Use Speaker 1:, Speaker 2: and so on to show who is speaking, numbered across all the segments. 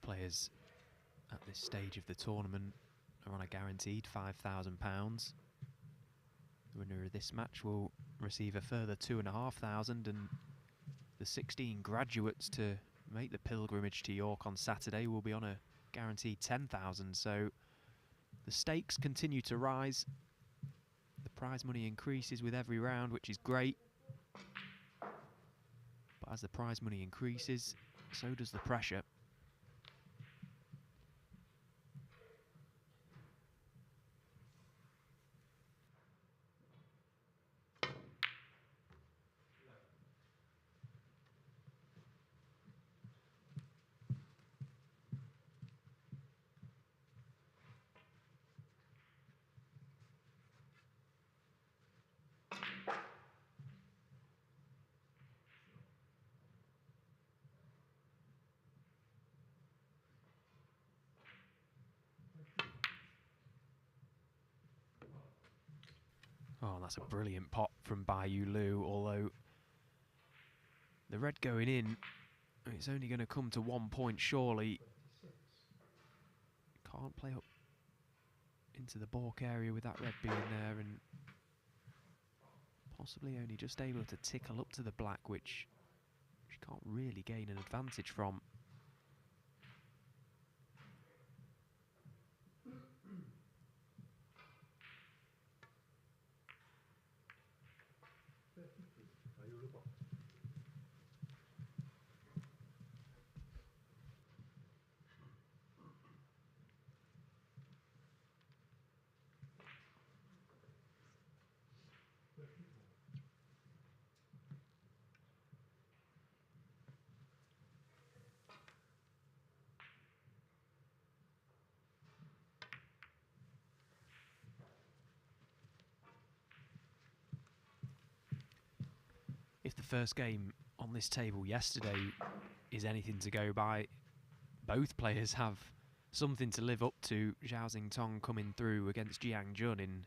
Speaker 1: players at this stage of the tournament are on a guaranteed £5,000. The winner of this match will receive a further £2,500, and the 16 graduates to make the pilgrimage to York on Saturday will be on a guaranteed £10,000. So the stakes continue to rise. The prize money increases with every round, which is great. But as the prize money increases, so does the pressure. Oh, that's a brilliant pot from Bayou Lu, although the red going in, it's only going to come to 1 point surely. Can't play up into the balk area with that red being there, and possibly only just able to tickle up to the black, which she can't really gain an advantage from. If the first game on this table yesterday is anything to go by, both players have something to live up to. Zhao Xingtong coming through against Jiang Jun in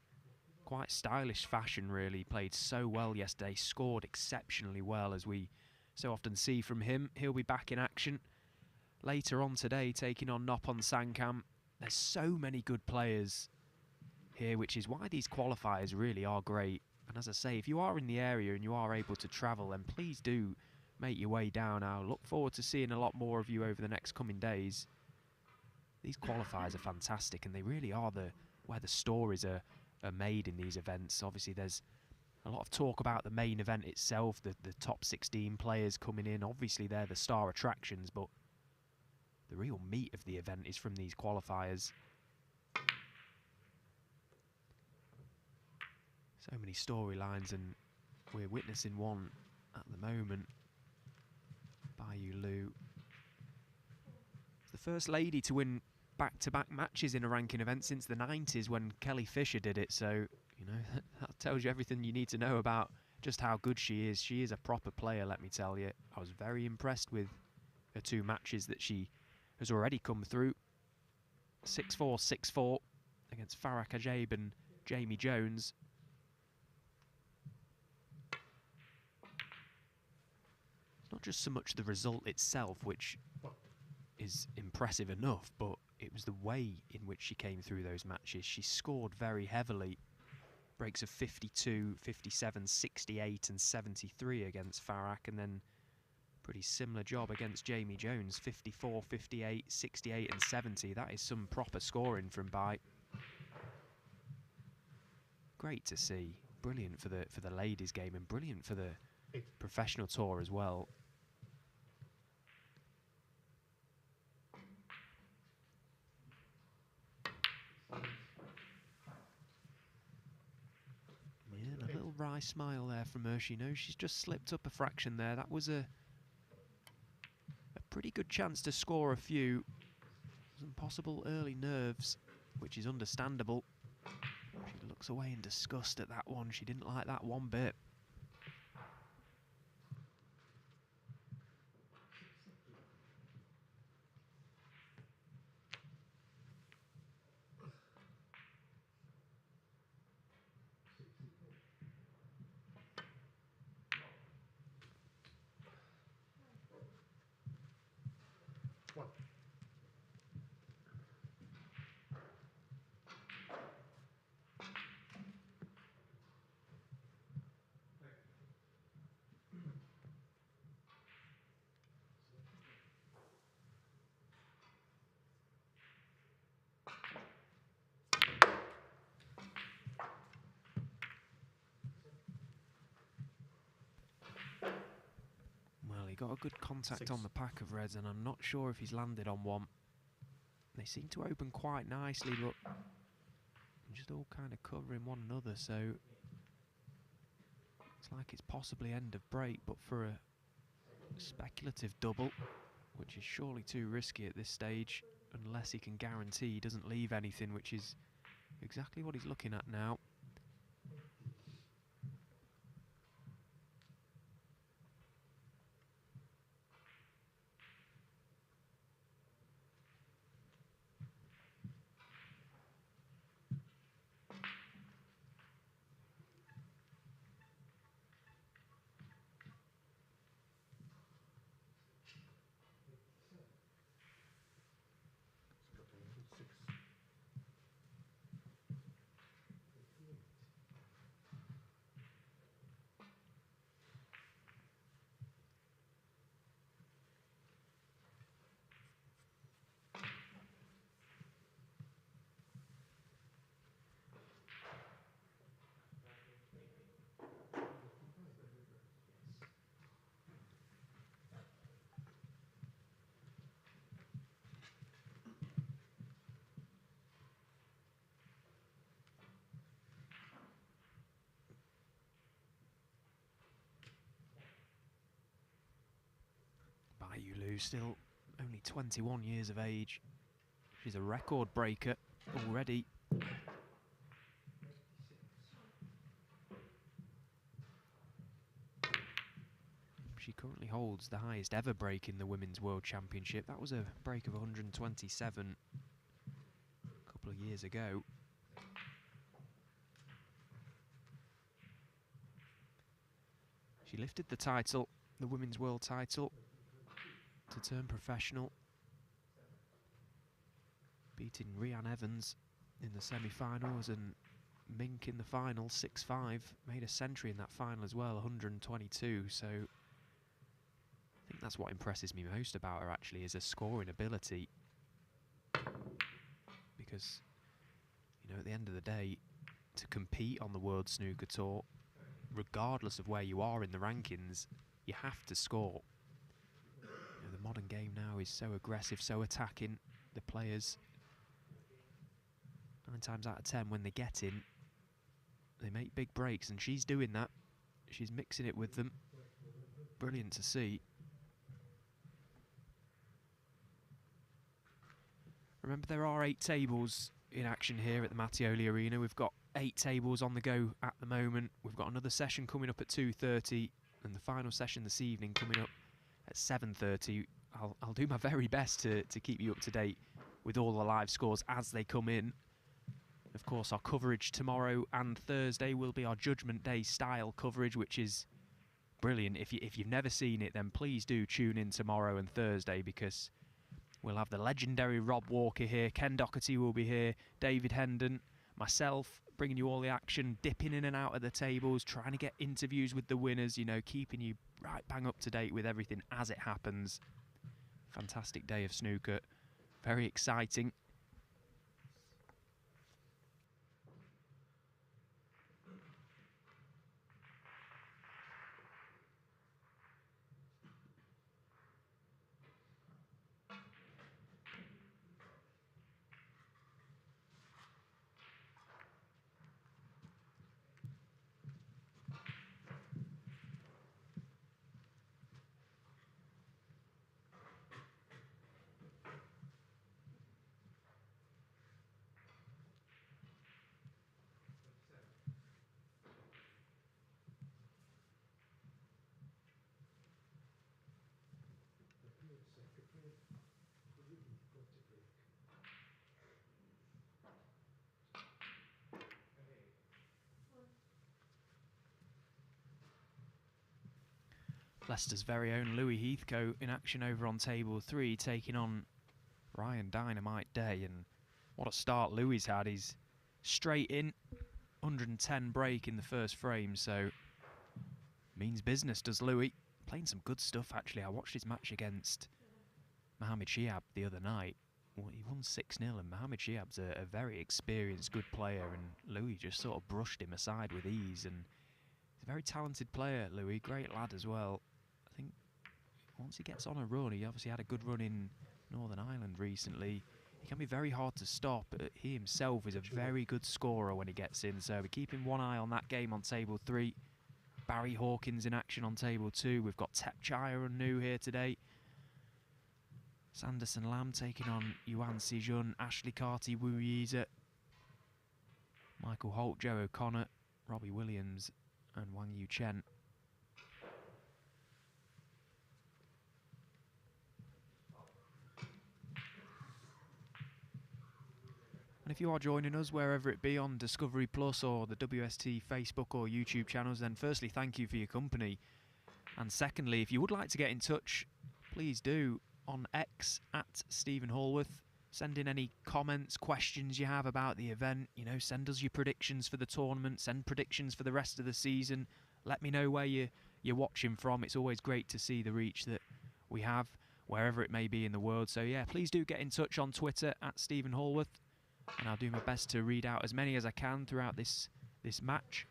Speaker 1: quite stylish fashion, really. Played so well yesterday, scored exceptionally well, as we so often see from him. He'll be back in action later on today, taking on Noppon Sankam. There's so many good players here, which is why these qualifiers really are great. And as I say, if you are in the area and you are able to travel, then please do make your way down. I'll look forward to seeing a lot more of you over the next coming days. These qualifiers are fantastic, and they really are where the stories are made in these events. Obviously, there's a lot of talk about the main event itself, the top 16 players coming in. Obviously, they're the star attractions, but the real meat of the event is from these qualifiers. So many storylines, and we're witnessing one at the moment. Bayou Lu, the first lady to win back-to-back matches in a ranking event since the 90s when Kelly Fisher did it. So, you know, that tells you everything you need to know about just how good she is. She is a proper player, let me tell you. I was very impressed with her 2 matches that she has already come through. 6-4, 6-4 against Farah Kajab and Jamie Jones. Not just so much the result itself, which is impressive enough, but it was the way in which she came through those matches. She scored very heavily. Breaks of 52, 57, 68 and 73 against Farah, and then pretty similar job against Jamie Jones, 54, 58, 68 and 70. That is some proper scoring from Bai. Great to see. Brilliant for the ladies' game, and brilliant for the professional tour as well. Yeah, and a little wry smile there from her. She knows she's just slipped up a fraction there. That was a pretty good chance to score a few. Some possible early nerves, which is understandable. She looks away in disgust at that one. She didn't like that one bit. he got a good contact on the pack of reds, and I'm not sure if he's landed on one. They seem to open quite nicely, but just all kind of covering one another, so it's like it's possibly end of break, but for a speculative double, which is surely too risky at this stage, unless he can guarantee he doesn't leave anything, which is exactly what he's looking at now. Yulu, still only 21 years of age. She's a record breaker already. She currently holds the highest ever break in the Women's World Championship. That was a break of 127 a couple of years ago. She lifted the title, the Women's World title, to turn professional, beating Rhian Evans in the semi-finals and Mink in the final, 6-5. Made a century in that final as well, 122. So I think that's what impresses me most about her, actually, is her scoring ability. Because, you know, at the end of the day, to compete on the World Snooker Tour, regardless of where you are in the rankings, you have to score. You know, the modern game now is so aggressive, so attacking. The players, 9 times out of 10, when they get in, they make big breaks, and she's doing that. She's mixing it with them. Brilliant to see. Remember, there are 8 tables in action here at the Mattioli Arena. We've got 8 tables on the go at the moment. We've got another session coming up at 2:30, and the final session this evening coming up at 7:30. I'll do my very best to keep you up to date with all the live scores as they come in. Of course, our coverage tomorrow and Thursday will be our Judgment Day style coverage, which is brilliant. If you've never seen it, then please do tune in tomorrow and Thursday, because we'll have the legendary Rob Walker here, Ken Doherty will be here, David Hendon, myself, bringing you all the action, dipping in and out of the tables, trying to get interviews with the winners, you know, keeping you right bang up to date with everything as it happens. Fantastic day of snooker, very exciting. Leicester's very own Louis Heathcote in action over on table 3, taking on Ryan Dynamite Day. And what a start Louis had. He's straight in, 110 break in the first frame, so means business, does Louis. Playing some good stuff, actually. I watched his match against Mohamed Shiab the other night. Well, he won 6-0, and Mohamed Shiab's a very experienced, good player, and Louis just sort of brushed him aside with ease. And he's a very talented player, Louis. Great lad as well. I think once he gets on a run, he obviously had a good run in Northern Ireland recently. He can be very hard to stop, but he himself is a very good scorer when he gets in. So we're keeping one eye on that game on table 3. Barry Hawkins in action on table 2. We've got Tepchire and New here today. Sanderson Lam taking on Yuan Sijun, Ashley Carty, Wu Yiza, Michael Holt, Joe O'Connor, Robbie Williams and Wang Yu Chen. And if you are joining us, wherever it be, on Discovery Plus or the WST Facebook or YouTube channels, then firstly, thank you for your company. And secondly, if you would like to get in touch, please do on X at Stephen Hallworth. Send in any comments, questions you have about the event. You know, send us your predictions for the tournament, send predictions for the rest of the season. Let me know where you're watching from. It's always great to see the reach that we have, wherever it may be in the world. So yeah, please do get in touch on Twitter at Stephen Hallworth. And I'll do my best to read out as many as I can throughout this match.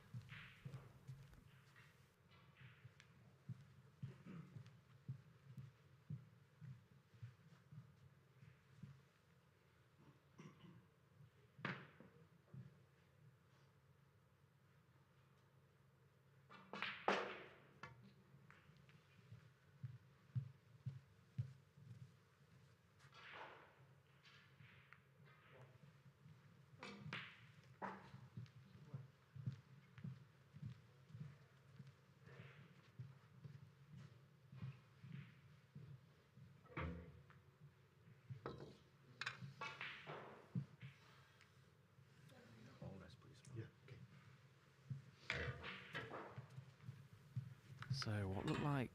Speaker 1: So what looked like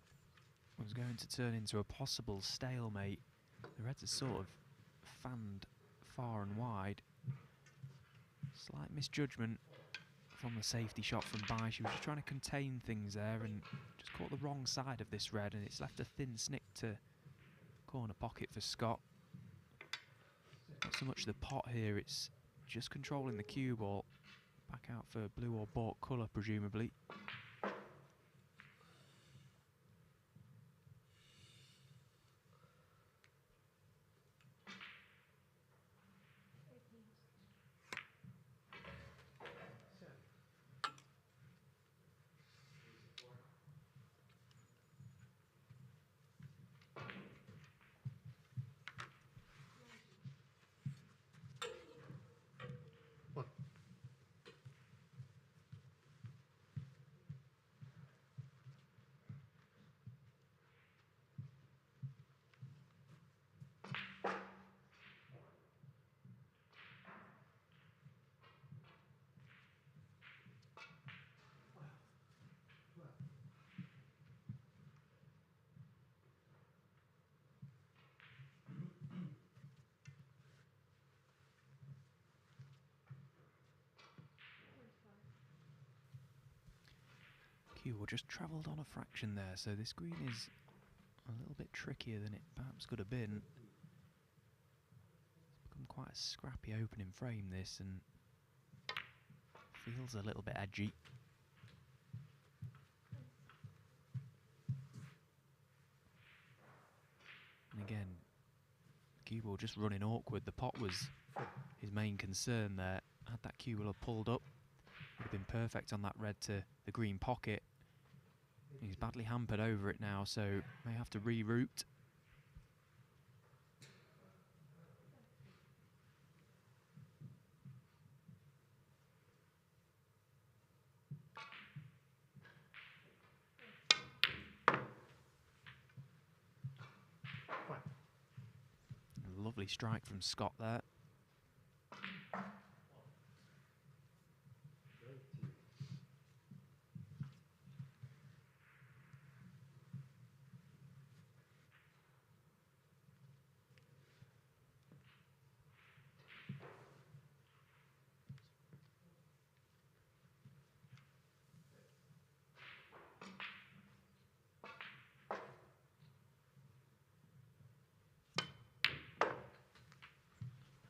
Speaker 1: was going to turn into a possible stalemate. The Reds are sort of fanned far and wide. Slight misjudgment from the safety shot from Bai. She was just trying to contain things there and just caught the wrong side of this red, and it's left a thin snick to corner pocket for Scott. Not so much the pot here, it's just controlling the cue ball. Back out for blue or bought colour, presumably. Cue ball just travelled on a fraction there, so this green is a little bit trickier than it perhaps could have been. It's become quite a scrappy opening frame, this, and feels a little bit edgy. And again, cue ball just running awkward. The pot was his main concern there. Had that cue ball pulled up, would have been perfect on that red to the green pocket. He's badly hampered over it now, so may have to reroute. A lovely strike from Scott there.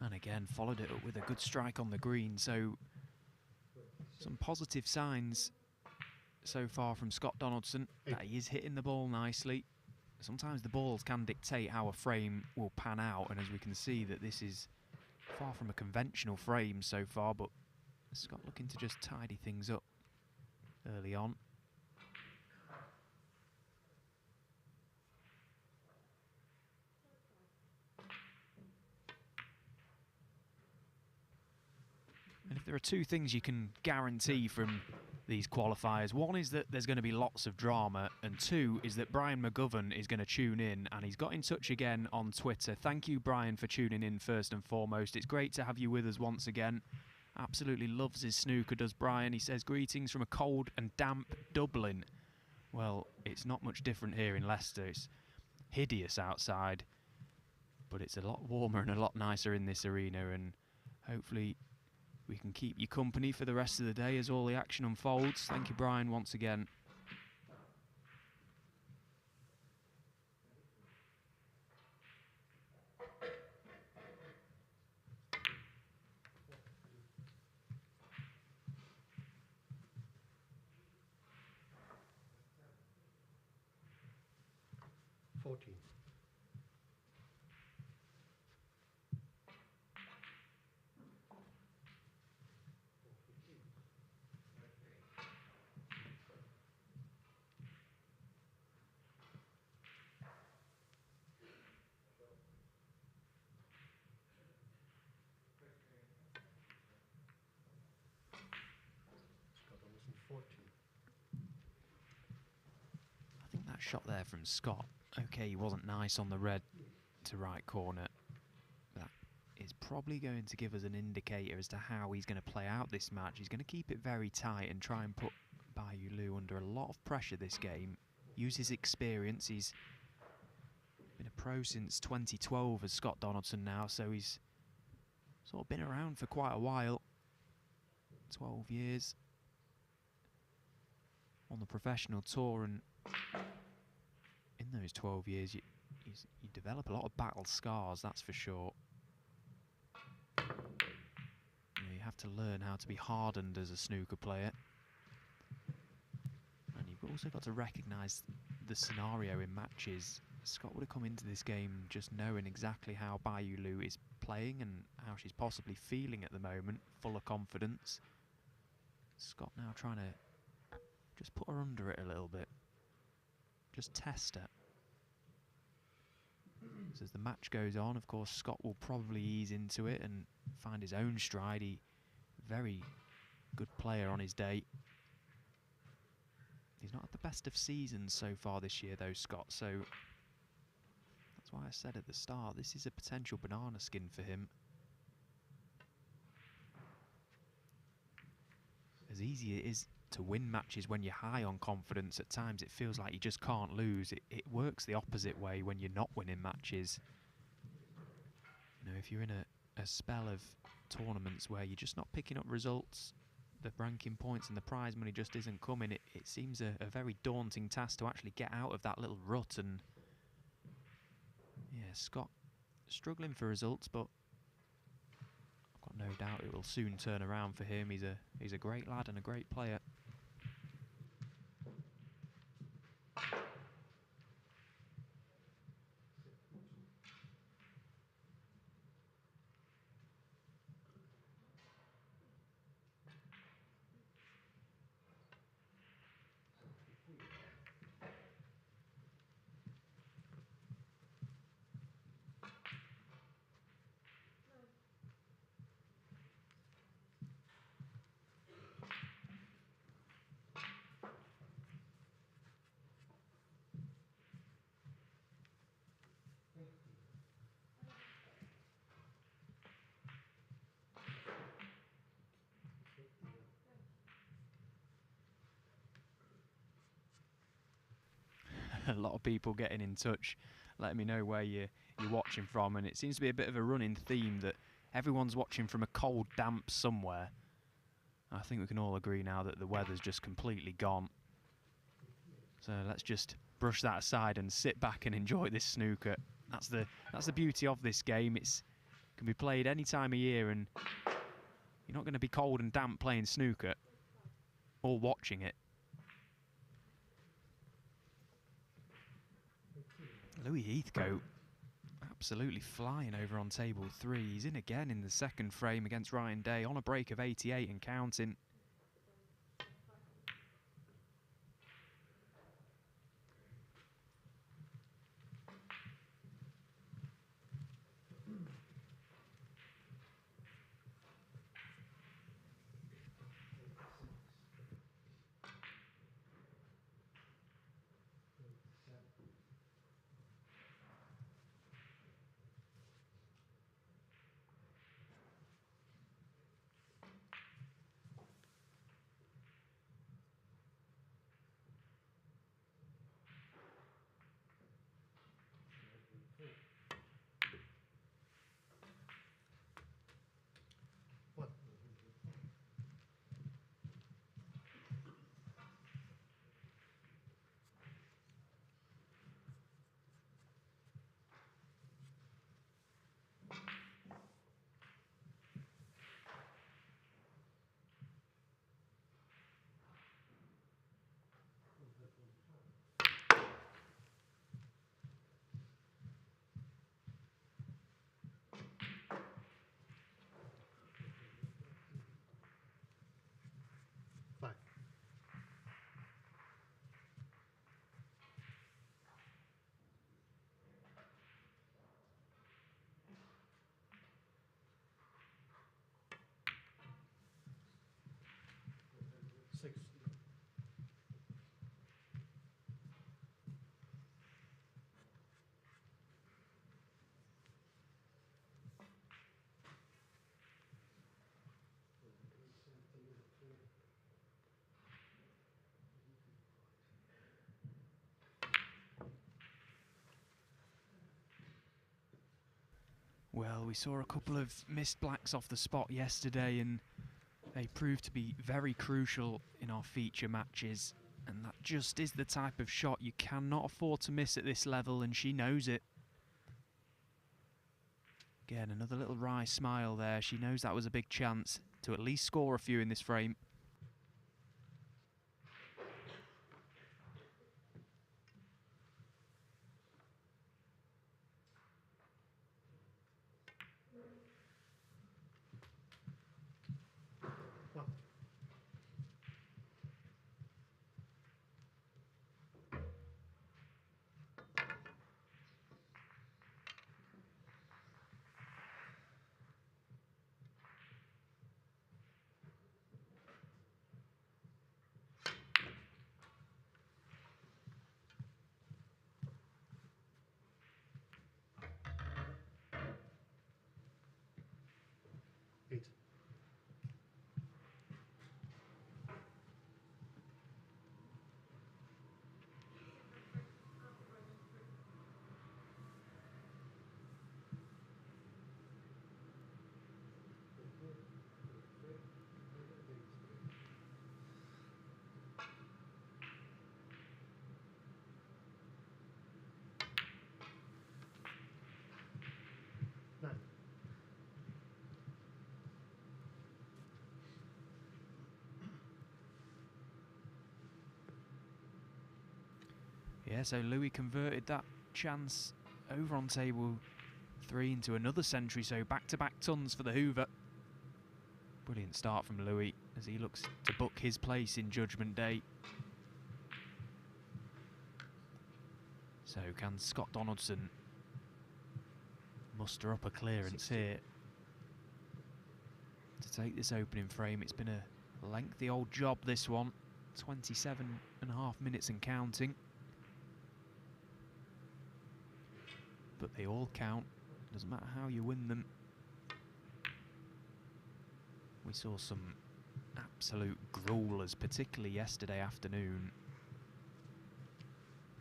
Speaker 1: And again, followed it up with a good strike on the green, so some positive signs so far from Scott Donaldson, that he is hitting the ball nicely. sometimes the balls can dictate how a frame will pan out, and as we can see that this is far from a conventional frame so far, but Scott looking to just tidy things up early on. And if there are two things you can guarantee from these qualifiers, one is that there's going to be lots of drama, and two is that Brian McGovern is going to tune in, and he's got in touch again on Twitter. Thank you, Brian, for tuning in first and foremost. It's great to have you with us once again. Absolutely loves his snooker, does Brian. He says, greetings from a cold and damp Dublin. Well, it's not much different here in Leicester. It's hideous outside, but it's a lot warmer and a lot nicer in this arena, and hopefully we can keep you company for the rest of the day as all the action unfolds. Thank you, Brian, once again. I think that shot there from Scott, okay, he wasn't nice on the red to right corner. That is probably going to give us an indicator as to how he's going to play out this match. He's going to keep it very tight and try and put Bayou Liu under a lot of pressure this game. Use his experience. He's been a pro since 2012 as Scott Donaldson now, so he's sort of been around for quite a while. 12 years on the professional tour, and in those 12 years you develop a lot of battle scars, that's for sure. You have to learn how to be hardened as a snooker player, and you've also got to recognise the scenario in matches. Scott would have come into this game just knowing exactly how Bayou Liu is playing and how she's possibly feeling at the moment, full of confidence. Scott now trying to just put her under it a little bit, just test her. So as the match goes on, of course, Scott will probably ease into it and find his own stride. Very good player on his day. He's not had the best of seasons so far this year, though, Scott, so that's why I said at the start, this is a potential banana skin for him. As easy it is to win matches when you're high on confidence, at times it feels like you just can't lose. It works the opposite way when you're not winning matches. You know, if you're in a spell of tournaments where you're just not picking up results, the ranking points and the prize money just isn't coming, it seems a very daunting task to actually get out of that little rut. And yeah, Scott struggling for results, but I've got no doubt it will soon turn around for him. He's a great lad and a great player. A lot of people getting in touch, letting me know where you're watching from, and it seems to be a bit of a running theme that everyone's watching from a cold, damp somewhere. I think we can all agree now that the weather's just completely gone. So let's just brush that aside and sit back and enjoy this snooker. That's the beauty of this game. It can be played any time of year, and you're not going to be cold and damp playing snooker or watching it. Louis Heathcote absolutely flying over on table 3. He's in again in the second frame against Ryan Day on a break of 88 and counting. Well, we saw a couple of missed blacks off the spot yesterday, and they proved to be very crucial in our feature matches. And that just is the type of shot you cannot afford to miss at this level, and she knows it. Again, another little wry smile there. She knows that was a big chance to at least score a few in this frame. Yeah, so Louis converted that chance over on table 3 into another century, so back-to-back tons for the Hoover. Brilliant start from Louis as he looks to book his place in Judgment Day. So can Scott Donaldson muster up a clearance here to take this opening frame? It's been a lengthy old job, this one. 27.5 minutes and counting. But they all count. Doesn't matter how you win them. We saw some absolute gruelers, particularly yesterday afternoon.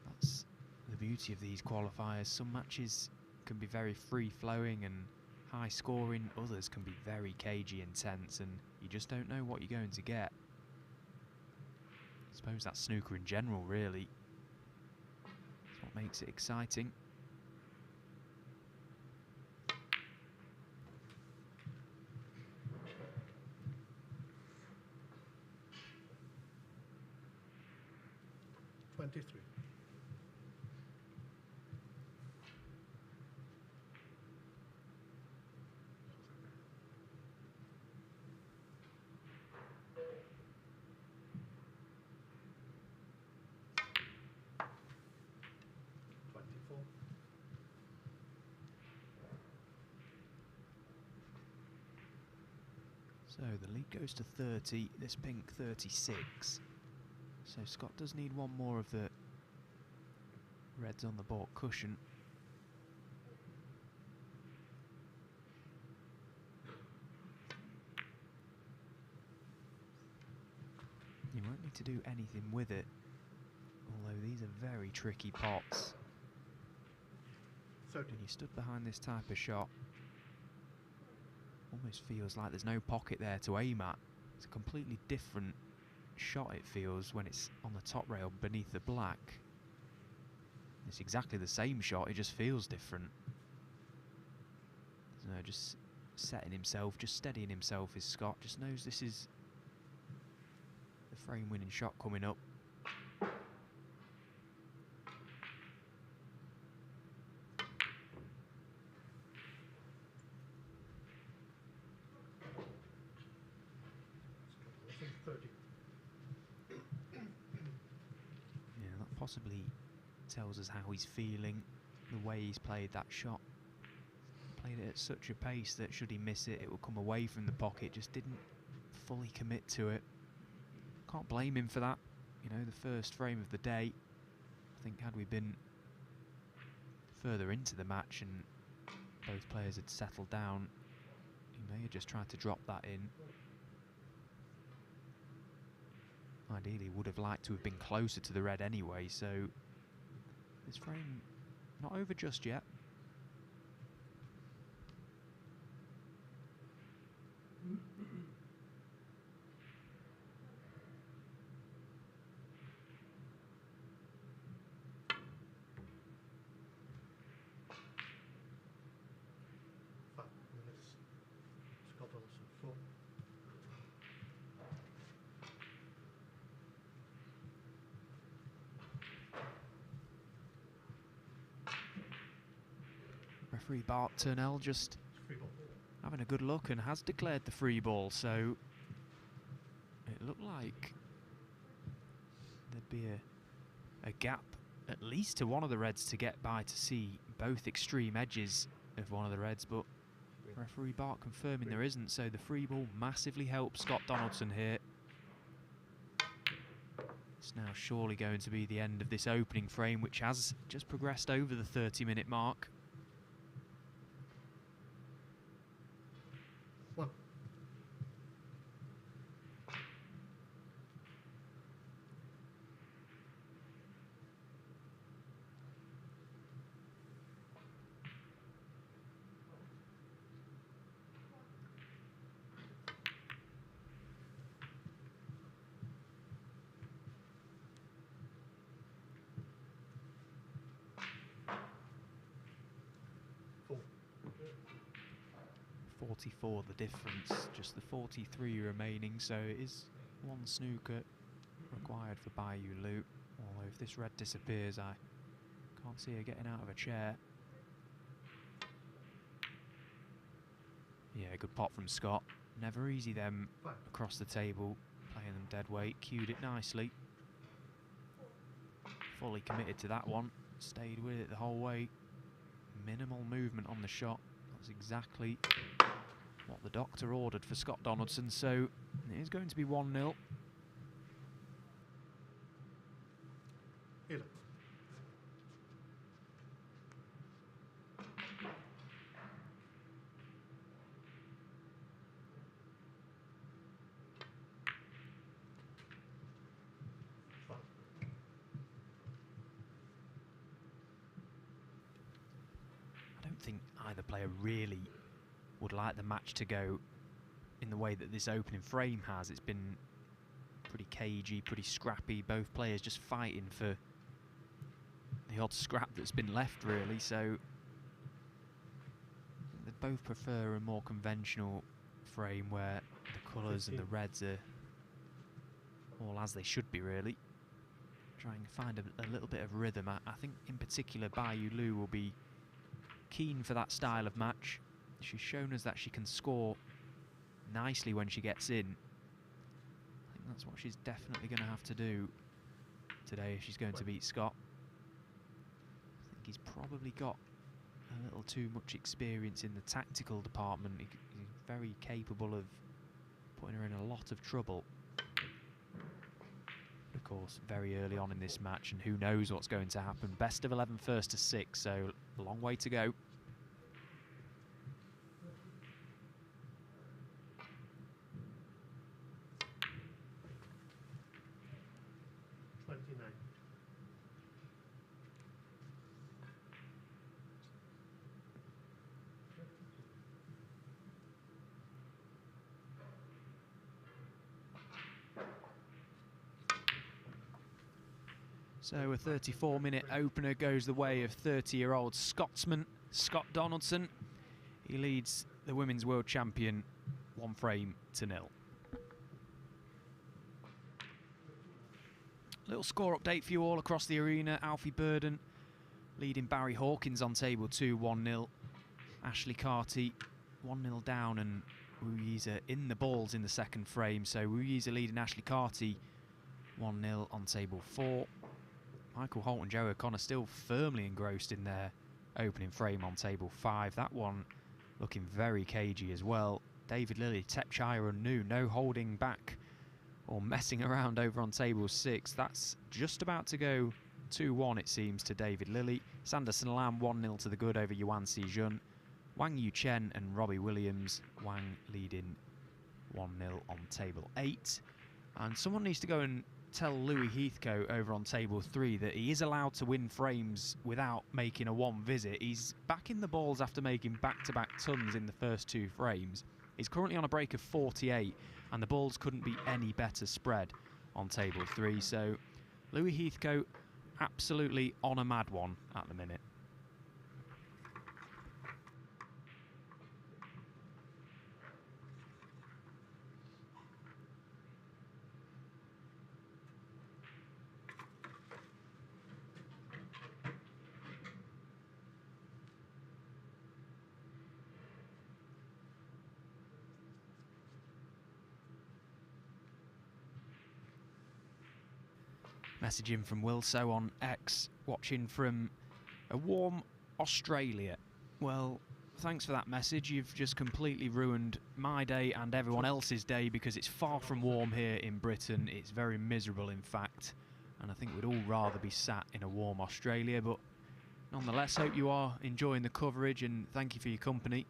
Speaker 1: That's the beauty of these qualifiers. Some matches can be very free-flowing and high-scoring. Others can be very cagey, intense, and you just don't know what you're going to get. I suppose that's snooker in general, really. That's what makes it exciting. So the lead goes to 30, this pink 36. So Scott does need one more of the reds on the baulk cushion. You won't need to do anything with it, although these are very tricky pots. When you stood behind this type of shot, almost feels like there's no pocket there to aim at. It's a completely different shot, it feels, when it's on the top rail beneath the black. It's exactly the same shot, it just feels different. So just setting himself, just steadying himself is Scott, just knows this is the frame-winning shot coming up. Yeah, that possibly tells us how he's feeling, the way he's played that shot. Played it at such a pace that should he miss it, it will come away from the pocket, just didn't fully commit to it. Can't blame him for that. You know, the first frame of the day, I think had we been further into the match and both players had settled down, he may have just tried to drop that in. Ideally would have liked to have been closer to the red anyway, so this frame not over just yet. Referee Bart Turnell just having a good look and has declared the free ball, so it looked like there'd be a gap at least to one of the reds to get by to see both extreme edges of one of the reds, but referee Bart confirming there isn't, so the free ball massively helps Scott Donaldson here. It's now surely going to be the end of this opening frame, which has just progressed over the 30-minute mark. .44 the difference, just the 43 remaining, so it is one snooker required for Bayou Lu. Although if this red disappears, I can't see her getting out of a chair. Yeah, good pot from Scott. Never easy them across the table, playing them dead weight, cued it nicely. Fully committed to that one, stayed with it the whole way. Minimal movement on the shot, that's exactly what the doctor ordered for Scott Donaldson, so it is going to be 1-0. I don't think either player really would like the match to go in the way that this opening frame has. It's been pretty cagey, pretty scrappy, both players just fighting for the odd scrap that's been left really, so they both prefer a more conventional frame where the colours and the reds are all as they should be really. Try and find a little bit of rhythm. I think in particular Bayou Lu will be keen for that style of match. She's shown us that she can score nicely when she gets in. I think that's what she's definitely going to have to do today if she's going to beat Scott. I think he's probably got a little too much experience in the tactical department. He's very capable of putting her in a lot of trouble. Of course, very early on in this match, and who knows what's going to happen. Best of 11 first to 6, so a long way to go. So a 34-minute opener goes the way of 30-year-old Scotsman Scott Donaldson. He leads the Women's World Champion 1-0. Little score update for you all across the arena. Alfie Burden leading Barry Hawkins on table 2, 1-0. Ashley Carty 1-0 down, and Wuyiza in the balls in the second frame. So Wuyiza leading Ashley Carty 1-0 on table 4. Michael Holt and Joe O'Connor still firmly engrossed in their opening frame on table 5. That one looking very cagey as well. David Lilly, Tepchire and New, no holding back or messing around over on table 6. That's just about to go 2-1, it seems, to David Lilly. Sanderson Lam 1-0 to the good over Yuan Si Jun. Wang Yu Chen and Robbie Williams. Wang leading 1-0 on table 8. And someone needs to go and tell Louis Heathcote over on table 3 that he is allowed to win frames without making a 1 visit. He's back in the balls after making back-to-back tons in the first 2 frames. He's currently on a break of 48, and the balls couldn't be any better spread on table 3. So Louis Heathcote absolutely on a mad one at the minute. Messaging from Wilso on X, watching from a warm Australia. Well, thanks for that message. You've just completely ruined my day and everyone else's day, because it's far from warm here in Britain. It's very miserable, in fact, and I think we'd all rather be sat in a warm Australia, but nonetheless, hope you are enjoying the coverage, and thank you for your company.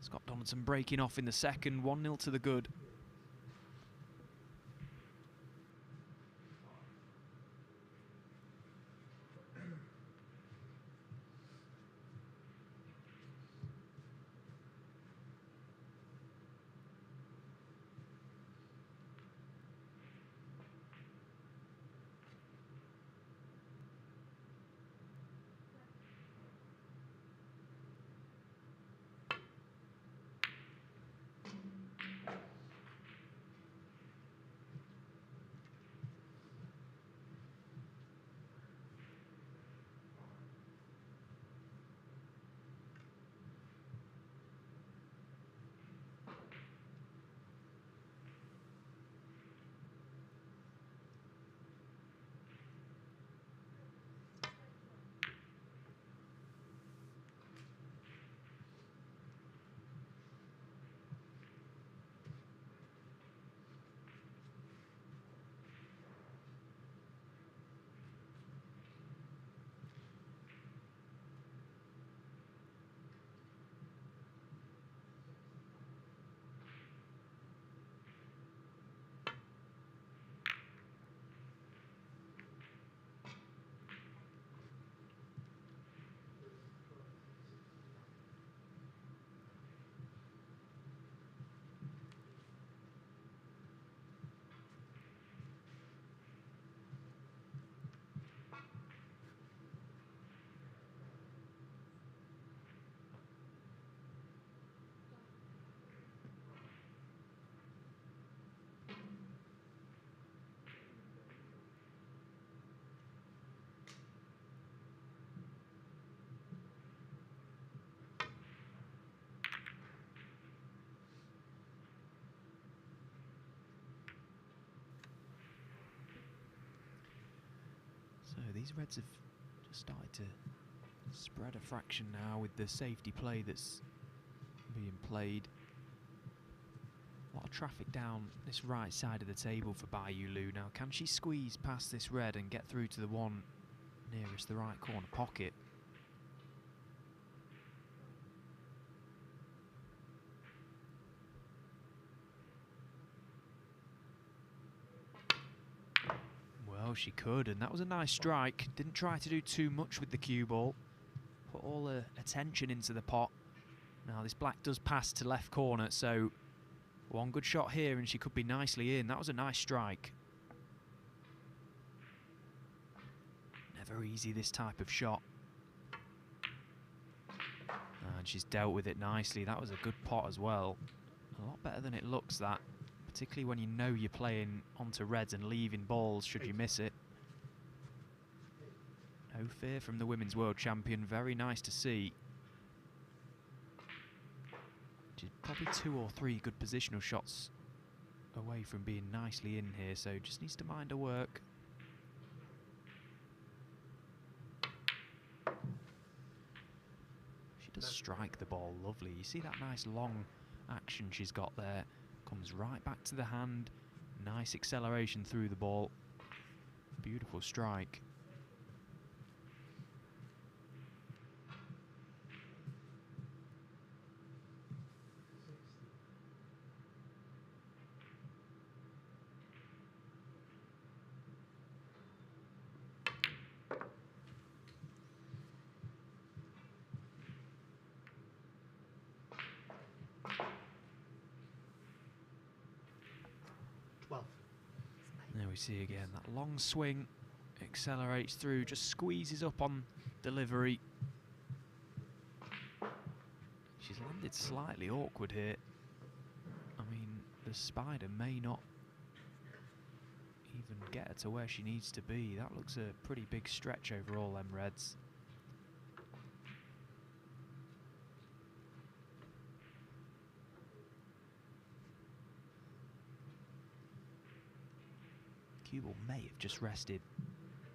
Speaker 1: Scott Donaldson breaking off in the second, 1-0 to the good. So these Reds have just started to spread a fraction now with the safety play that's being played. A lot of traffic down this right side of the table for Bayulu. Now, can she squeeze past this red and get through to the one nearest the right corner pocket? Well, she could, and that was a nice strike. Didn't try to do too much with the cue ball. Put all her attention into the pot. Now, this black does pass to left corner, so one good shot here and she could be nicely in. That was a nice strike. Never easy, this type of shot. And she's dealt with it nicely. That was a good pot as well. A lot better than it looks, that. Particularly when you know you're playing onto reds and leaving balls should you miss it. No fear from the women's world champion. Very nice to see. She's probably 2 or 3 good positional shots away from being nicely in here, so just needs to mind her work. She does strike the ball lovely. You see that nice long action she's got there. Comes right back to the hand. Nice acceleration through the ball. Beautiful strike. There we see again that long swing, accelerates through, just squeezes up on delivery. She's landed slightly awkward here. I mean, the spider may not even get her to where she needs to be. That looks a pretty big stretch over all them reds. Cue ball may have just rested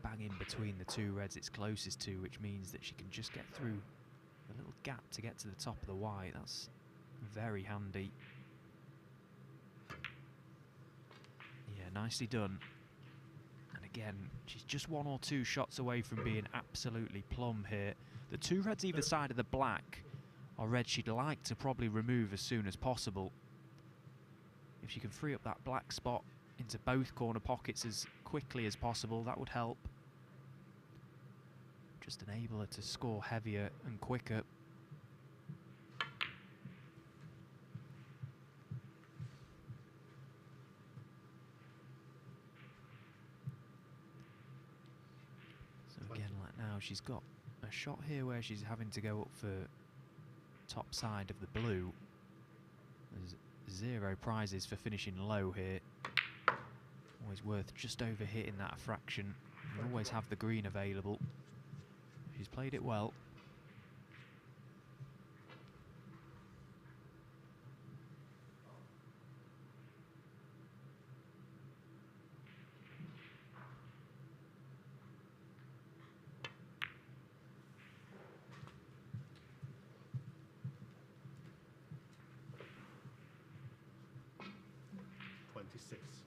Speaker 1: bang in between the 2 reds it's closest to, which means that she can just get through a little gap to get to the top of the white. That's very handy. Yeah, nicely done. And again, she's just 1 or 2 shots away from being absolutely plumb here. The 2 reds either side of the black are reds she'd like to probably remove as soon as possible. If she can free up that black spot into both corner pockets as quickly as possible, that would help. Just enable her to score heavier and quicker. So again, like now, she's got a shot here where she's having to go up for top side of the blue. There's 0 prizes for finishing low here. Always worth just over hitting that fraction. You always have the green available. She's played it well.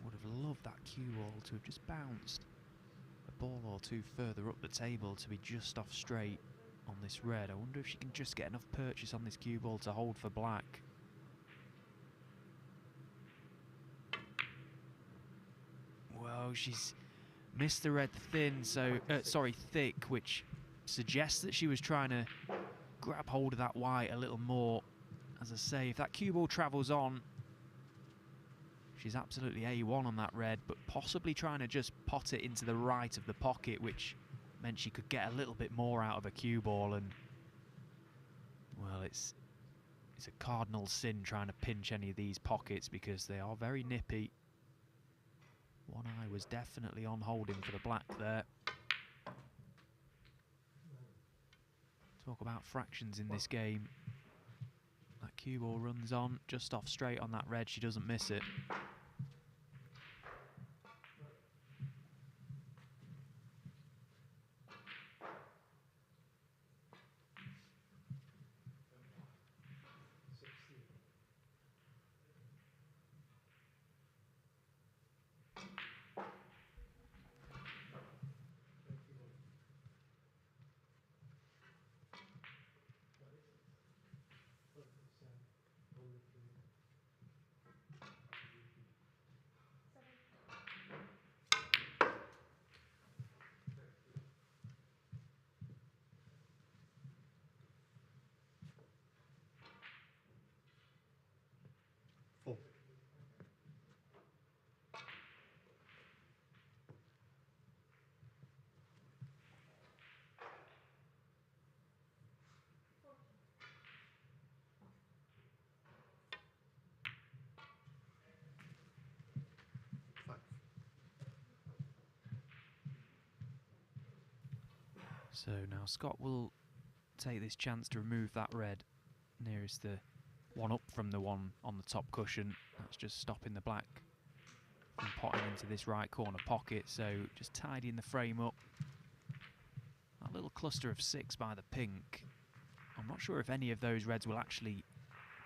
Speaker 1: Would have loved that cue ball to have just bounced a ball or 2 further up the table to be just off straight on this red. I wonder if she can just get enough purchase on this cue ball to hold for black. Well, she's missed the red thin, so thick, which suggests that she was trying to grab hold of that white a little more. As I say, if that cue ball travels on, she's absolutely A1 on that red, but possibly trying to just pot it into the right of the pocket, which meant she could get a little bit more out of a cue ball. And well, it's a cardinal sin trying to pinch any of these pockets because they are very nippy. One eye was definitely on holding for the black there. Talk about fractions in this game. That cue ball runs on just off straight on that red. She doesn't miss it. So now Scott will take this chance to remove that red nearest the one up from the one on the top cushion. That's just stopping the black from potting into this right corner pocket, so just tidying the frame up. That little cluster of 6 by the pink, I'm not sure if any of those reds will actually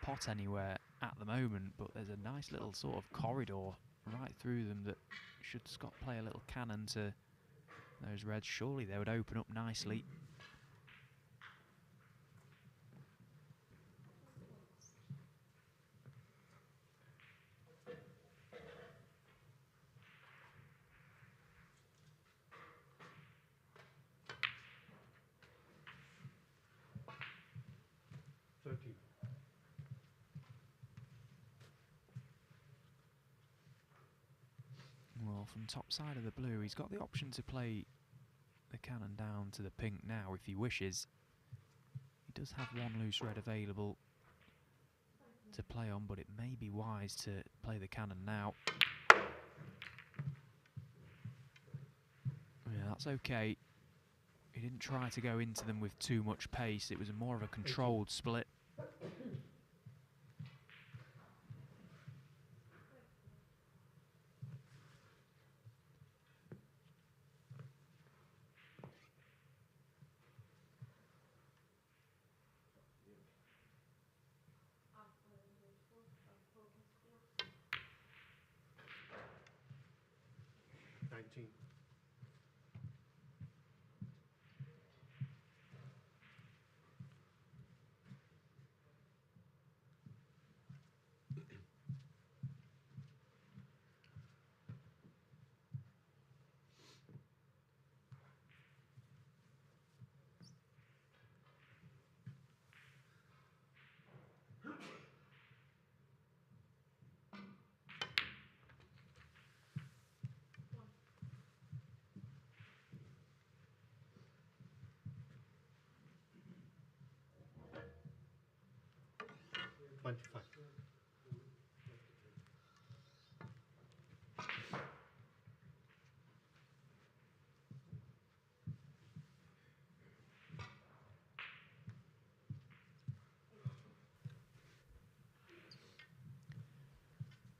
Speaker 1: pot anywhere at the moment, but there's a nice little sort of corridor right through them that should Scott play a little cannon to those reds, surely they would open up nicely. Well, from top side of the blue, he's got the option to play the cannon down to the pink now if he wishes. He does have one loose red available to play on, but it may be wise to play the cannon now. Yeah, that's okay. He didn't try to go into them with too much pace. It was more of a controlled split.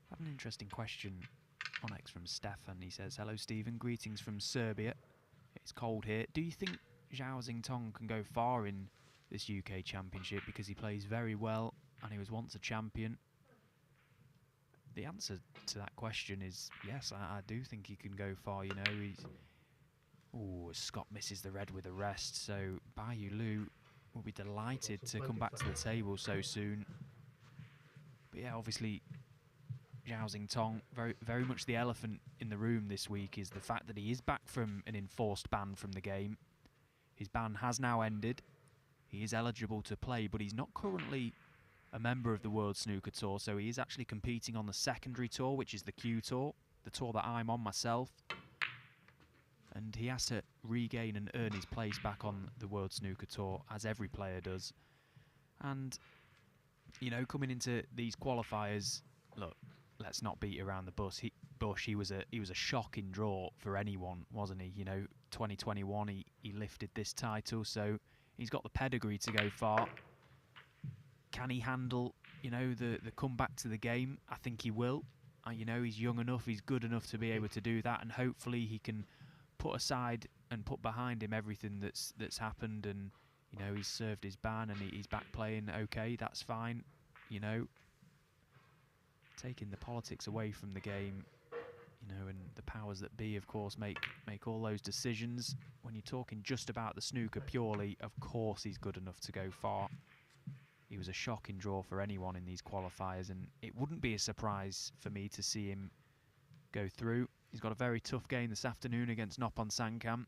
Speaker 1: I have an interesting question on X from Stefan. He says, "Hello Stephen, greetings from Serbia. It's cold here. Do you think Zhao Xingtong can go far in this UK Championship because he plays very well and he was once a champion?" The answer to that question is yes, I do think he can go far. You know, he's... Oh, Scott misses the red with a rest, so Bai Lu will be delighted to come back to the table so soon. But yeah, obviously, Zhao Xingtong, very much the elephant in the room this week is the fact that he is back from an enforced ban from the game. His ban has now ended. He is eligible to play, but he's not currently a member of the World Snooker Tour, so he is actually competing on the secondary tour, which is the Q Tour, the tour that I'm on myself. And he has to regain and earn his place back on the World Snooker Tour, as every player does. And, you know, coming into these qualifiers, look, let's not beat around the bush. He was a shocking draw for anyone, wasn't he? You know, 2021 he lifted this title, so he's got the pedigree to go far. Can he handle, you know, the comeback to the game? I think he will. You know, he's young enough, he's good enough to be able to do that, and hopefully he can put aside and put behind him everything that's happened. And you know, he's served his ban and he's back playing. Okay, that's fine. You know, taking the politics away from the game, you know, and the powers that be, of course, make all those decisions. When you're talking just about the snooker purely, of course he's good enough to go far. He was a shocking draw for anyone in these qualifiers, and it wouldn't be a surprise for me to see him go through. He's got a very tough game this afternoon against Noppon Sankam.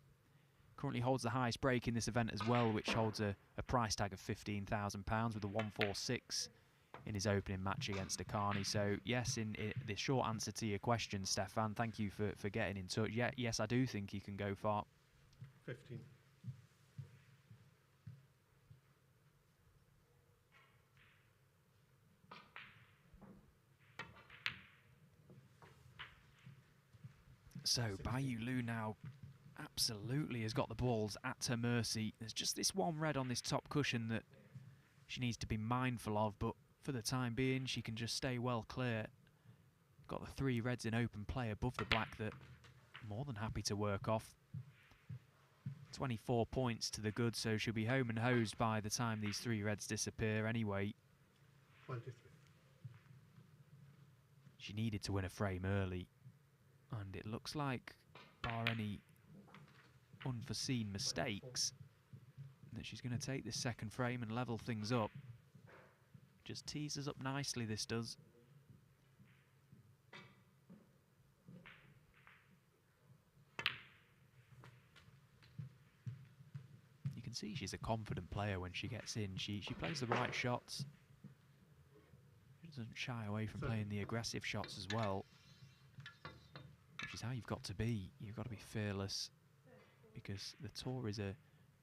Speaker 1: Currently holds the highest break in this event as well, which holds a price tag of £15,000 with a 146 in his opening match against Akani. So yes, in the short answer to your question, Stefan, thank you for getting in touch. Yeah, yes, I do think he can go far.
Speaker 2: 15.
Speaker 1: So Bai Lu now absolutely has got the balls at her mercy. There's just this one red on this top cushion that she needs to be mindful of, but for the time being, she can just stay well clear. Got the 3 reds in open play above the black that more than happy to work off. 24 points to the good, so she'll be home and hosed by the time these 3 reds disappear anyway.
Speaker 2: 23.
Speaker 1: She needed to win a frame early, and it looks like, bar any unforeseen mistakes, that she's going to take this second frame and level things up. Just teases up nicely, this does. You can see she's a confident player when she gets in. She plays the right shots. She doesn't shy away from playing the aggressive shots as well, which is how you've got to be. You've got to be fearless, because the tour is a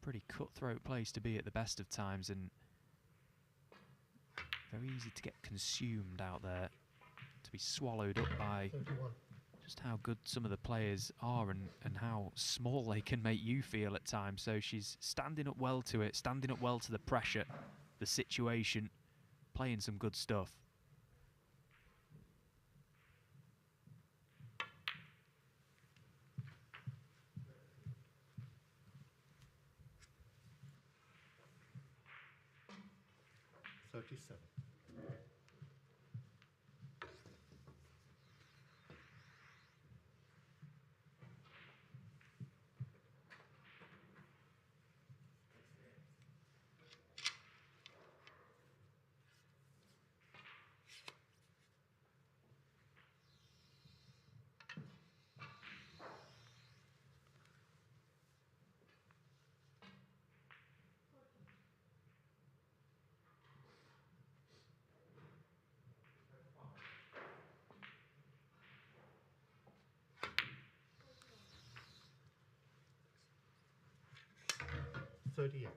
Speaker 1: pretty cutthroat place to be at the best of times, and very easy to get consumed out there, to be swallowed up by
Speaker 2: 31.
Speaker 1: just how good some of the players are and how small they can make you feel at times. So she's standing up well to it, standing up well to the pressure, the situation, playing some good stuff.
Speaker 2: $37. $38.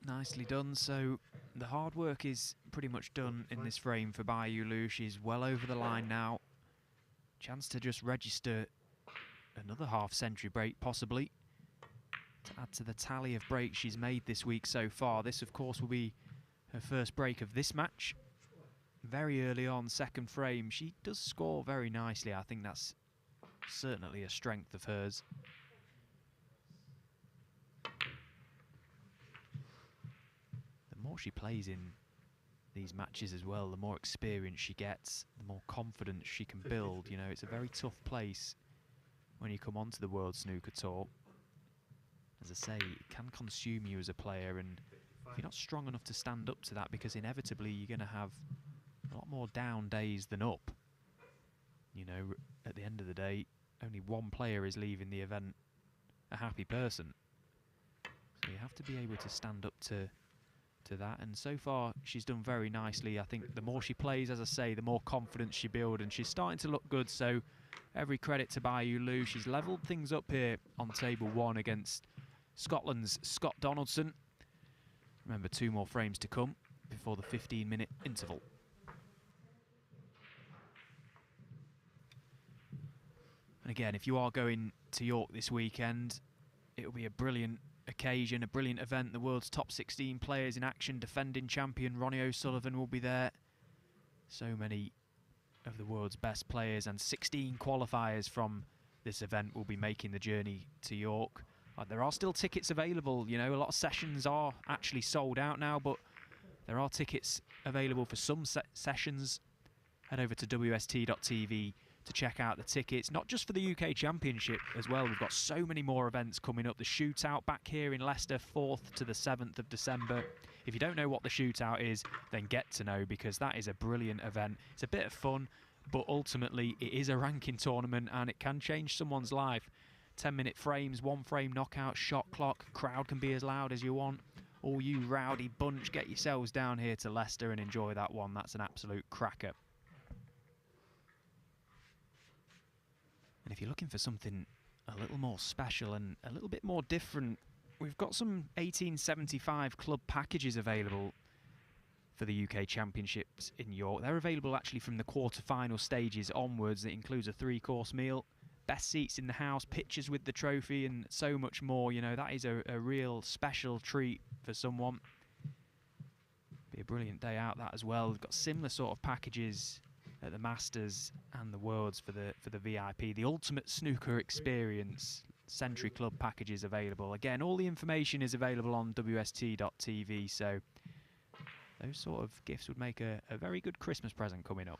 Speaker 1: Nicely done. So the hard work is pretty much done in this frame for Baiyu Liu. She's well over the line now. Chance to just register another half-century break, possibly, to add to the tally of breaks she's made this week so far. This, of course, will be her first break of this match. Very early on, second frame. She does score very nicely. I think that's certainly a strength of hers. The more she plays in these matches as well, the more experience she gets, the more confidence she can build. You know, it's a very tough place when you come onto the World Snooker Tour. As I say, it can consume you as a player, and if you're not strong enough to stand up to that, because inevitably you're going to have a lot more down days than up. You know, at the end of the day, only one player is leaving the event a happy person. So you have to be able to stand up to that, and so far she's done very nicely. I think the more she plays, as I say, the more confidence she builds, and she's starting to look good, so every credit to Baiyu Liu. She's levelled things up here on table 1 against Scotland's Scott Donaldson. Remember, 2 more frames to come before the 15-minute interval. And again, if you are going to York this weekend, it will be a brilliant occasion, a brilliant event. The world's top 16 players in action. Defending champion Ronnie O'Sullivan will be there. So many of the world's best players, and 16 qualifiers from this event will be making the journey to York. There are still tickets available. You know, a lot of sessions are actually sold out now, but there are tickets available for some sessions. Head over to wst.tv to check out the tickets, not just for the UK Championship as well. We've got so many more events coming up. The shootout back here in Leicester, 4th to the 7th of December. If you don't know what the shootout is, then get to know, because that is a brilliant event. It's a bit of fun, but ultimately it is a ranking tournament, and it can change someone's life. 10-minute frames, 1 frame knockout, shot clock, crowd can be as loud as you want. All you rowdy bunch, get yourselves down here to Leicester and enjoy that one. That's an absolute cracker. And if you're looking for something a little more special and a little bit more different, we've got some 1875 club packages available for the UK Championships in York. They're available actually from the quarter-final stages onwards. It includes a 3-course meal, best seats in the house, pictures with the trophy, and so much more. You know, that is a real special treat for someone. Be a brilliant day out, that as well. We've got similar sort of packages at the Masters and the Worlds for the VIP. The ultimate snooker experience. Century Club packages available. Again, all the information is available on WST.tv, so those sort of gifts would make a very good Christmas present coming up.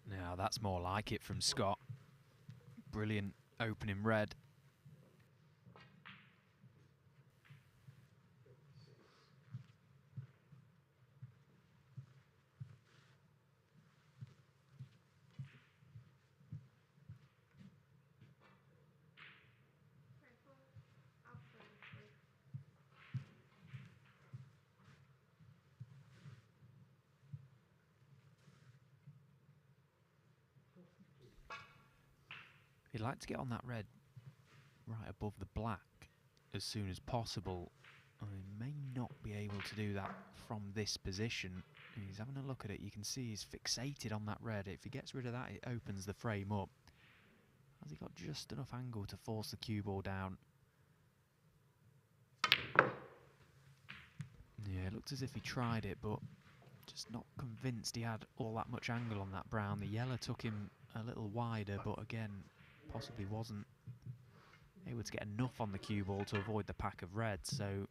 Speaker 1: Now that's more like it from Scott. Brilliant opening red. You'd like to get on that red right above the black as soon as possible. I may not be able to do that from this position. He's having a look at it. You can see he's fixated on that red. If he gets rid of that, it opens the frame up. Has he got just enough angle to force the cue ball down? Yeah, it looked as if he tried it, but just not convinced he had all that much angle on that brown. The yellow took him a little wider, but again, possibly wasn't able to get enough on the cue ball to avoid the pack of reds, so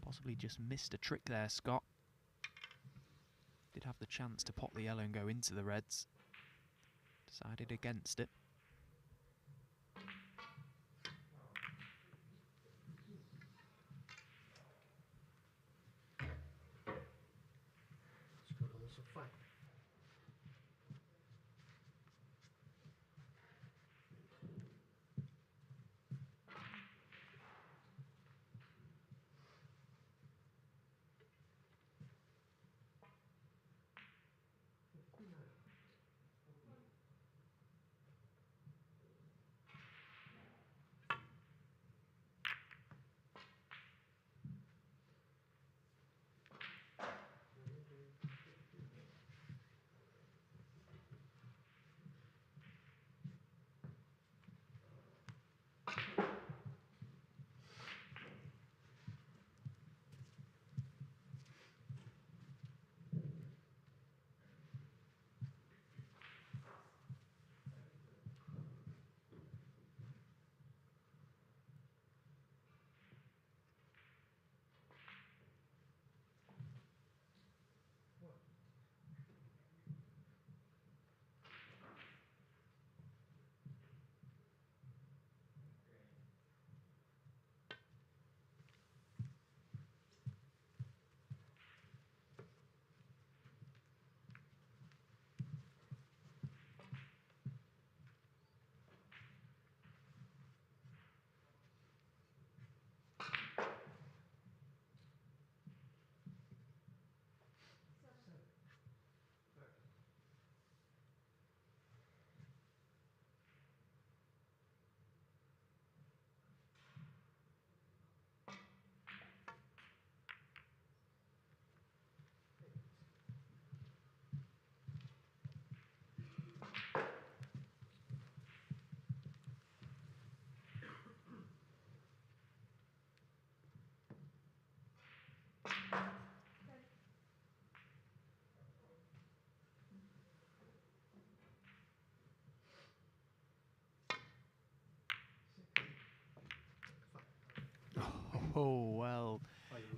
Speaker 1: possibly just missed a trick there, Scott. Did have the chance to pop the yellow and go into the reds. Decided against it.
Speaker 2: Scott also fine.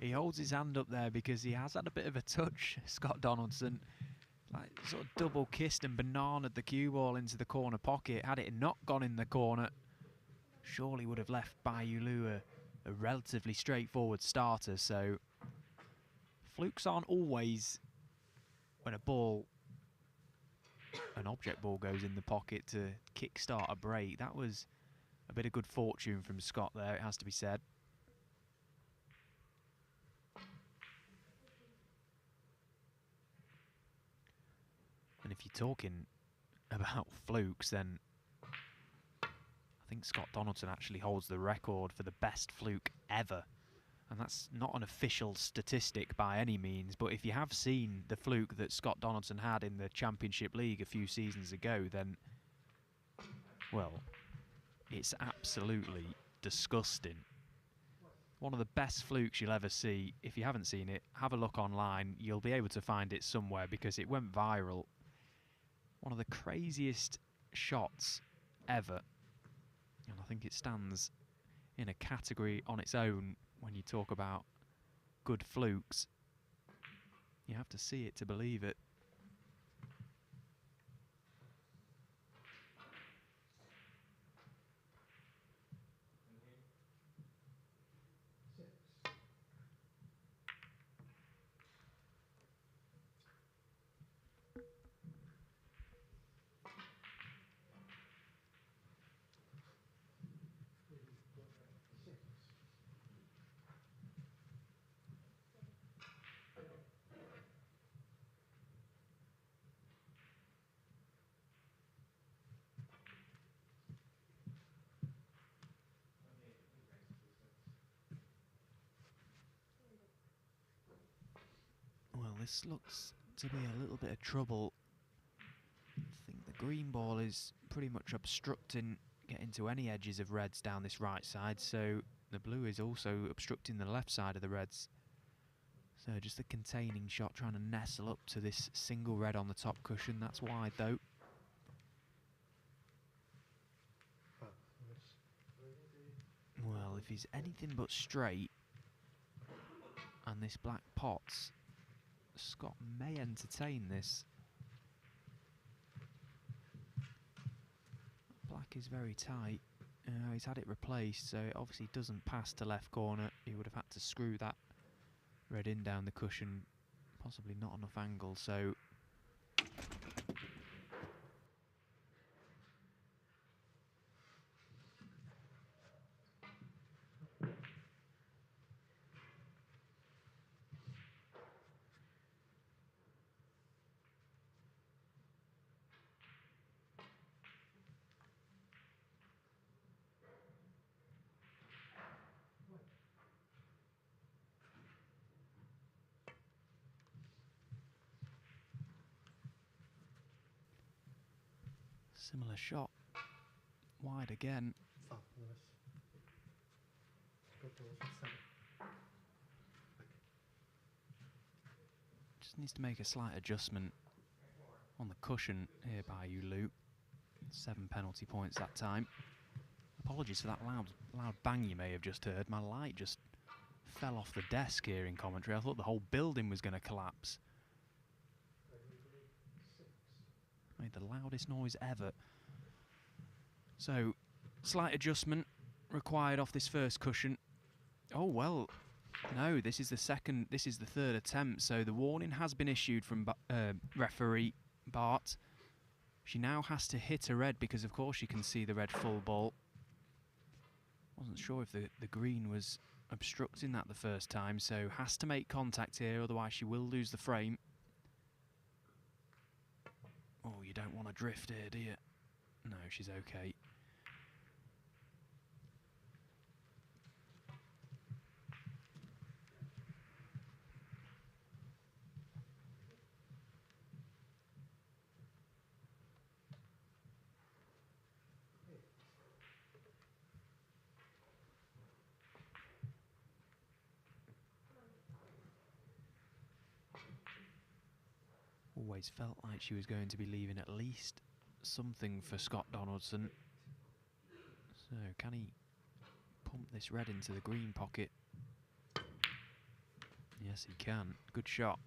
Speaker 1: He holds his hand up there because he has had a bit of a touch, Scott Donaldson. Like, sort of double kissed and bananaed the cue ball into the corner pocket. Had it not gone in the corner, surely would have left Bayulu a relatively straightforward starter. So flukes aren't always when an object ball goes in the pocket to kick-start a break. That was a bit of good fortune from Scott there, it has to be said. And if you're talking about flukes, then I think Scott Donaldson actually holds the record for the best fluke ever. And that's not an official statistic by any means, but if you have seen the fluke that Scott Donaldson had in the Championship League a few seasons ago, then, well, it's absolutely disgusting. One of the best flukes you'll ever see. If you haven't seen it, have a look online. You'll be able to find it somewhere because it went viral. One of the craziest shots ever. And I think it stands in a category on its own when you talk about good flukes. You have to see it to believe it. Well, this looks to be a little bit of trouble. I think the green ball is pretty much obstructing getting to any edges of reds down this right side, so the blue is also obstructing the left side of the reds. So just a containing shot, trying to nestle up to this single red on the top cushion. That's wide though. Well, if he's anything but straight, and this black pots, Scott may entertain this. Black is very tight. He's had it replaced, so it obviously doesn't pass to left corner. He would have had to screw that red in down the cushion. Possibly not enough angle, so... Similar shot. Wide again. Just needs to make a slight adjustment on the cushion here by Bayulu. 7 penalty points that time. Apologies for that loud bang you may have just heard. My light just fell off the desk here in commentary. I thought the whole building was going to collapse. Made the loudest noise ever. So, slight adjustment required off this first cushion. Oh, well, no, this is the third attempt, so the warning has been issued from referee Bart. She now has to hit a red because, of course, she can see the red full ball. Wasn't sure if the green was obstructing that the first time, so has to make contact here, otherwise she will lose the frame. Oh, you don't want to drift here, do you? No, she's okay. Always felt like she was going to be leaving at least something for Scott Donaldson. So can he pump this red into the green pocket? Yes, he can. Good shot.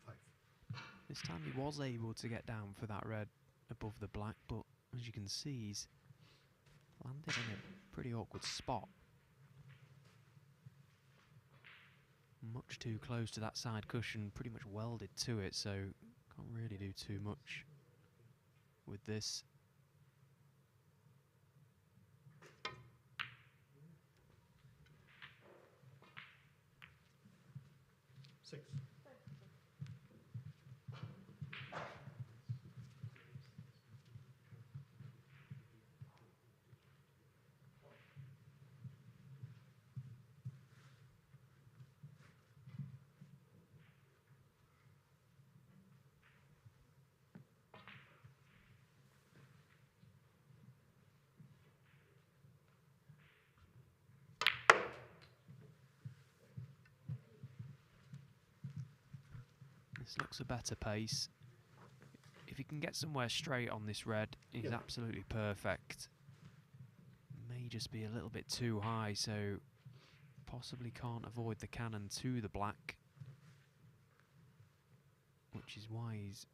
Speaker 2: Five.
Speaker 1: This time he was able to get down for that red above the black, but as you can see, he's landed in a pretty awkward spot. Much too close to that side cushion, pretty much welded to it, so can't really do too much with this.
Speaker 2: Six.
Speaker 1: This looks a better pace. If he can get somewhere straight on this red, he's
Speaker 2: Yeah.
Speaker 1: absolutely perfect. May just be a little bit too high, so possibly can't avoid the cannon to the black, which is why he's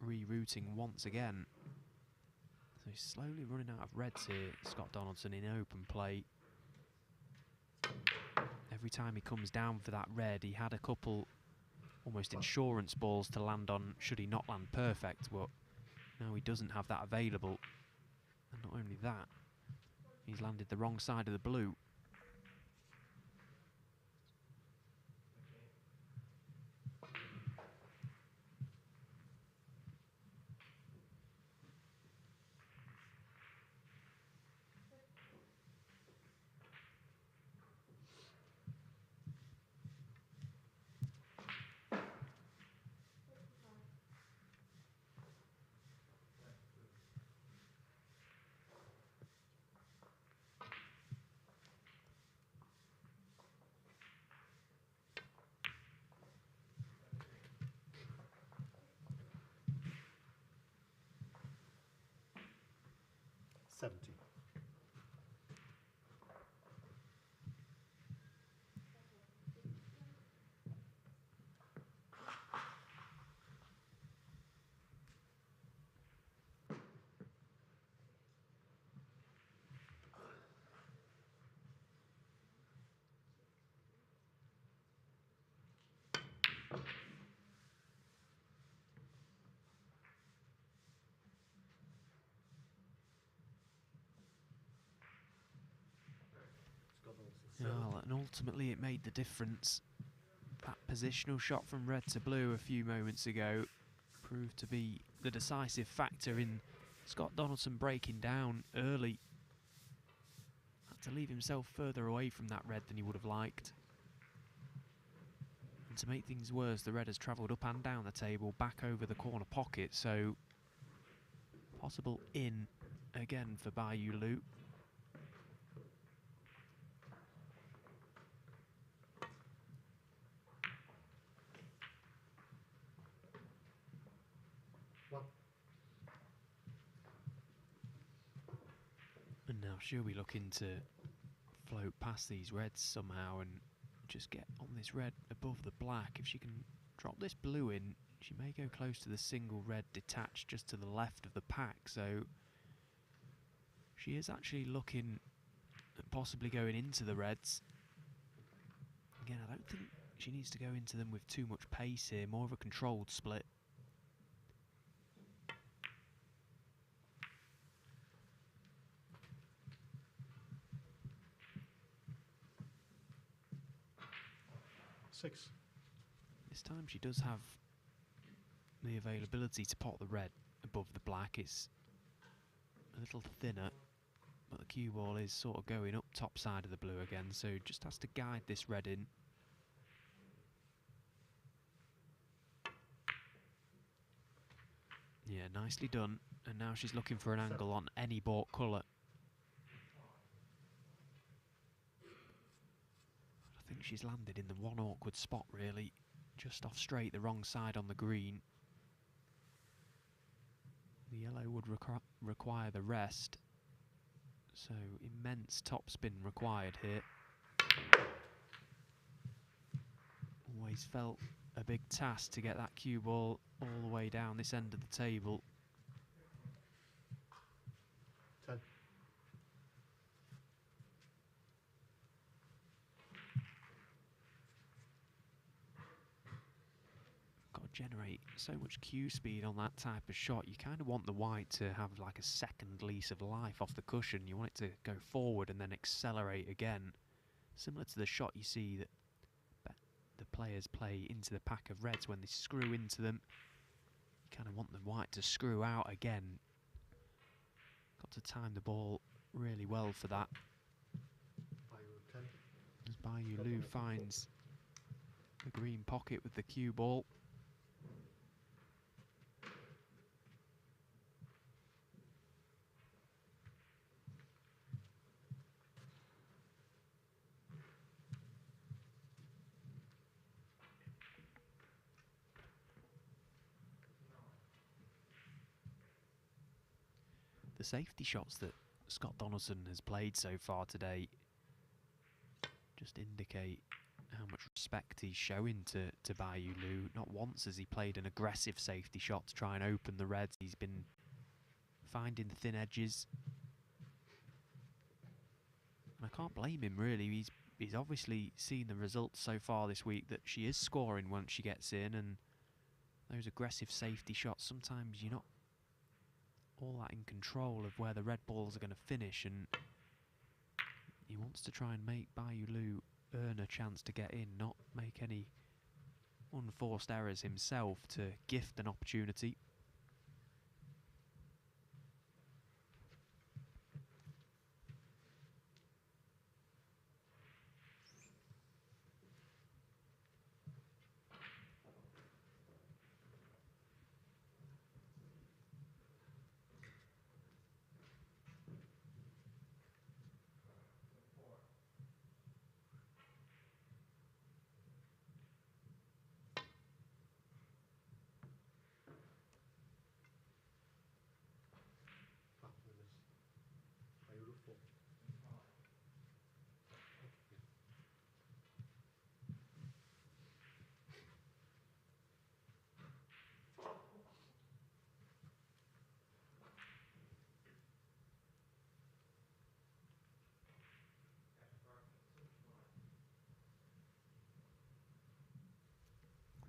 Speaker 1: rerouting once again. So he's slowly running out of reds here, Scott Donaldson, in open play. Every time he comes down for that red, he had a couple almost insurance balls to land on should he not land perfect, but now he doesn't have that available. And not only that, he's landed the wrong side of the blue.70. Well, and ultimately it made the difference. That positional shot from red to blue a few moments ago proved to be the decisive factor in Scott Donaldson breaking down early. Had to leave himself further away from that red than he would have liked. And to make things worse, the red has travelled up and down the table, back over the corner pocket, so possible in again for Bayou Lu. And now she'll be looking to float past these reds somehow and just get on this red above the black. If she can drop this blue in, she may go close to the single red detached just to the left of the pack. So she is actually looking at possibly going into the reds. Again, I don't think she needs to go into them with too much pace here, more of a controlled split.
Speaker 2: Six.
Speaker 1: This time she does have the availability to pot the red above the black is a little thinner, but the cue ball is sort of going up top side of the blue again, so just has to guide this red in. Yeah, nicely done. And now she's looking for an angle on any bought colour. I think she's landed in the one awkward spot, really. Just off straight, the wrong side on the green. The yellow would require the rest. So immense topspin required here. Always felt a big task to get that cue ball all the way down this end of the table.
Speaker 2: 10.
Speaker 1: Got to generate so much cue speed on that type of shot. You kind of want the white to have like a second lease of life off the cushion. You want it to go forward and then accelerate again. Similar to the shot you see that the players play into the pack of reds when they screw into them. You kind of want the white to screw out again. Got to time the ball really well for that. As Bayou Lu finds the green pocket with the cue ball. The safety shots that Scott Donaldson has played so far today just indicate how much respect he's showing to Bayou Lu. Not once has he played an aggressive safety shot to try and open the reds. He's been finding the thin edges. And I can't blame him, really. He's obviously seen the results so far this week that she is scoring once she gets in, and those aggressive safety shots, sometimes you're not all that in control of where the red balls are going to finish, and he wants to try and make Bayou Lu earn a chance to get in, not make any unforced errors himself to gift an opportunity.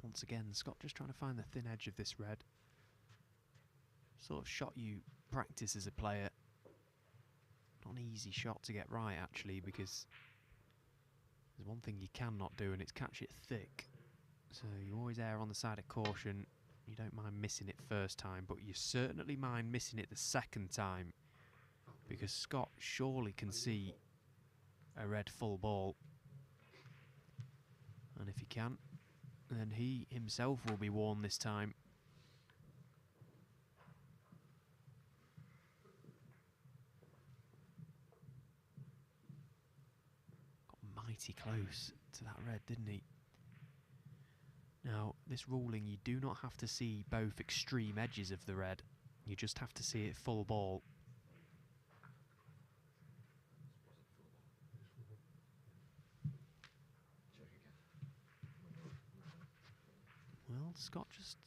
Speaker 1: Once again, Scott just trying to find the thin edge of this red. Sort of shot you practice as a player. Not an easy shot to get right, actually, because there's one thing you cannot do, and it's catch it thick. So you always err on the side of caution. You don't mind missing it first time, but you certainly mind missing it the second time, because Scott surely can see a red full ball. And if he can't, then he himself will be warned this time. Got mighty close to that red, didn't he? Now, this ruling, you do not have to see both extreme edges of the red. You just have to see it full ball. Well, Scott just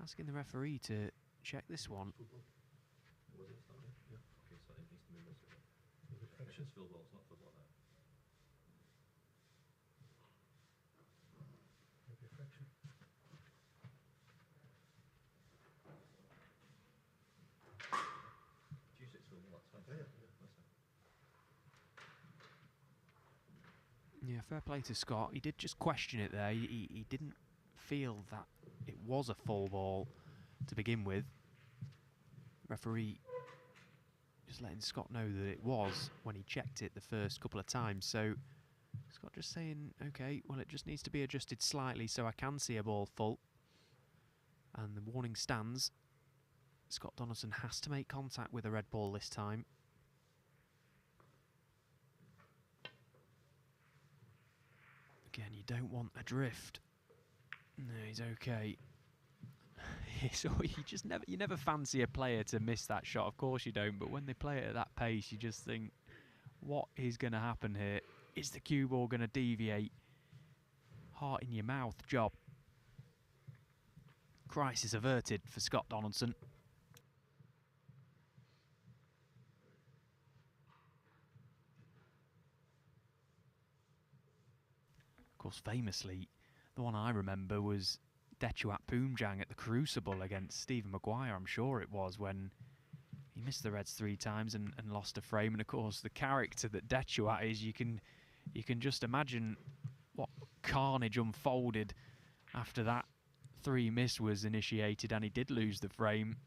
Speaker 1: asking the referee to check this one. Yeah, fair play to Scott. He did just question it there. He didn't feel that it was a full ball to begin with. Referee just letting Scott know that it was when he checked it the first couple of times. So Scott just saying, okay, well, it just needs to be adjusted slightly so I can see a ball full. And the warning stands. Scott Donaldson has to make contact with a red ball this time. Again, you don't want a drift. No, he's okay. So you never fancy a player to miss that shot. Of course you don't. But when they play it at that pace, you just think, what is going to happen here? Is the cue ball going to deviate? Heart in your mouth job. Crisis averted for Scott Donaldson. Of course, famously, the one I remember was Dechuat Poomjang at the Crucible against Stephen Maguire, I'm sure it was, when he missed the Reds 3 times and lost a frame. And of course, the character that Dechuat is, you can just imagine what carnage unfolded after that 3 miss was initiated and he did lose the frame.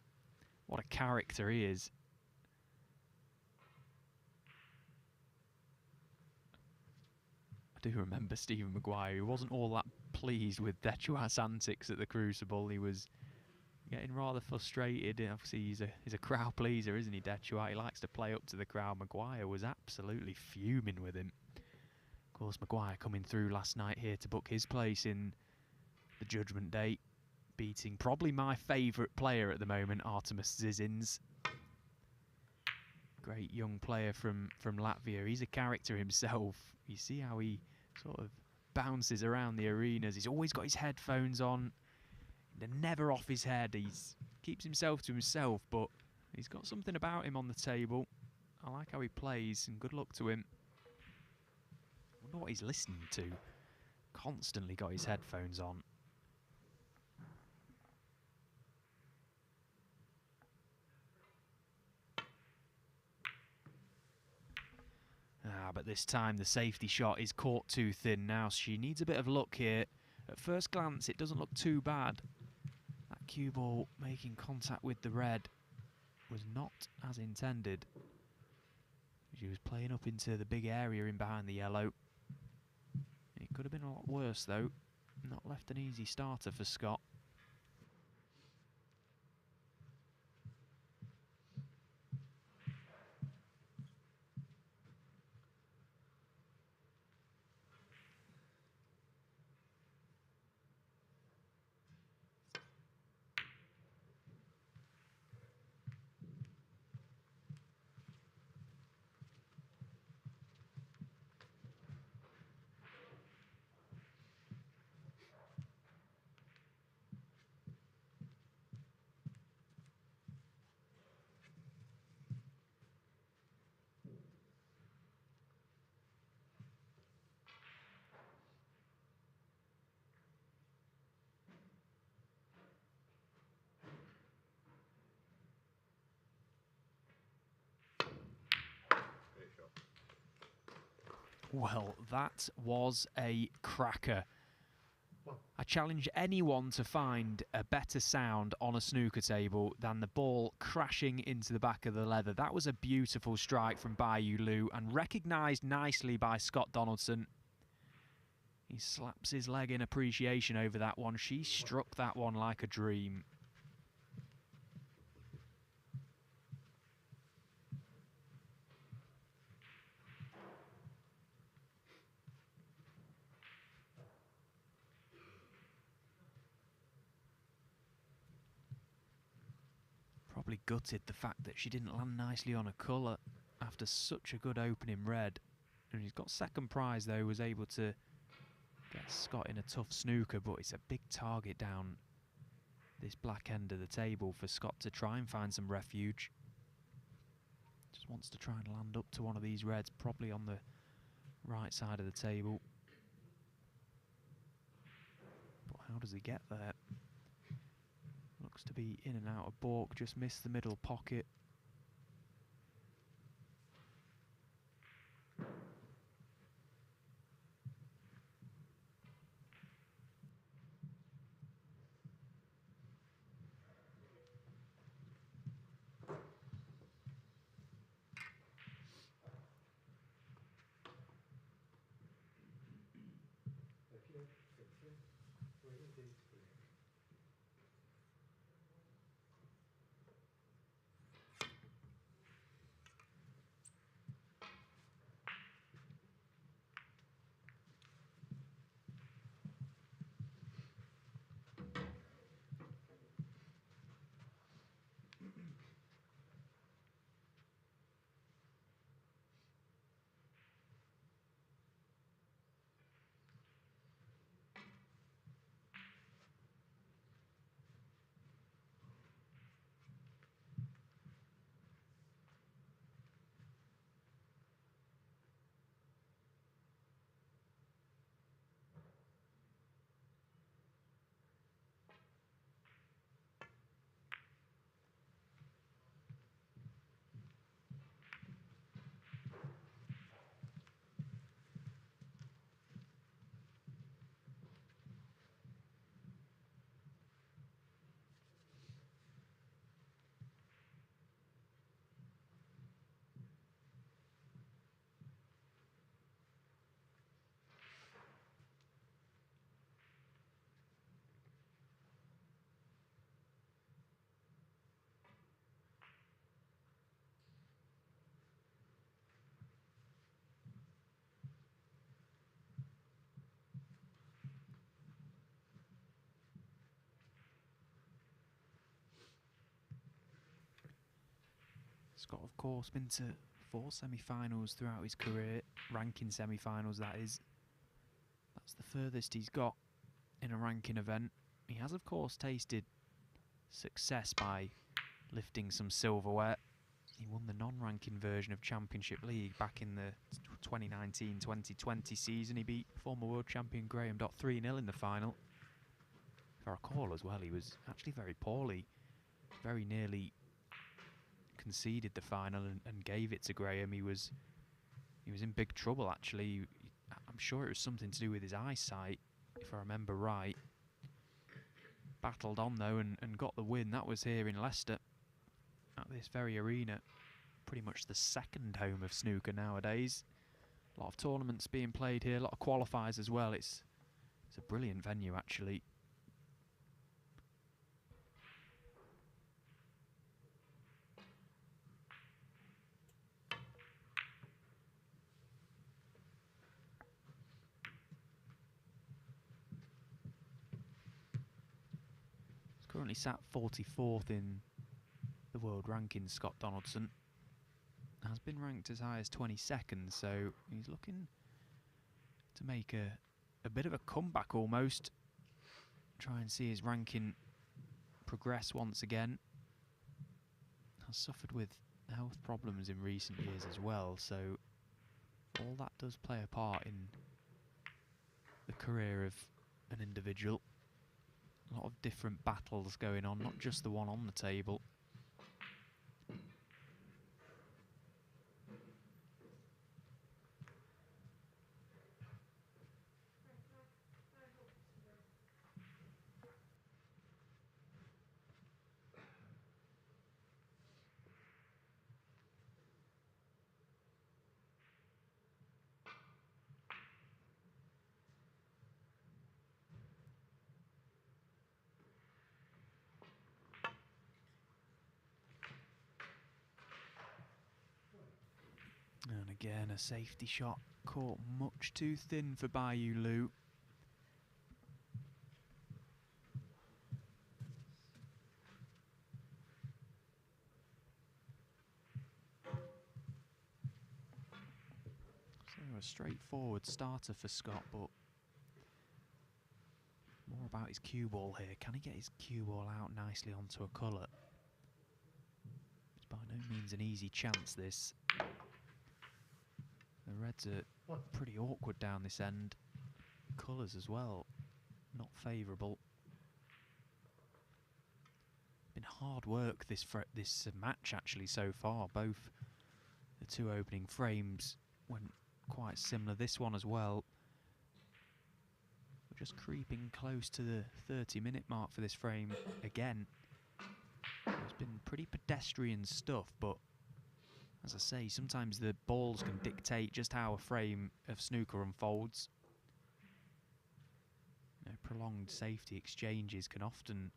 Speaker 1: What a character he is. I do remember Stephen Maguire. He wasn't all that pleased with Dechuat's antics at the Crucible. He was getting rather frustrated. Obviously, he's a crowd pleaser, isn't he, Dechuat? He likes to play up to the crowd. Maguire was absolutely fuming with him. Of course, Maguire coming through last night here to book his place in the Judgment Day, beating probably my favourite player at the moment, Artemis Zizins. Great young player from Latvia. He's a character himself. You see how he sort of bounces around the arenas. He's always got his headphones on. They're never off his head. He keeps himself to himself, but he's got something about him on the table. I like how he plays, and good luck to him. I wonder what he's listening to. Constantly got his headphones on. But this time the safety shot is caught too thin now. She needs a bit of luck here. At first glance, it doesn't look too bad. That cue ball making contact with the red was not as intended. She was playing up into the big area in behind the yellow. It could have been a lot worse, though. Not left an easy starter for Scott. Well, that was a cracker. I challenge anyone to find a better sound on a snooker table than the ball crashing into the back of the leather. That was a beautiful strike from Bayou Liu and recognised nicely by Scott Donaldson. He slaps his leg in appreciation over that one. She struck that one like a dream. Probably gutted the fact that she didn't land nicely on a colour after such a good opening red. And he's got second prize though, was able to get Scott in a tough snooker, but it's a big target down this black end of the table for Scott to try and find some refuge. Just wants to try and land up to one of these reds, probably on the right side of the table. But how does he get there? Looks to be in and out of balk, just missed the middle pocket. Scott, of course, been to 4 semi-finals throughout his career, ranking semi-finals that is. That's the furthest he's got in a ranking event. He has, of course, tasted success by lifting some silverware. He won the non-ranking version of Championship League back in the 2019-2020 season. He beat former world champion Graham Dott 3-0 in the final. If I recall as well, he was actually very poorly, very nearly conceded the final and gave it to Graham. He was in big trouble, actually. I'm sure it was something to do with his eyesight, if I remember right. Battled on though and got the win. That was here in Leicester at this very arena. Pretty much the second home of snooker nowadays. A lot of tournaments being played here, a lot of qualifiers as well. It's a brilliant venue, actually. He's currently sat 44th in the world rankings, Scott Donaldson. Has been ranked as high as 22nd, so he's looking to make a bit of a comeback almost. Try and see his ranking progress once again. Has suffered with health problems in recent years as well, so all that does play a part in the career of an individual. A lot of different battles going on, not just the one on the table. And again, a safety shot caught much too thin for Bayou Lu. So a straightforward starter for Scott, but more about his cue ball here. Can he get his cue ball out nicely onto a colour? It's by no means an easy chance, this. The reds are pretty awkward down this end. Colours as well, not favourable. Been hard work this match actually so far. Both the 2 opening frames went quite similar. This one as well. We're just creeping close to the 30-minute mark for this frame again. It's been pretty pedestrian stuff, but as I say, sometimes the balls can dictate just how a frame of snooker unfolds. You know, prolonged safety exchanges can often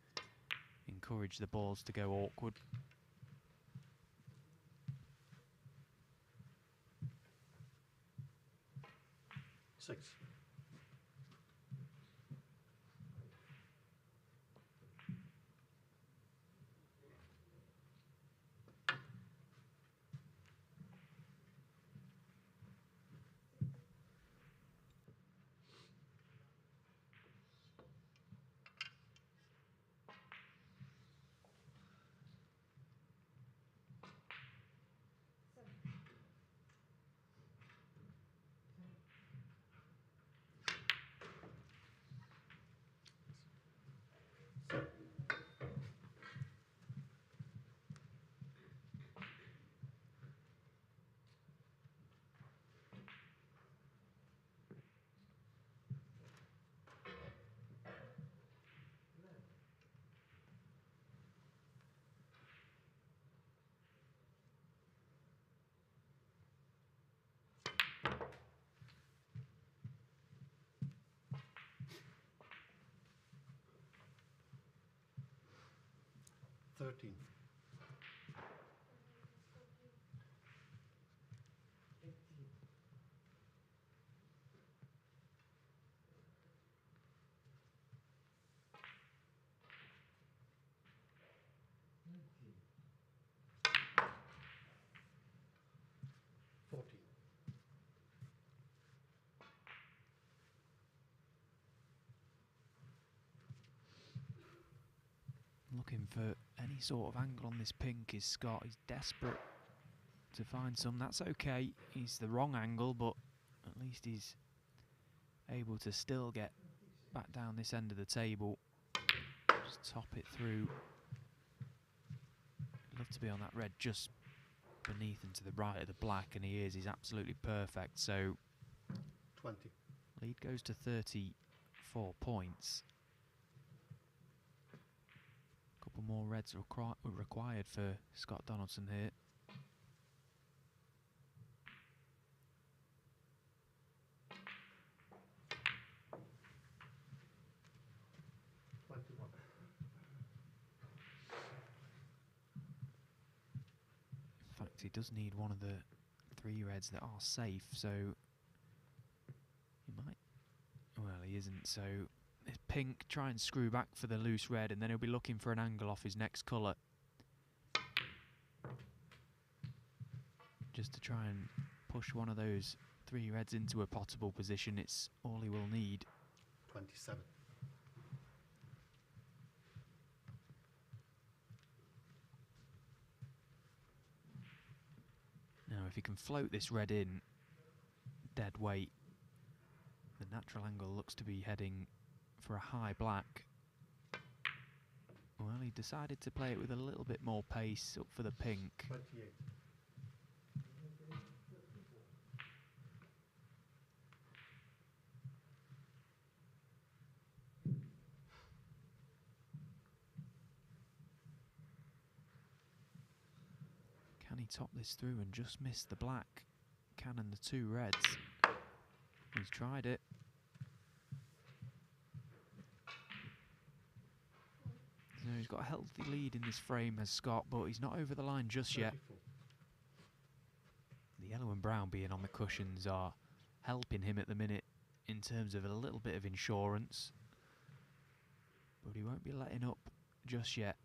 Speaker 1: encourage the balls to go awkward.
Speaker 2: Six. Thirteen.
Speaker 1: Looking for any sort of angle on this pink is Scott. He's desperate to find some. That's okay. He's the wrong angle, but at least he's able to still get back down this end of the table. Just top it through. I'd love to be on that red just beneath and to the right of the black, and he is. He's absolutely perfect. So
Speaker 2: 20.
Speaker 1: lead goes to 34 points. A couple more reds required for Scott Donaldson here. In fact, he does need one of the 3 reds that are safe, so he might. Well, he isn't, so this pink, try and screw back for the loose red, and then he'll be looking for an angle off his next colour. Just to try and push one of those 3 reds into a potable position, it's all he will need.
Speaker 2: 27.
Speaker 1: Now, if he can float this red in dead weight, the natural angle looks to be heading for a high black. Well, he decided to play it with a little bit more pace up for the pink.
Speaker 2: 28.
Speaker 1: Can he top this through and just miss the black? Can, and the 2 reds. He's tried it. So he's got a healthy lead in this frame as Scott, but he's not over the line just yet.
Speaker 2: 34.
Speaker 1: The yellow and brown being on the cushions are helping him at the minute in terms of a little bit of insurance. But he won't be letting up just yet.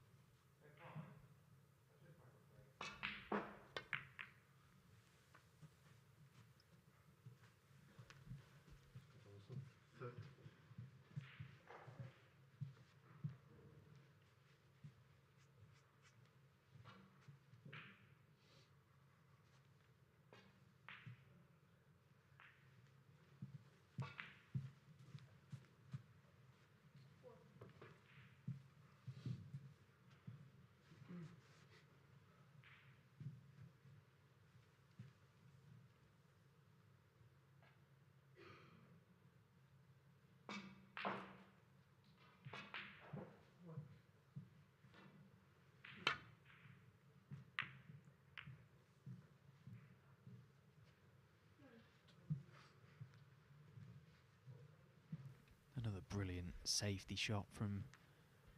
Speaker 1: Another brilliant safety shot from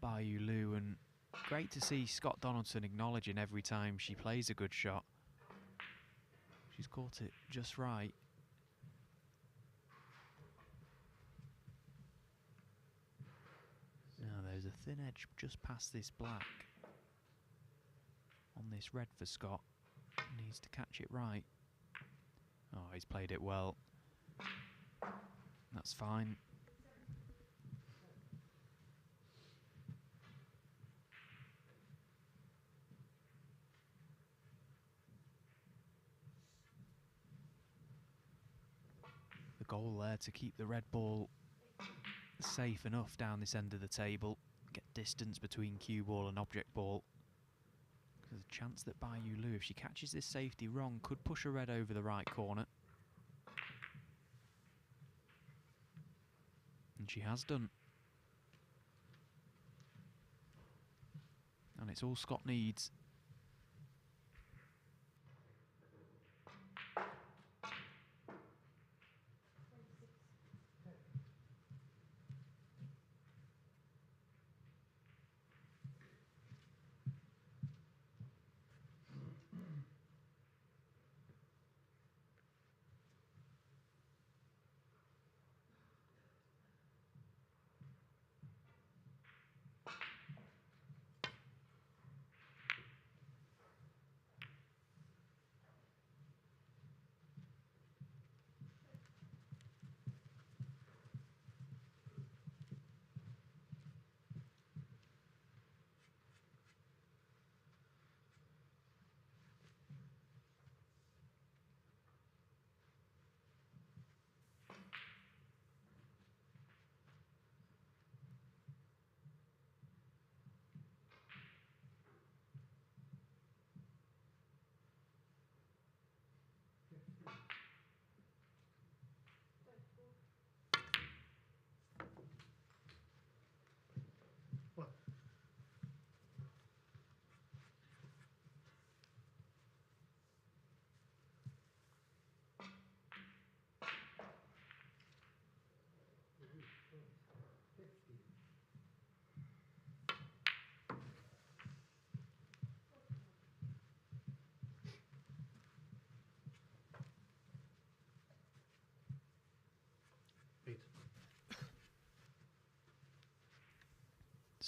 Speaker 1: Bayou Lu, and great to see Scott Donaldson acknowledging every time she plays a good shot. She's caught it just right. Now there's a thin edge just past this black on this red for Scott. He needs to catch it right. Oh, he's played it well. That's fine. The goal there to keep the red ball safe enough down this end of the table. Get distance between cue ball and object ball. There's a chance that Bayou Lu, if she catches this safety wrong, could push a red over the right corner. And she has done. And it's all Scott needs.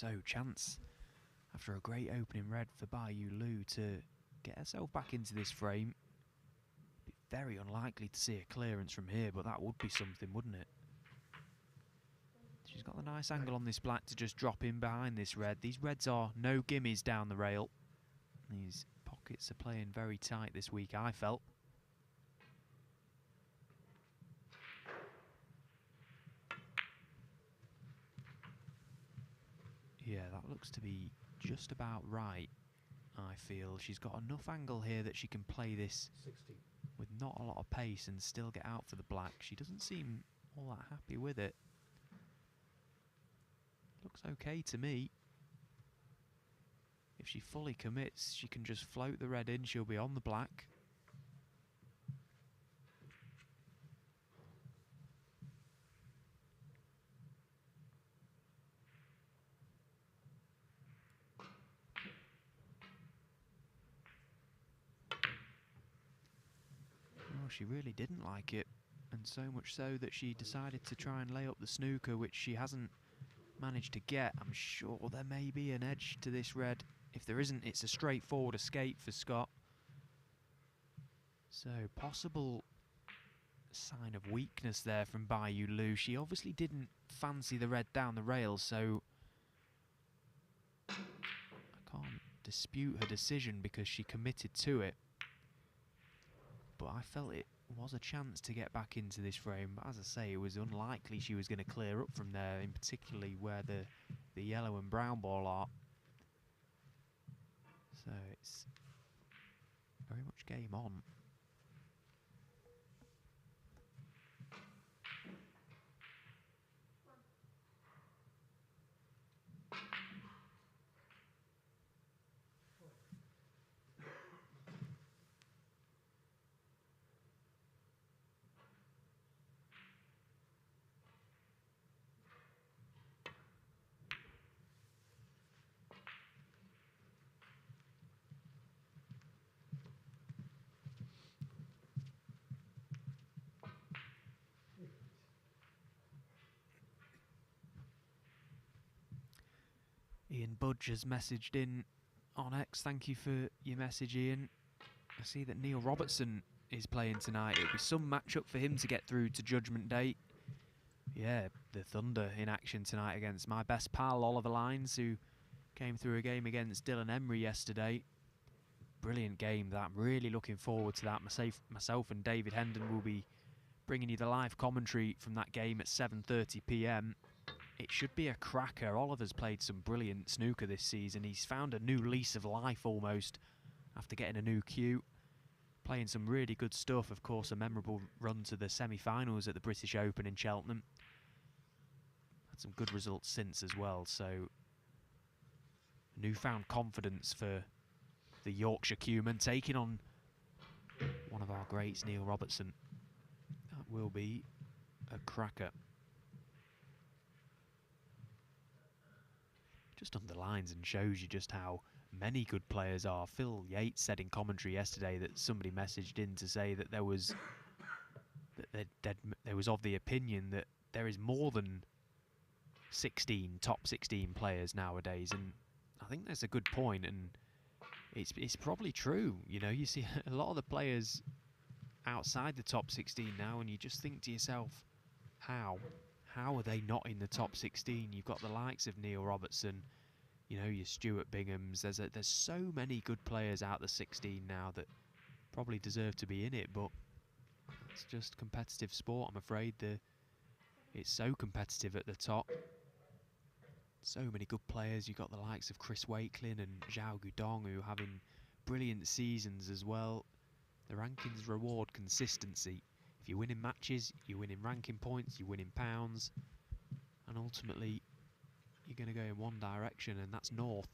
Speaker 1: So, chance after a great opening red for Bayou Lu to get herself back into this frame. Be very unlikely to see a clearance from here, but that would be something, wouldn't it? She's got the nice angle on this black to just drop in behind this red. These reds are no gimmies down the rail. These pockets are playing very tight this week, I felt. Yeah, that looks to be just about right, I feel. She's got enough angle here that she can play this
Speaker 2: 60.
Speaker 1: with not a lot of pace and still get out for the black. She doesn't seem all that happy with it. Looks okay to me. If she fully commits, she can just float the red in, she'll be on the black. Oh, she really didn't like it, and so much so that she decided to try and lay up the snooker, which she hasn't managed to get. I'm sure there may be an edge to this red. If there isn't, it's a straightforward escape for Scott. So, possible sign of weakness there from Bayou Lu. She obviously didn't fancy the red down the rail, so I can't dispute her decision because she committed to it. But I felt it was a chance to get back into this frame. But as I say, it was unlikely she was going to clear up from there, in particularly where the yellow and brown ball are. So it's very much game on. Ian Budge has messaged in on X. Thank you for your message, Ian. I see that Neil Robertson is playing tonight. It'll be some matchup for him to get through to Judgment Day. Yeah, the Thunder in action tonight against my best pal, Oliver Lines, who came through a game against Dylan Emery yesterday. Brilliant game that. I'm really looking forward to that. Myself and David Hendon will be bringing you the live commentary from that game at 7:30 p.m. It should be a cracker. Oliver's played some brilliant snooker this season. He's found a new lease of life almost after getting a new cue. Playing some really good stuff. Of course, a memorable run to the semi-finals at the British Open in Cheltenham. Had some good results since as well. So, newfound confidence for the Yorkshire Cueman, taking on one of our greats, Neil Robertson. That will be a cracker. Just underlines and shows you just how many good players are. Phil Yates said in commentary yesterday that somebody messaged in to say that there was of the opinion that there is more than 16 top 16 players nowadays, and I think that's a good point, and it's probably true. You know, you see a lot of the players outside the top 16 now, and you just think to yourself, how are they not in the top 16? You've got the likes of Neil Robertson, you know, your Stuart Binghams. There's so many good players out the 16 now that probably deserve to be in it, but it's just competitive sport, I'm afraid. It's so competitive at the top. So many good players. You've got the likes of Chris Wakelin and Zhao Gudong, who are having brilliant seasons as well. The rankings reward consistency. If you win in matches, you win in ranking points, you win in pounds, and ultimately you're going to go in one direction, and that's north.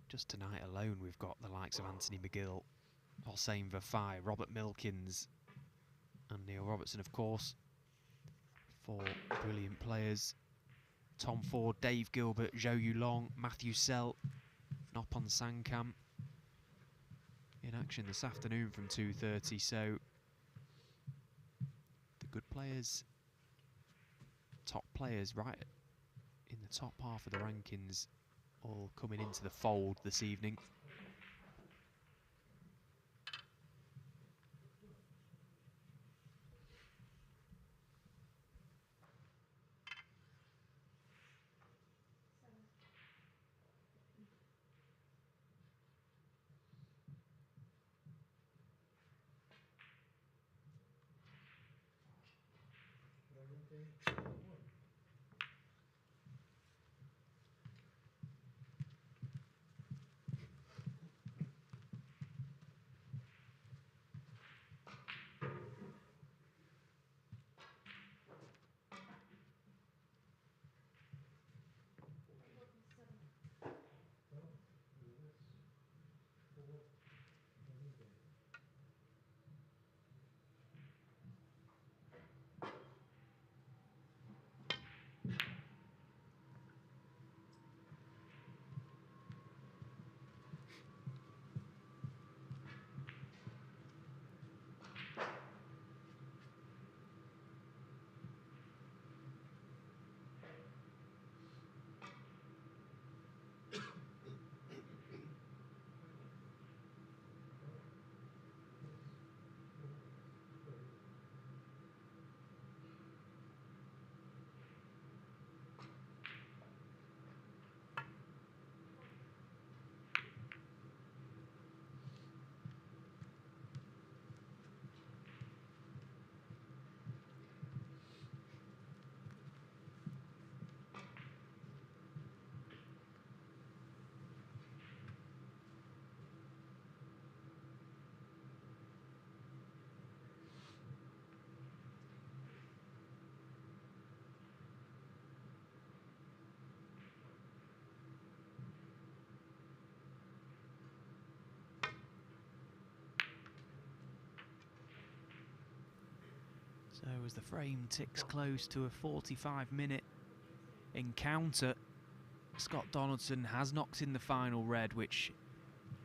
Speaker 1: Just tonight alone, we've got the likes of Anthony McGill, Hossein Vafai, Robert Milkins, and Neil Robertson, of course. 4 brilliant players. Tom Ford, Dave Gilbert, Zhou Yulong, Matthew Sell, Nopon Sankam. in action this afternoon from 2:30, so the good players, top players right in the top half of the rankings, all coming into the fold this evening. So as the frame ticks close to a 45-minute encounter, Scott Donaldson has knocked in the final red, which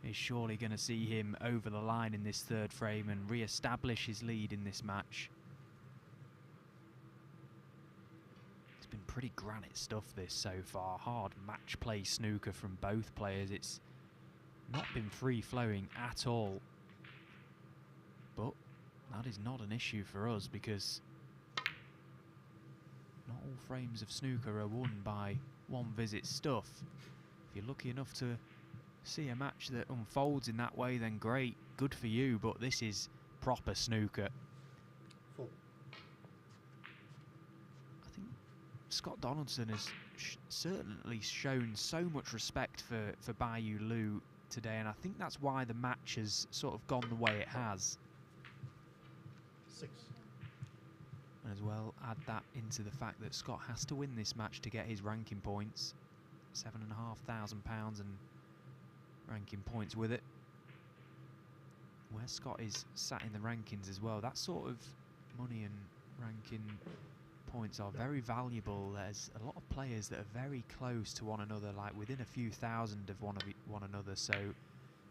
Speaker 1: is surely going to see him over the line in this third frame and re-establish his lead in this match. It's been pretty granite stuff this so far. Hard match play snooker from both players. It's not been free-flowing at all. But that is not an issue for us, because not all frames of snooker are won by one visit stuff. If you're lucky enough to see a match that unfolds in that way, then great, good for you, but this is proper snooker.
Speaker 2: Full.
Speaker 1: I think Scott Donaldson has certainly shown so much respect for Bayou Lu today, and I think that's why the match has sort of gone the way it has.
Speaker 2: 6.
Speaker 1: And as well, add that into the fact that Scott has to win this match to get his ranking points. £7,500 and ranking points with it. Where Scott is sat in the rankings as well, that sort of money and ranking points are very valuable. There's a lot of players that are very close to one another, like within a few thousand of one another. So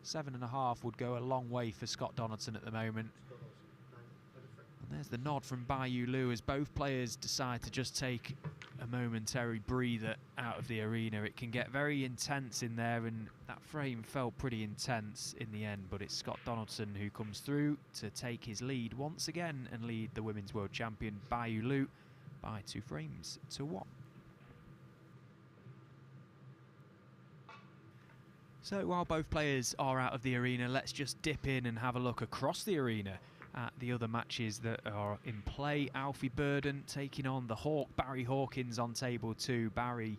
Speaker 1: 7.5 would go a long way for Scott Donaldson at the moment. And there's the nod from Bayou Lu as both players decide to just take a momentary breather out of the arena. It can get very intense in there, and that frame felt pretty intense in the end, but it's Scott Donaldson who comes through to take his lead once again and lead the Women's World Champion Bayou Lu by 2 frames to 1. So while both players are out of the arena, let's just dip in and have a look across the arena at the other matches that are in play. Alfie Burden taking on the Hawk, Barry Hawkins, on table 2. Barry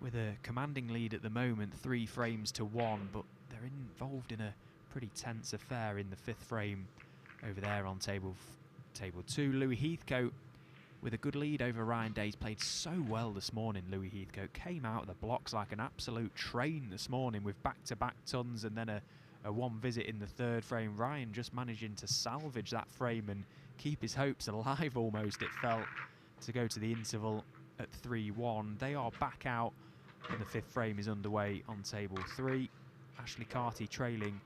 Speaker 1: with a commanding lead at the moment, 3 frames to 1, but they're involved in a pretty tense affair in the 5th frame over there on table 2. Louis Heathcote with a good lead over Ryan Days, played so well this morning. Louis Heathcote came out of the blocks like an absolute train this morning with back-to-back tons and then a 1 visit in the 3rd frame. Ryan just managing to salvage that frame and keep his hopes alive almost, it felt, to go to the interval at 3-1. They are back out and the 5th frame is underway on table 3. Ashley Carty trailing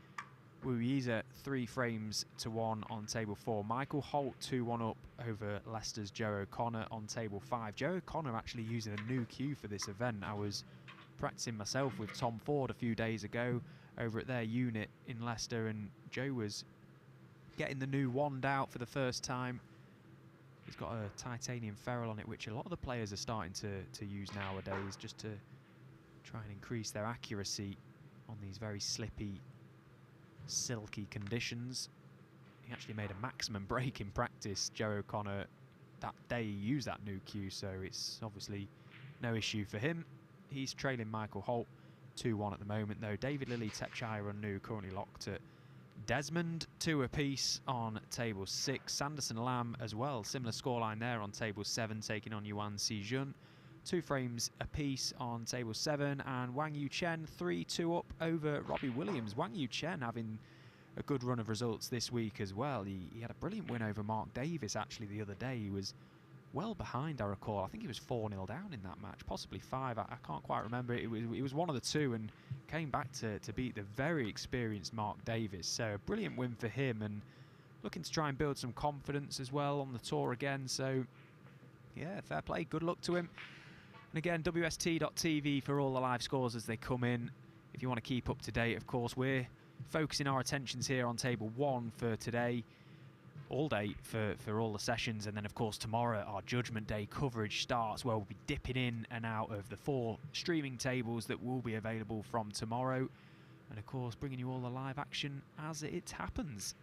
Speaker 1: Wuiza 3-1 on table 4. Michael Holt 2-1 up over Leicester's Joe O'Connor on table 5. Joe O'Connor actually using a new cue for this event. I was practicing myself with Tom Ford a few days ago over at their unit in Leicester, and Joe was getting the new wand out for the first time. He's got a titanium ferrule on it, which a lot of the players are starting to use nowadays, just to try and increase their accuracy on these very slippy, silky conditions. He actually made a maximum break in practice, Joe O'Connor, that day he used that new cue, so it's obviously no issue for him. He's trailing Michael Holt 2-1 at the moment, though. David Lilly, Techshire on new, currently locked at Desmond, 2 apiece on table 6. Sanderson Lamb as well, similar scoreline there on table 7, taking on Yuan Si-jun. 2 frames apiece on table 7, and Wang Yu Chen 3-2 up over Robbie Williams. Wang Yu Chen having a good run of results this week as well. He had a brilliant win over Mark Davis actually the other day. He was well behind, I recall. I think he was 4-0 down in that match, possibly 5. I can't quite remember. It was one of the two, and came back to beat the very experienced Mark Davis. So a brilliant win for him, and looking to try and build some confidence as well on the tour again. So yeah, fair play, good luck to him. And again, WST.tv for all the live scores as they come in. If you want to keep up to date, of course, we're focusing our attentions here on table 1 for today, all day for all the sessions, and then of course tomorrow our Judgment Day coverage starts, where we'll be dipping in and out of the 4 streaming tables that will be available from tomorrow, and of course bringing you all the live action as it happens.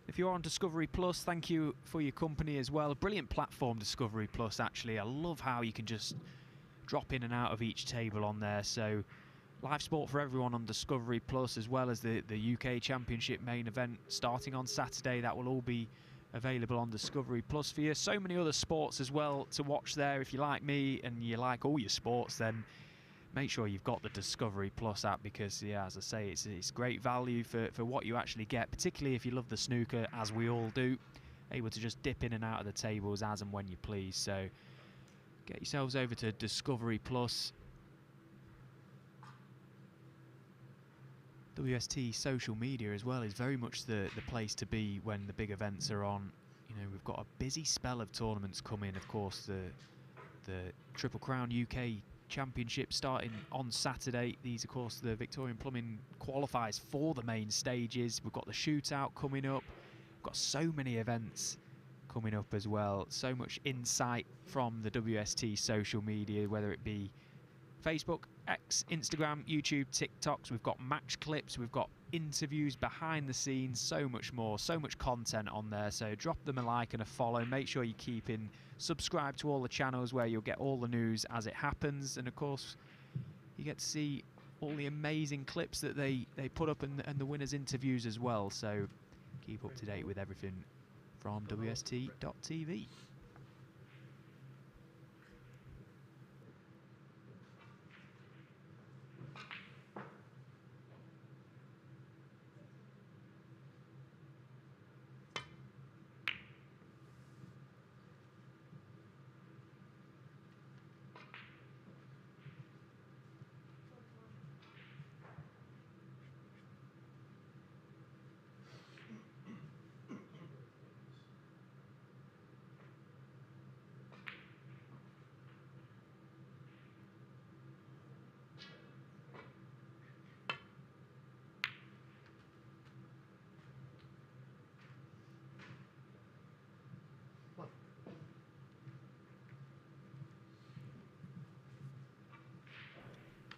Speaker 1: If you're on Discovery Plus, thank you for your company as well. A brilliant platform, Discovery Plus, actually. I love how you can just drop in and out of each table on there. So live sport for everyone on Discovery Plus, as well as the UK Championship main event starting on Saturday. That will all be available on Discovery Plus for you. So many other sports as well to watch there. If you like me and you like all your sports, then make sure you've got the Discovery Plus app, because yeah, as I say, it's great value for what you actually get, particularly if you love the snooker, as we all do. Able to just dip in and out of the tables as and when you please. So get yourselves over to Discovery Plus. WST social media as well is very much the place to be when the big events are on. You know, we've got a busy spell of tournaments coming. Of course, the Triple Crown UK Championship starting on Saturday. These, of course, the Victorian Plumbing qualifies for the main stages. We've got the shootout coming up. We've got so many events coming up as well. So much insight from the WST social media, whether it be Facebook, X, Instagram, YouTube, TikToks. We've got match clips, we've got interviews, behind the scenes, so much more, so much content on there. So drop them a like and a follow. Make sure you keep in, subscribe to all the channels where you'll get all the news as it happens. And of course, you get to see all the amazing clips that they put up, and the winners' interviews as well. So keep up to date with everything from WST.tv.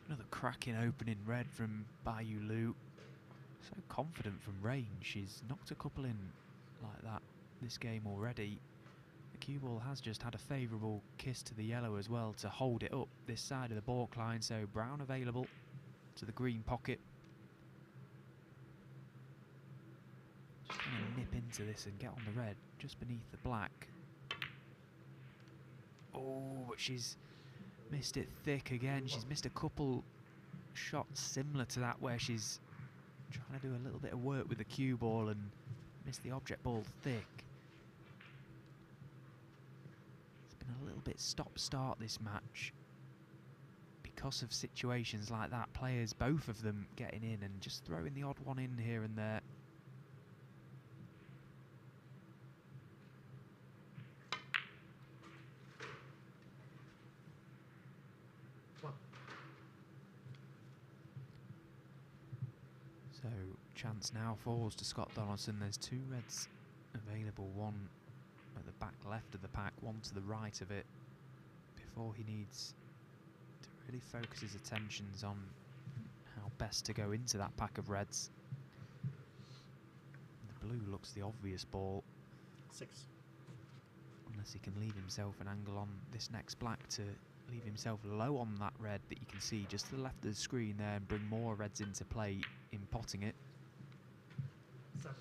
Speaker 1: Another cracking opening red from Bayou Lu. So confident from range. She's knocked a couple in like that this game already. The cue ball has just had a favourable kiss to the yellow as well to hold it up this side of the baulk line. So brown available to the green pocket. Just going to nip into this and get on the red just beneath the black. Oh, but she's missed it thick again. She's missed a couple shots similar to that where she's trying to do a little bit of work with the cue ball and missed the object ball thick. It's been a little bit stop-start this match. because of situations like that, players, both of them getting in and just throwing the odd one in here and there. So chance now falls to Scott Donaldson. There's 2 reds available, one at the back left of the pack, one to the right of it, before he needs to really focus his attentions on how best to go into that pack of reds. The blue looks the obvious ball.
Speaker 2: 6.
Speaker 1: Unless he can leave himself an angle on this next black to leave himself low on that red that you can see just to the left of the screen there and bring more reds into play in potting it.
Speaker 2: 7.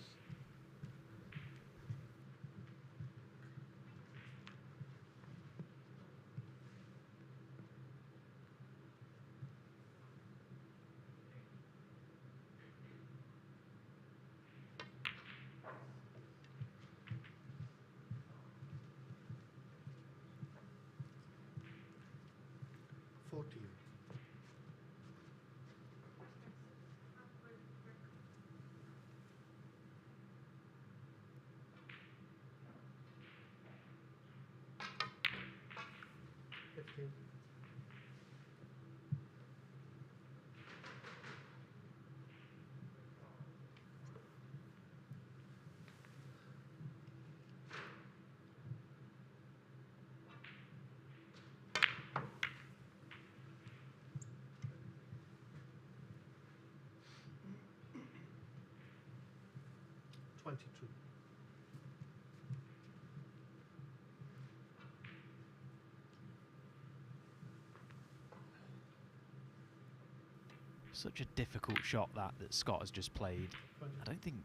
Speaker 1: Such a difficult shot that Scott has just played. I don't think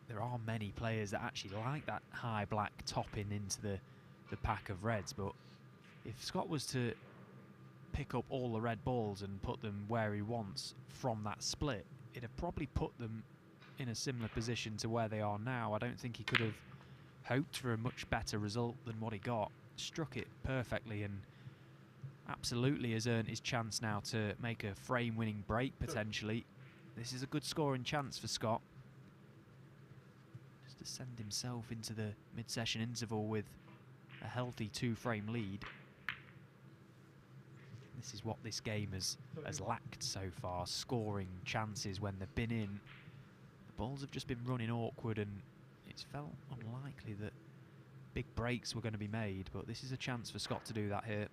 Speaker 1: there are many players that actually like that high black topping into the pack of reds, but if Scott was to pick up all the red balls and put them where he wants from that split, it'd have probably put them in a similar position to where they are now. I don't think he could have hoped for a much better result than what he got. Struck it perfectly and absolutely has earned his chance now to make a frame-winning break, potentially. This is a good scoring chance for Scott. Just to send himself into the mid-session interval with a healthy 2-frame lead. This is what this game has lacked so far, scoring chances when they've been in. The balls have just been running awkward and it's felt unlikely that big breaks were going to be made, but this is a chance for Scott to do that here.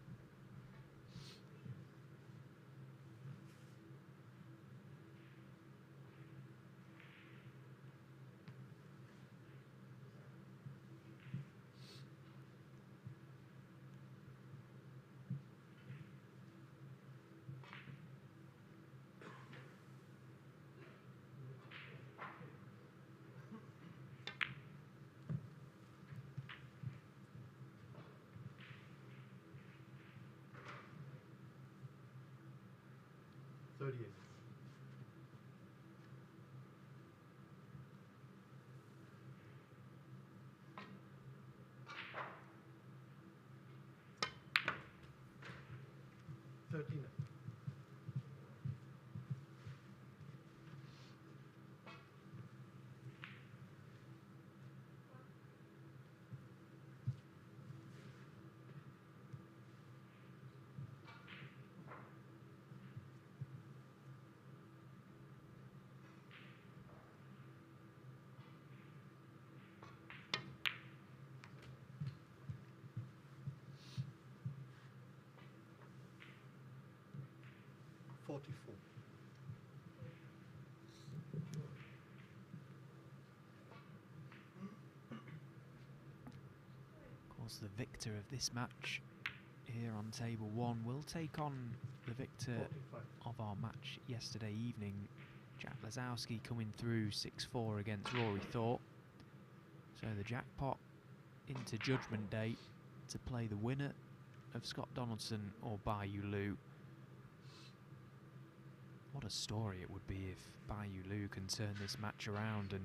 Speaker 1: Of course, the victor of this match here on table 1 will take on the victor
Speaker 2: 45.
Speaker 1: of our match yesterday evening, Jack Lazowski, coming through 6-4 against Rory Thorpe. So the jackpot into Judgment Day to play the winner of Scott Donaldson or Bayou Lu. What a story it would be if Bayou Lu can turn this match around and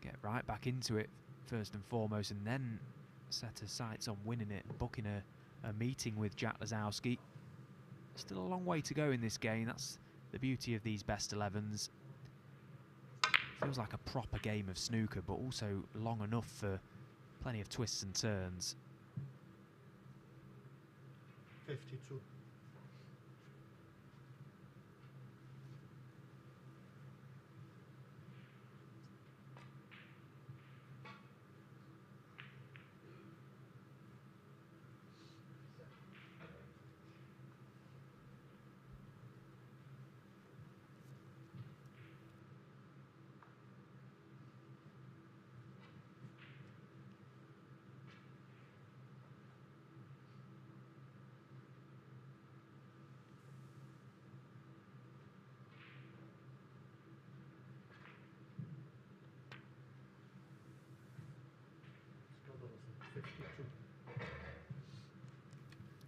Speaker 1: get right back into it first and foremost, and then set her sights on winning it and booking a meeting with Jack Lazowski. still a long way to go in this game. That's the beauty of these best 11s. Feels like a proper game of snooker, but also long enough for plenty of twists and turns.
Speaker 2: 52.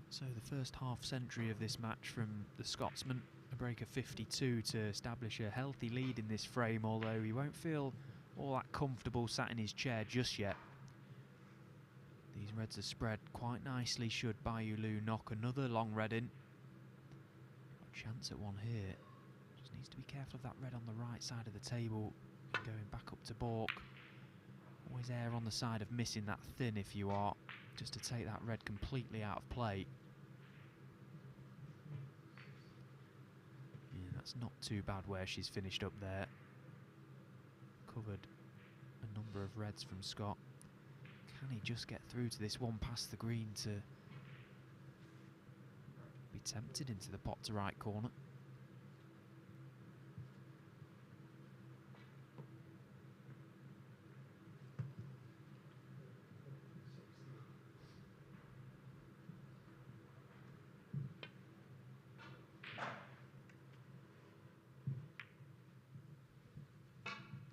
Speaker 1: So the first half century of this match from the Scotsman, a break of 52 to establish a healthy lead in this frame, although he won't feel all that comfortable sat in his chair just yet. These reds are spread quite nicely should Bayulu knock another long red in. Got a chance at one here. Just needs to be careful of that red on the right side of the table and going back up to Bork. Always err on the side of missing that thin if you are, just to take that red completely out of play. Yeah, that's not too bad where she's finished up there. Covered a number of reds from Scott. Can he just get through to this one past the green to be tempted into the pot to right corner?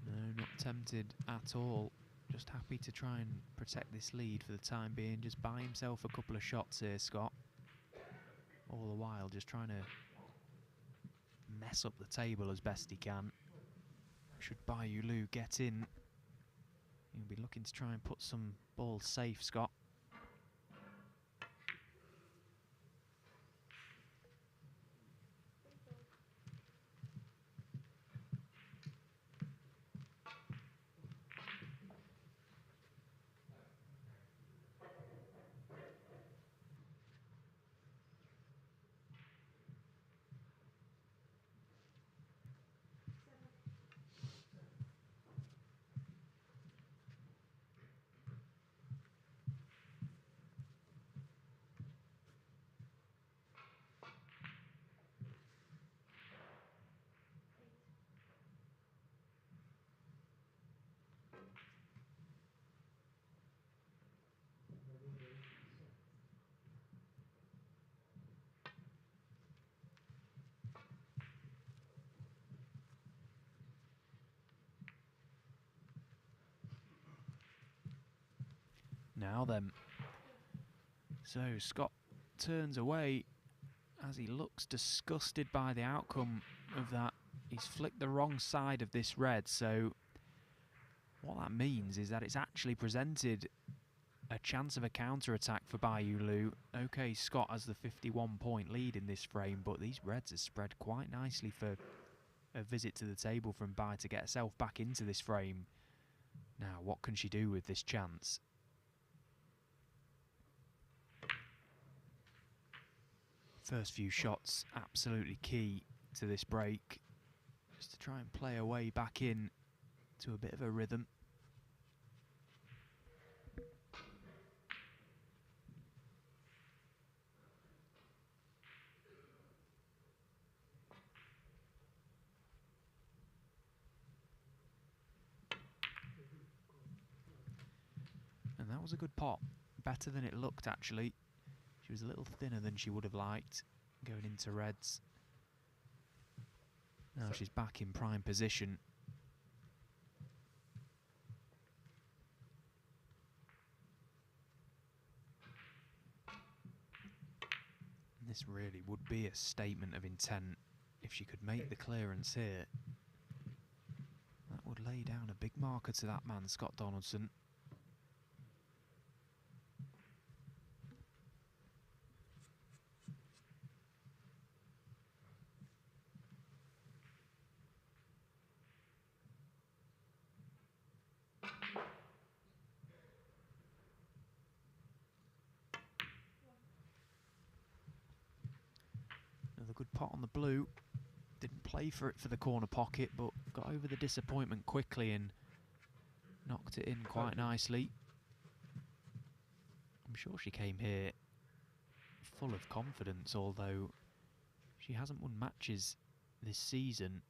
Speaker 1: No, not tempted at all. Just happy to try and protect this lead for the time being. Just buy himself a couple of shots here, Scott. All the while just trying to mess up the table as best he can. Should Bayulu get in, he'll be looking to try and put some balls safe, Scott. Now then, so Scott turns away as he looks disgusted by the outcome of that. He's flicked the wrong side of this red, so what that means is that it's actually presented a chance of a counter-attack for Bayulu. Okay, Scott has the 51-point lead in this frame, but these reds are spread quite nicely for a visit to the table from Bai to get herself back into this frame. Now, what can she do with this chance? First few shots absolutely key to this break, just to try and play her way back in to a bit of a rhythm. And that was a good pot, better than it looked actually. She was a little thinner than she would have liked going into reds. Now she's back in prime position. And this really would be a statement of intent if she could make the clearance here. That would lay down a big marker to that man, Scott Donaldson. pot on the blue. Didn't play for it for the corner pocket, but got over the disappointment quickly and knocked it in quite nicely. I'm sure she came here full of confidence, although she hasn't won matches this season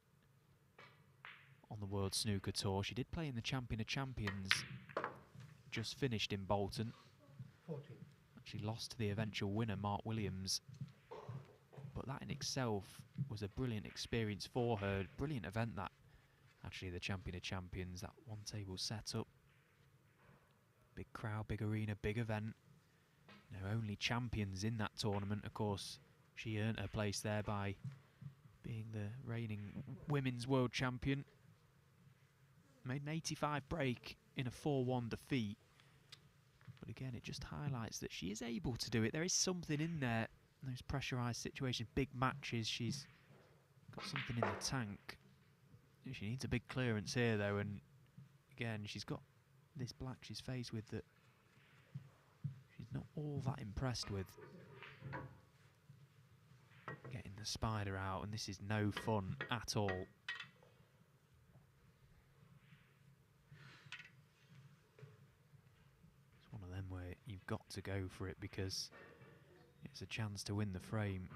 Speaker 1: on the World Snooker Tour. She did play in the Champion of Champions, just finished in Bolton.
Speaker 2: 14.
Speaker 1: She lost to the eventual winner, Mark Williams. But that in itself was a brilliant experience for her. Brilliant event, that. Actually, the Champion of Champions, that one table setup. Big crowd, big arena, big event. You know, only champions in that tournament. Of course, she earned her place there by being the reigning women's world champion. Made an 85 break in a 4-1 defeat. But again, it just highlights that she is able to do it. There is something in there, those pressurised situations, big matches. She's got something in the tank. She needs a big clearance here, though, and again, she's got this black she's faced with that she's not all that impressed with. Getting the spider out, and this is no fun at all. It's one of them where you've got to go for it because it's a chance to win the frame.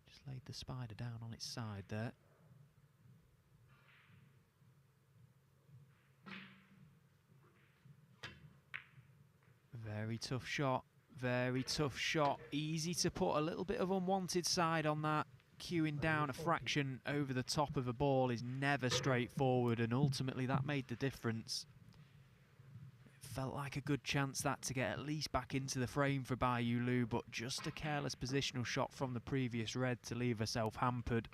Speaker 1: Just laid the spider down on its side there. Very tough shot, very tough shot. Easy to put a little bit of unwanted side on that. Queuing down a fraction over the top of a ball is never straightforward, and ultimately that made the difference. It felt like a good chance that to get at least back into the frame for Bai Lu, but just a careless positional shot from the previous red to leave herself hampered.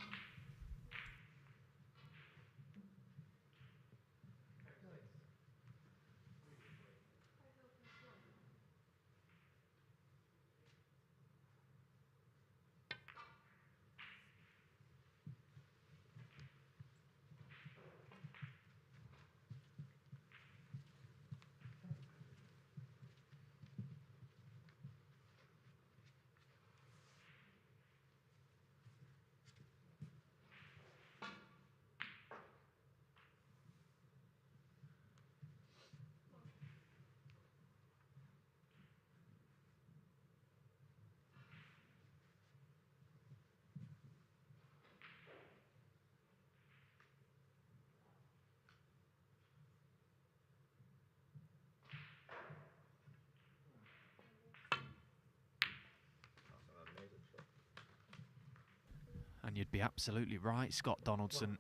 Speaker 1: And you'd be absolutely right, Scott Donaldson.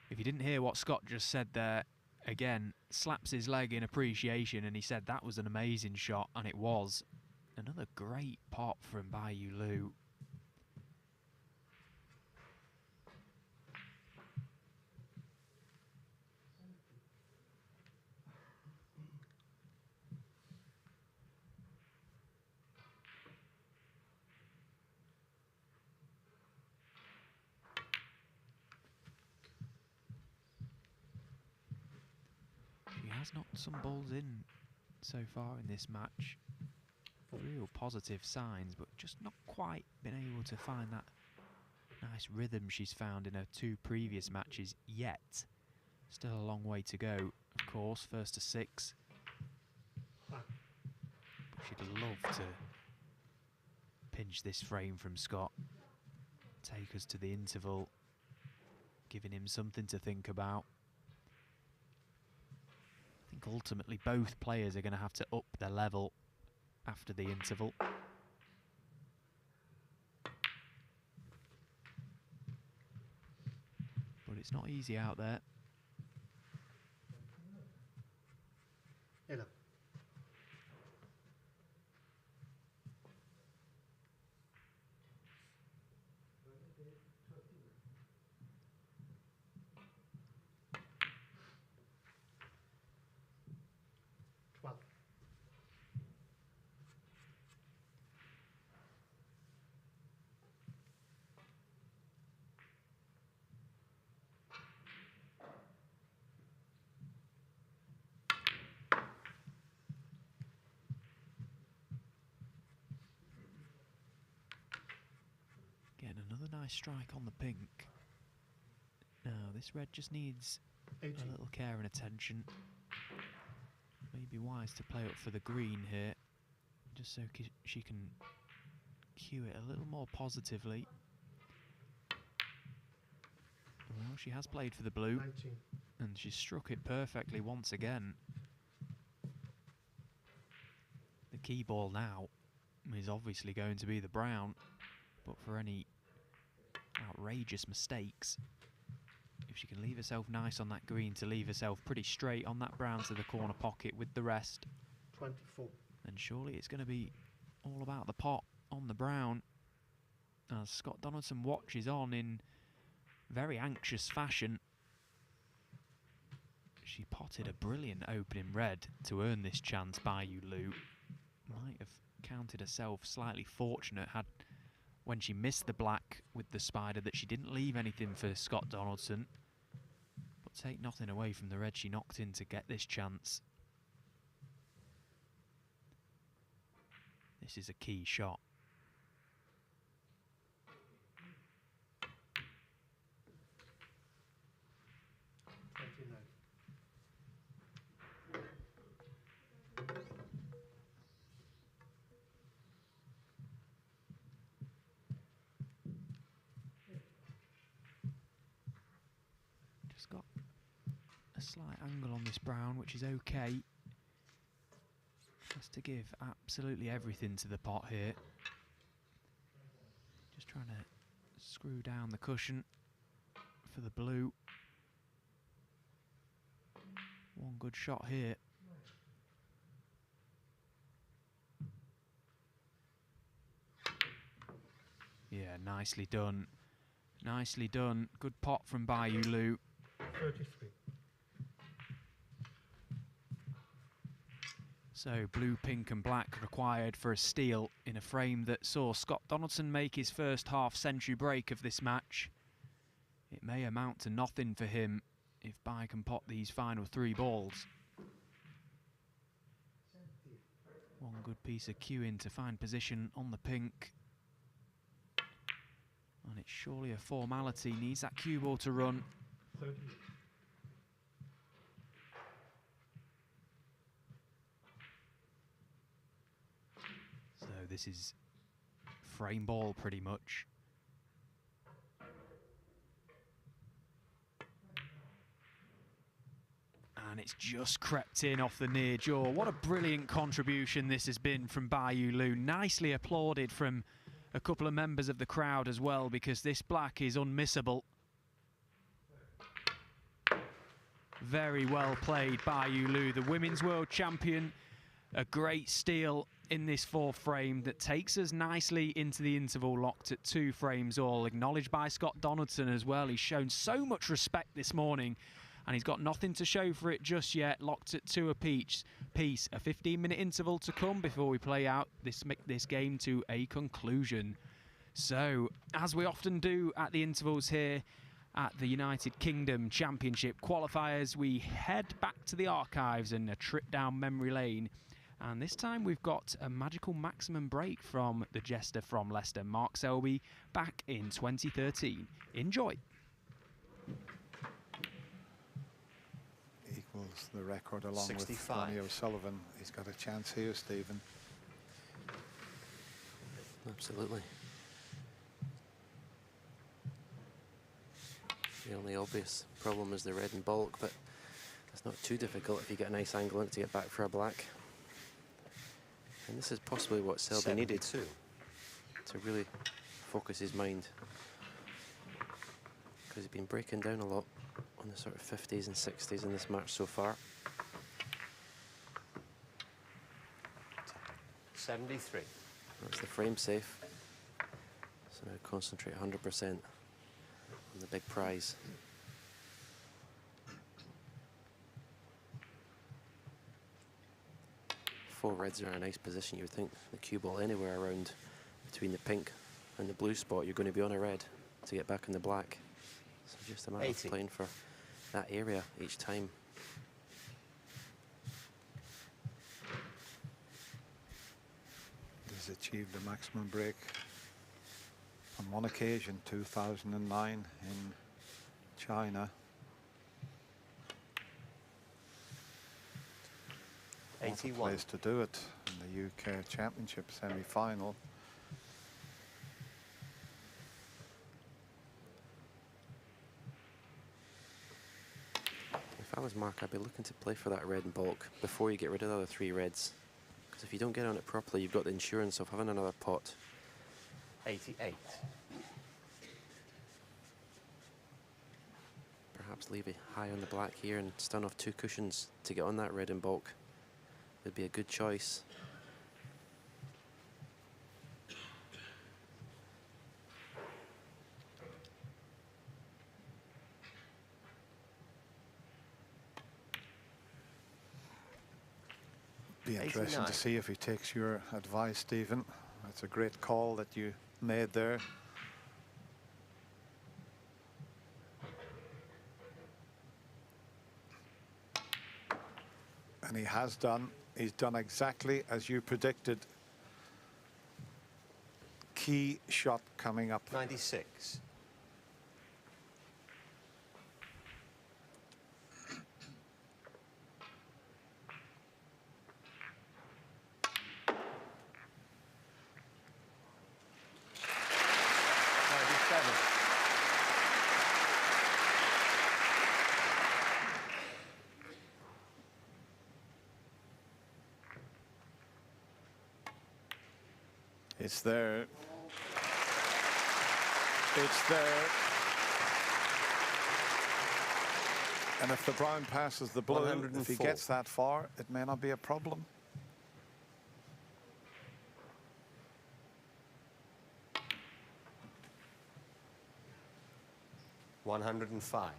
Speaker 1: If you didn't hear what Scott just said there, again, slaps his leg in appreciation, and he said that was an amazing shot, and it was. Another great pop from Bai Lu. Has knocked some balls in so far in this match. Real positive signs, but just not quite been able to find that nice rhythm she's found in her two previous matches yet. Still a long way to go, of course, first to 6. But she'd love to pinch this frame from Scott. Take us to the interval, giving him something to think about. I think ultimately both players are going to have to up their level after the interval. But it's not easy out there.
Speaker 2: 11.
Speaker 1: nice strike on the pink. Now, this red just needs
Speaker 2: 18.
Speaker 1: a little care and attention. Maybe wise to play up for the green here, just so she can cue it a little more positively. Well, she has played for the blue,
Speaker 2: 19.
Speaker 1: and she's struck it perfectly once again. The key ball now is obviously going to be the brown, but for any outrageous mistakes, if she can leave herself nice on that green to leave herself pretty straight on that brown to the corner pocket with the rest,
Speaker 2: 24.
Speaker 1: then surely it's going to be all about the pot on the brown, as Scott Donaldson watches on in very anxious fashion. She potted a brilliant opening red to earn this chance. Bayou Lu might have counted herself slightly fortunate when she missed the black with the spider, that she didn't leave anything for Scott Donaldson. But take nothing away from the red she knocked in to get this chance. This is a key shot. Just got a slight angle on this brown, which is okay. Has to give absolutely everything to the pot here. Just trying to screw down the cushion for the blue. One good shot here. Yeah, nicely done. Nicely done. Good pot from Bayou Lu.
Speaker 2: 33.
Speaker 1: So blue, pink and black required for a steal in a frame that saw Scott Donaldson make his first half-century break of this match. It may amount to nothing for him if Bai can pot these final 3 balls. One good piece of cueing to find position on the pink. And it's surely a formality, needs that cue ball to run.
Speaker 2: 38.
Speaker 1: So this is frame ball pretty much. And it's just crept in off the near jaw. What a brilliant contribution this has been from Bayou Lu. Nicely applauded from a couple of members of the crowd as well, because this black is unmissable. Very well played, Bayou Lu, the women's world champion. A great steal in this 4th frame that takes us nicely into the interval, locked at 2 frames all. Acknowledged by Scott Donaldson as well. He's shown so much respect this morning, and he's got nothing to show for it just yet. Locked at 2 apiece. A 15-minute interval to come before we play out this game to a conclusion. So, as we often do at the intervals here at the United Kingdom Championship qualifiers, we head back to the archives and a trip down memory lane. And this time we've got a magical maximum break from the jester from Leicester, Mark Selby, back in 2013. Enjoy.
Speaker 3: Equals the record along
Speaker 4: 65.
Speaker 3: with Ronnie O'Sullivan. He's got a chance here, Stephen.
Speaker 4: Absolutely. The only obvious problem is the red and bulk, but it's not too difficult if you get a nice angle in it to get back for a black. And this is possibly what Selby needed to really focus his mind, because he's been breaking down a lot on the sort of 50s and 60s in this match so far.
Speaker 5: 73.
Speaker 4: That's the frame safe. So now concentrate 100% on the big prize. Four reds are in a nice position. You would think the cue ball anywhere around between the pink and the blue spot, you're going to be on a red to get back in the black. So just a matter
Speaker 5: 80.
Speaker 4: of playing for that area each time.
Speaker 3: He's achieved a maximum break from On one occasion, 2009 in China. What a
Speaker 5: 81.
Speaker 3: place to do it in the UK Championship semi-final.
Speaker 4: If I was Mark, I'd be looking to play for that red in bulk before you get rid of the other 3 reds. Because if you don't get on it properly, you've got the insurance of having another pot.
Speaker 5: 88.
Speaker 4: Perhaps leave it high on the black here and stun off 2 cushions to get on that red in bulk. Would be a good choice.
Speaker 3: Be interesting
Speaker 5: 89.
Speaker 3: to see if he takes your advice, Stephen. That's a great call that you made there. And he has done. He's done exactly as you predicted. Key shot coming up.
Speaker 5: 96.
Speaker 3: It's there. It's there. And if the brown passes the blue, if he
Speaker 5: 104.
Speaker 3: gets that far, it may not be a problem.
Speaker 5: $105.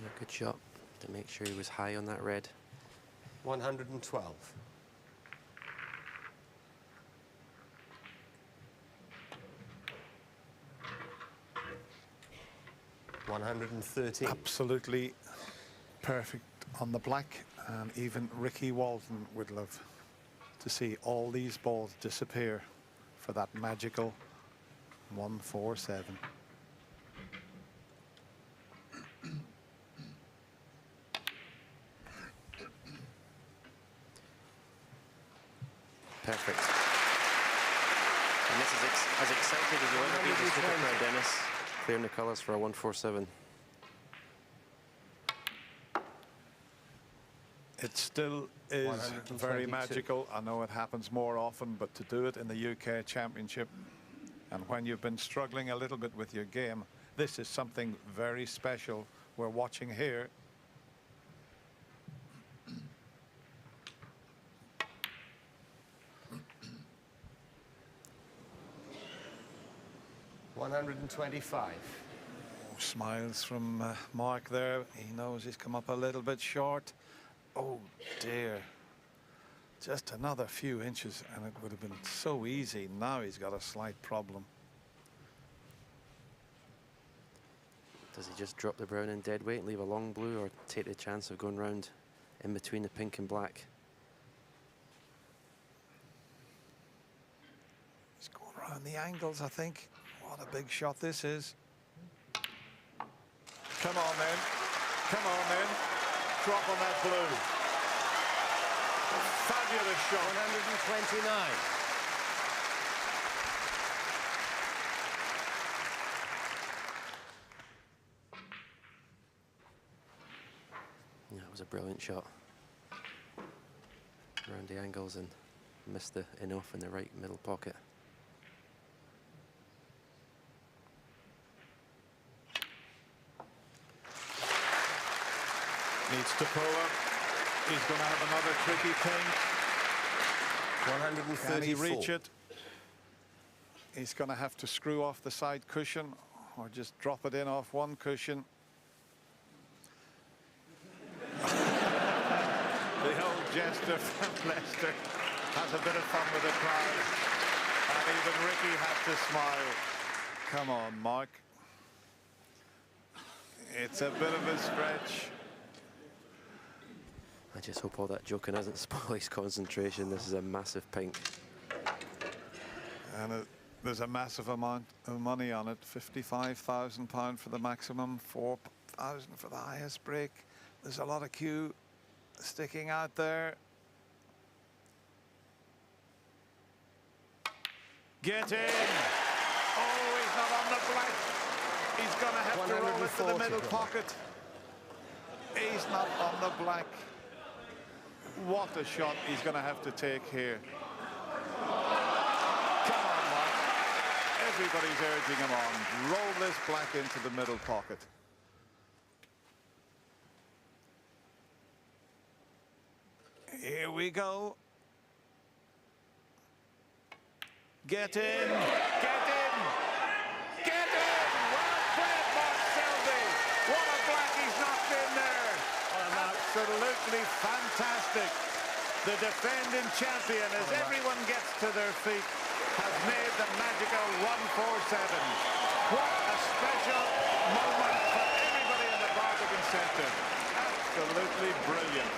Speaker 4: Yeah, good shot to make sure he was high on that red.
Speaker 5: 112. 113.
Speaker 3: Absolutely perfect on the black, and even Ricky Walton would love to see all these balls disappear for that magical 147.
Speaker 4: Perfect. And this is as excited as you'll ever be with Super Crowd, Dennis. Clearing the colours for a 147.
Speaker 3: It still is very
Speaker 5: 122.
Speaker 3: magical. I know it happens more often, but to do it in the UK Championship, and when you've been struggling a little bit with your game, this is something very special we're watching here.
Speaker 5: $125.
Speaker 3: Smiles from Mark there. He knows he's come up a little bit short. Oh dear. Just another few inches and it would have been so easy. Now he's got a slight problem.
Speaker 4: Does he just drop the brown in dead weight and leave a long blue, or take the chance of going round in between the pink and black?
Speaker 3: He's going around the angles, I think. What a big shot this is. Come on, men. Come on, men. Drop on that blue. Fabulous shot.
Speaker 5: 129.
Speaker 4: Yeah, it was a brilliant shot. Around the angles and missed the in-off in the right middle pocket.
Speaker 3: Needs to pull up. He's going to have another tricky thing.
Speaker 5: 134.
Speaker 3: Can he reach it? He's going to have to screw off the side cushion or just drop it in off one cushion. The old jester from Leicester has a bit of fun with the crowd. And even Ricky had to smile. Come on, Mark. It's a bit of a stretch.
Speaker 4: I just hope all that joking doesn't spoil his concentration. This is a massive pink.
Speaker 3: And there's a massive amount of money on it. £55,000 for the maximum, 4,000 for the highest break. There's a lot of cue sticking out there. Get in! Oh, he's not on the black. He's going to have to roll it to the middle pocket. He's not on the black. What a shot he's going to have to take here. Come on, Mark. Everybody's urging him on. Roll this black into the middle pocket. Here we go. Get in! Get in! Get in! Well played, Mark Selby! What a black he's knocked in there! Absolutely fantastic. The defending champion, as everyone gets to their feet, has made the magical 147. What a special moment for everybody in the bargaining centre. Absolutely brilliant.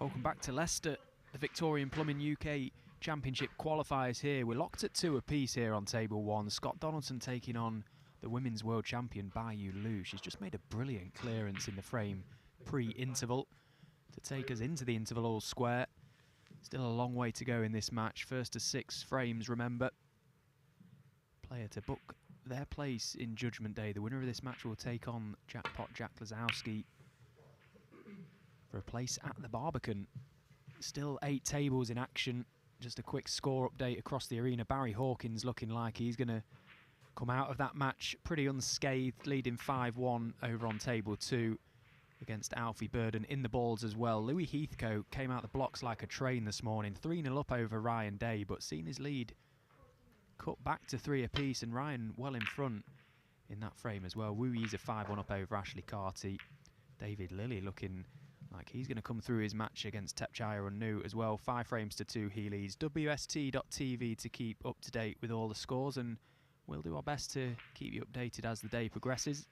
Speaker 1: Welcome back to Leicester, the Victorian Plumbing UK Championship qualifiers here. We're locked at 2 apiece here on table 1. Scott Donaldson taking on the women's world champion Baiyu Liu. She's just made a brilliant clearance in the frame pre-interval to take us into the interval all square. Still a long way to go in this match. First to 6 frames, remember. Player to book their place in Judgment Day. The winner of this match will take on Jackpot Jack Lazowski for a place at the Barbican. Still 8 tables in action. Just a quick score update across the arena. Barry Hawkins looking like he's going to come out of that match pretty unscathed, leading 5-1 over on table 2 against Alfie Burden in the balls as well. Louis Heathcote came out the blocks like a train this morning, 3-0 up over Ryan Day, but seen his lead cut back to 3 apiece, and Ryan well in front in that frame as well. Wu Yi's a 5-1 up over Ashley Carty. David Lilly looking like he's going to come through his match against Tepchaya Unnu as well. 5 frames to 2 he leads. WST.tv to keep up to date with all the scores, and we'll do our best to keep you updated as the day progresses.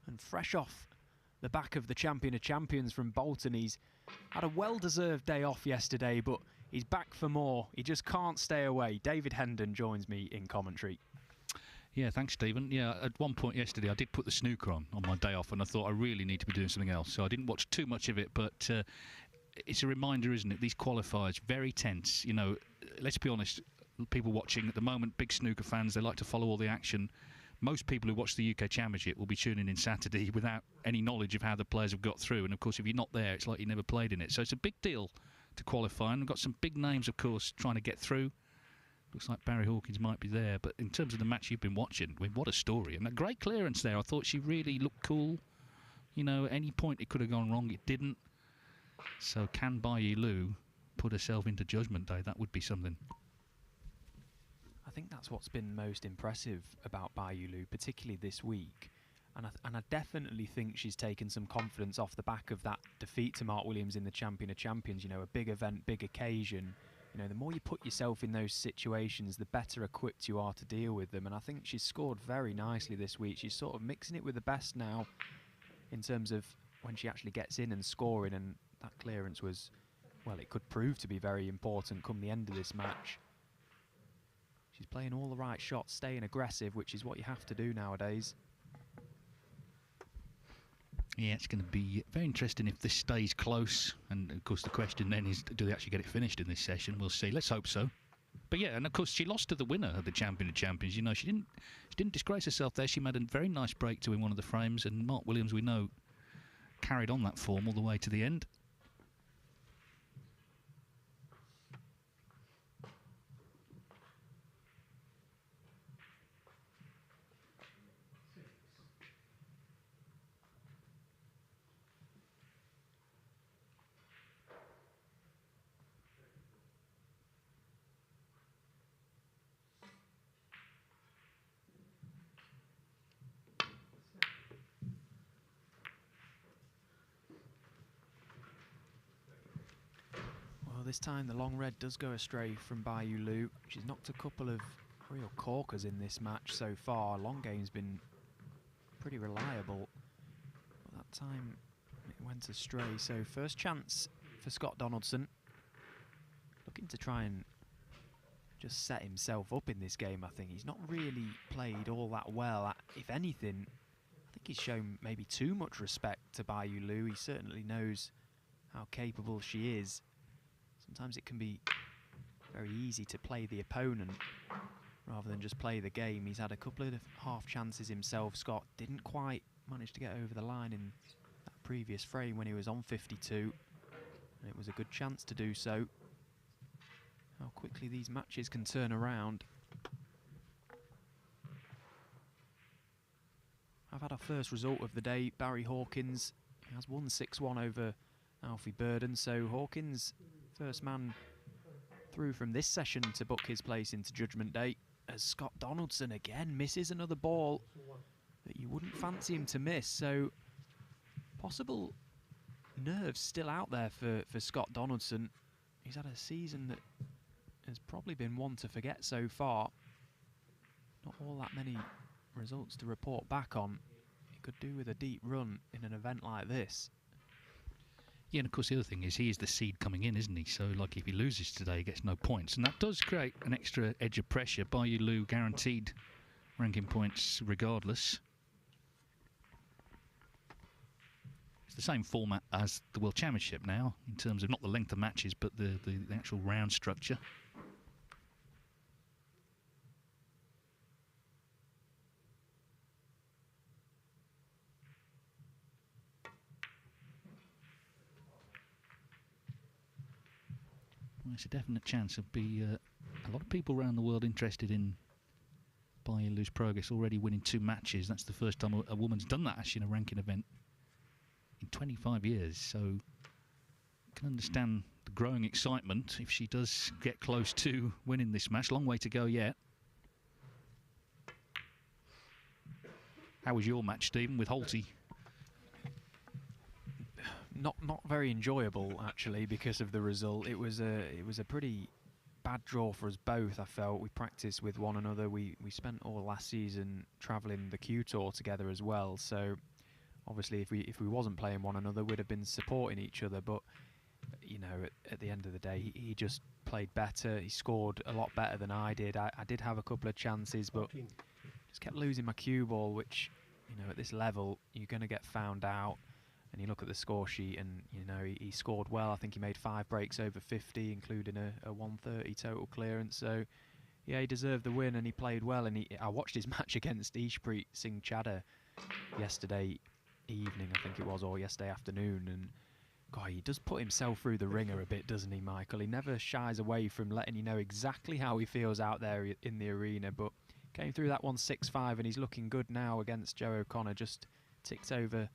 Speaker 1: And fresh off the back of the champion of champions from Bolton, he's had a well-deserved day off yesterday, but he's back for more. He just can't stay away. David Hendon joins me in commentary.
Speaker 6: Yeah, thanks, Stephen. Yeah, at one point yesterday, I did put the snooker on my day off, and I thought I really need to be doing something else. So I didn't watch too much of it, but it's a reminder, isn't it? These qualifiers, very tense. You know, let's be honest, people watching at the moment, big snooker fans, they like to follow all the action. Most people who watch the UK Championship will be tuning in Saturday without any knowledge of how the players have got through. And, of course, if you're not there, it's like you never played in it. So it's a big deal to qualify. And we've got some big names, of course, trying to get through. Looks like Barry Hawkins might be there. But in terms of the match you've been watching, I mean, what a story. And a great clearance there. I thought she really looked cool. You know, at any point it could have gone wrong. It didn't. So can Baiyu Liu put herself into Judgment Day? That would be something.
Speaker 1: I think that's what's been most impressive about Baiyu Liu, particularly this week. And I definitely think she's taken some confidence off the back of that defeat to Mark Williams in the Champion of Champions. You know, a big event, big occasion. You know, the more you put yourself in those situations, the better equipped you are to deal with them. And I think she's scored very nicely this week. She's sort of mixing it with the best now in terms of when she actually gets in and scoring. And that clearance was, well, it could prove to be very important come the end of this match. She's playing all the right shots, staying aggressive, which is what you have to do nowadays.
Speaker 6: Yeah, it's going to be very interesting if this stays close. And, of course, the question then is, do they actually get it finished in this session? We'll see. Let's hope so. But, yeah, and, of course, she lost to the winner of the Champion of Champions. You know, she didn't disgrace herself there. She made a very nice break to win one of the frames. And Mark Williams, we know, carried on that form all the way to the end.
Speaker 1: This time the long red does go astray from Baiyu Liu. She's knocked a couple of real corkers in this match so far. Long game's been pretty reliable, but that time it went astray. So first chance for Scott Donaldson, looking to try and just set himself up in this game. I think he's not really played all that well. If anything, I think he's shown maybe too much respect to Baiyu Liu. He certainly knows how capable she is. Sometimes it can be very easy to play the opponent rather than just play the game. He's had a couple of half chances himself. Scott didn't quite manage to get over the line in that previous frame when he was on 52. And it was a good chance to do so. How quickly these matches can turn around. I've had our first result of the day. Barry Hawkins has won 6-1 over Alfie Burden. So Hawkins, first man through from this session to book his place into Judgment Day, as Scott Donaldson again misses another ball that you wouldn't fancy him to miss. So possible nerves still out there for Scott Donaldson. He's had a season that has probably been one to forget so far. Not all that many results to report back on. He could do with a deep run in an event like this.
Speaker 6: Yeah, and of course the other thing is he is the seed coming in, isn't he? So, like, if he loses today, he gets no points, and that does create an extra edge of pressure. Baiyu Lu guaranteed ranking points regardless. It's the same format as the World Championship now, in terms of not the length of matches, but the actual round structure. Well, it's a definite chance of a lot of people around the world interested in Baiyu Lu's progress, already winning 2 matches. That's the first time a woman's done that actually in a ranking event in 25 years. So you can understand the growing excitement if she does get close to winning this match. Long way to go yet. How was your match, Stephen, with Holty?
Speaker 1: Not very enjoyable actually because of the result. It was a pretty bad draw for us both. I felt we practiced with one another. We spent all last season travelling the Q Tour together as well. So obviously, if we wasn't playing one another, we'd have been supporting each other. But you know, at the end of the day, he just played better. He scored a lot better than I did. I did have a couple of chances, but just kept losing my cue ball, which, you know, at this level you're going to get found out. And you look at the score sheet, and you know he scored well. I think he made 5 breaks over 50, including a 130 total clearance. So yeah, he deserved the win, and he played well. And I watched his match against Ishpreet Singh Chadha yesterday evening, I think it was, or yesterday afternoon. And God, he does put himself through the ringer a bit, doesn't he, Michael? He never shies away from letting you know exactly how he feels out there in the arena. But came through that 1-6-5, and he's looking good now against Joe O'Connor. Just ticked over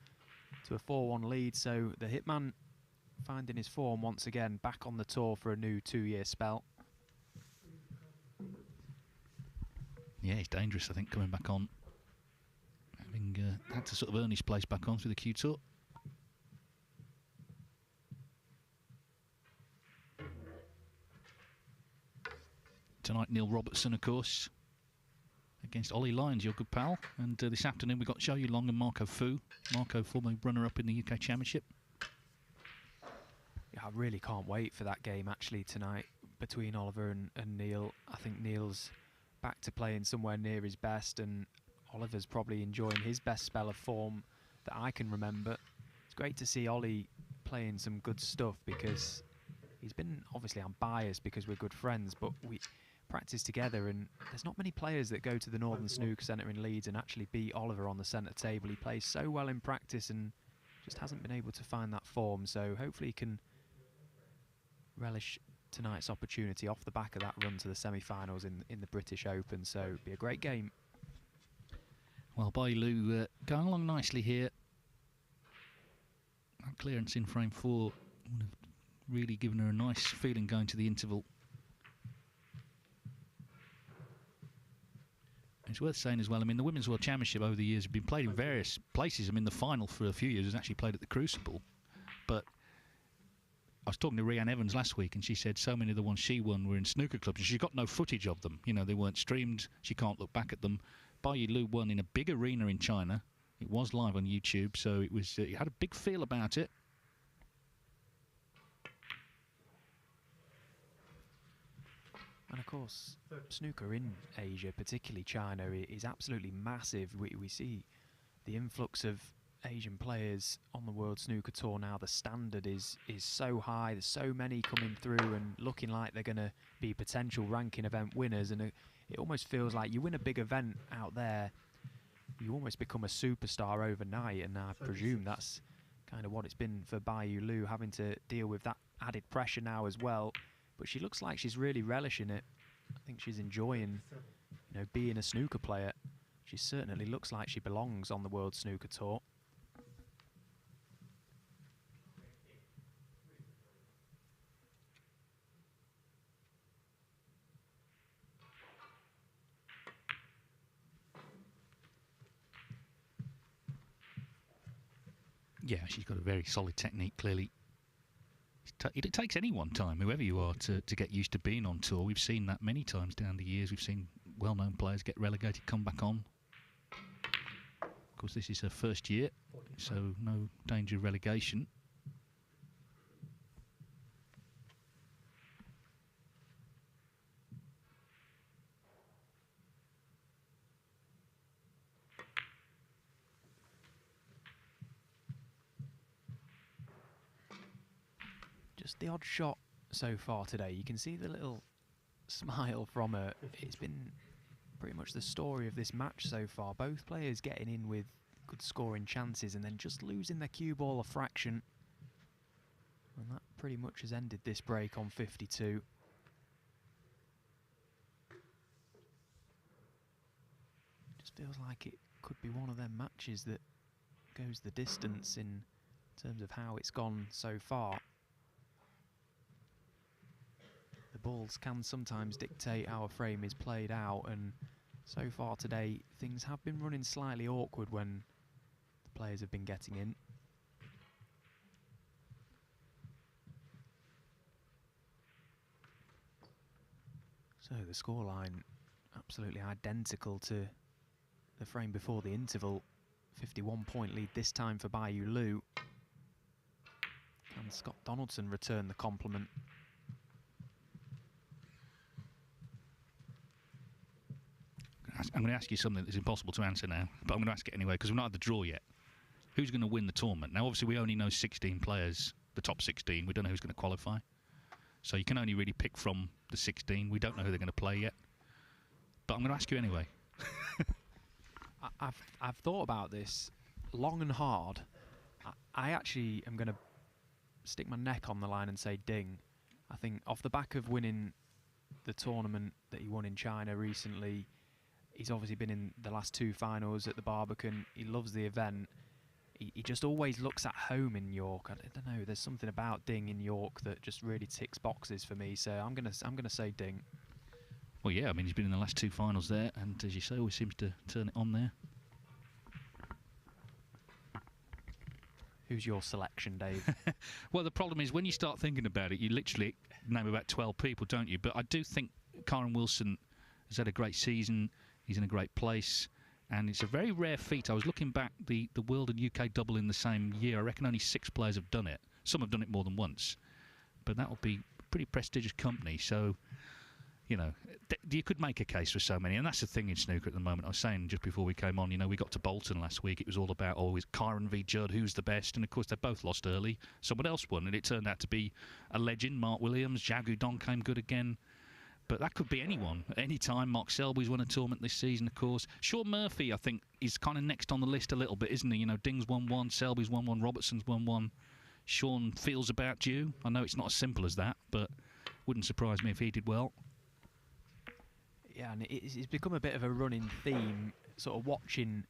Speaker 1: to a 4-1 lead, so the Hitman finding his form once again, back on the tour for a new 2-year spell.
Speaker 6: Yeah, he's dangerous, I think, coming back on. Having had to sort of earn his place back on through the Q Tour. Tonight, Neil Robertson, of course, against Ollie Lyons, your good pal. And this afternoon we've got Zhou Yulong and Marco Fu. Marco, former runner-up in the UK Championship.
Speaker 1: Yeah, I really can't wait for that game, actually, tonight, between Oliver and Neil. I think Neil's back to playing somewhere near his best, and Oliver's probably enjoying his best spell of form that I can remember. It's great to see Ollie playing some good stuff, because he's been, obviously I'm biased because we're good friends, but we practice together, and there's not many players that go to the Northern Snooker Centre in Leeds and actually beat Oliver on the centre table. He plays so well in practice and just hasn't been able to find that form, so hopefully he can relish tonight's opportunity off the back of that run to the semi-finals in the British Open. So it'll be a great game.
Speaker 6: Well, Baiyu Lu going along nicely here. That clearance in frame 4 would have really given her a nice feeling going to the interval. It's worth saying as well, I mean, the Women's World Championship over the years have been played in various places. I mean, the final for a few years was actually played at the Crucible. But I was talking to Rhiannon Evans last week, and she said so many of the ones she won were in snooker clubs, and she got no footage of them. You know, they weren't streamed. She can't look back at them. Baiyu Lu won in a big arena in China. It was live on YouTube, so it was. It had a big feel about it.
Speaker 1: And of course, snooker in Asia, particularly China, is absolutely massive. We see the influx of Asian players on the World Snooker Tour now. The standard is so high. There's so many coming through and looking like they're going to be potential ranking event winners. And it almost feels like you win a big event out there, you almost become a superstar overnight. And I presume that's kind of what it's been for Baiyu Lu, having to deal with that added pressure now as well. But she looks like she's really relishing it. I think she's enjoying, you know, being a snooker player. She certainly looks like she belongs on the World Snooker Tour.
Speaker 6: Yeah, she's got a very solid technique, clearly. It takes anyone time, whoever you are, to get used to being on tour. We've seen that many times down the years. We've seen well-known players get relegated, come back on. Of course, this is her first year, so no danger of relegation.
Speaker 1: just the odd shot so far today. You can see the little smile from her. It's been pretty much the story of this match so far. Both players getting in with good scoring chances and then just losing their cue ball a fraction. And that pretty much has ended this break on 52. Just feels like it could be one of them matches that goes the distance in terms of how it's gone so far. The balls can sometimes dictate how a frame is played out, and so far today things have been running slightly awkward when the players have been getting in. So the scoreline absolutely identical to the frame before the interval. 51-point lead this time for Bai Yu Lu. Can Scott Donaldson return the compliment?
Speaker 6: I'm going to ask you something that's impossible to answer now, but I'm going to ask it anyway because we're not at the draw yet. Who's going to win the tournament? Now, obviously, we only know 16 players, the top 16. We don't know who's going to qualify. So you can only really pick from the 16. We don't know who they're going to play yet. But I'm going to ask you anyway.
Speaker 1: I've thought about this long and hard. I actually am going to stick my neck on the line and say Ding. I think off the back of winning the tournament that he won in China recently, he's obviously been in the last two finals at the Barbican. He loves the event. He just always looks at home in York. I don't know. There's something about Ding in York that just really ticks boxes for me. So I'm gonna say Ding.
Speaker 6: Well, yeah. I mean, he's been in the last two finals there, and as you say, always seems to turn it on there.
Speaker 1: Who's your selection, Dave?
Speaker 6: Well, the problem is when you start thinking about it, you literally name about 12 people, don't you? But I do think Kyron Wilson has had a great season. He's in a great place. And it's a very rare feat. I was looking back, the World and UK double in the same year. I reckon only 6 players have done it. Some have done it more than once. But that would be pretty prestigious company. So, you know, you could make a case for so many. And that's the thing in snooker at the moment. I was saying just before we came on, you know, we got to Bolton last week. It was all about, oh, is Kyron v Judd, who's the best? And, of course, they both lost early. Someone else won. And it turned out to be a legend, Mark Williams. Jagudon came good again. But that could be anyone at any time. Mark Selby's won a tournament this season, of course. Sean Murphy, I think, is kind of next on the list a little bit, isn't he? You know, Ding's won one, Selby's won one, Robertson's won one. Sean feels about due. I know it's not as simple as that, but wouldn't surprise me if he did well.
Speaker 1: Yeah, and it's become a bit of a running theme, sort of watching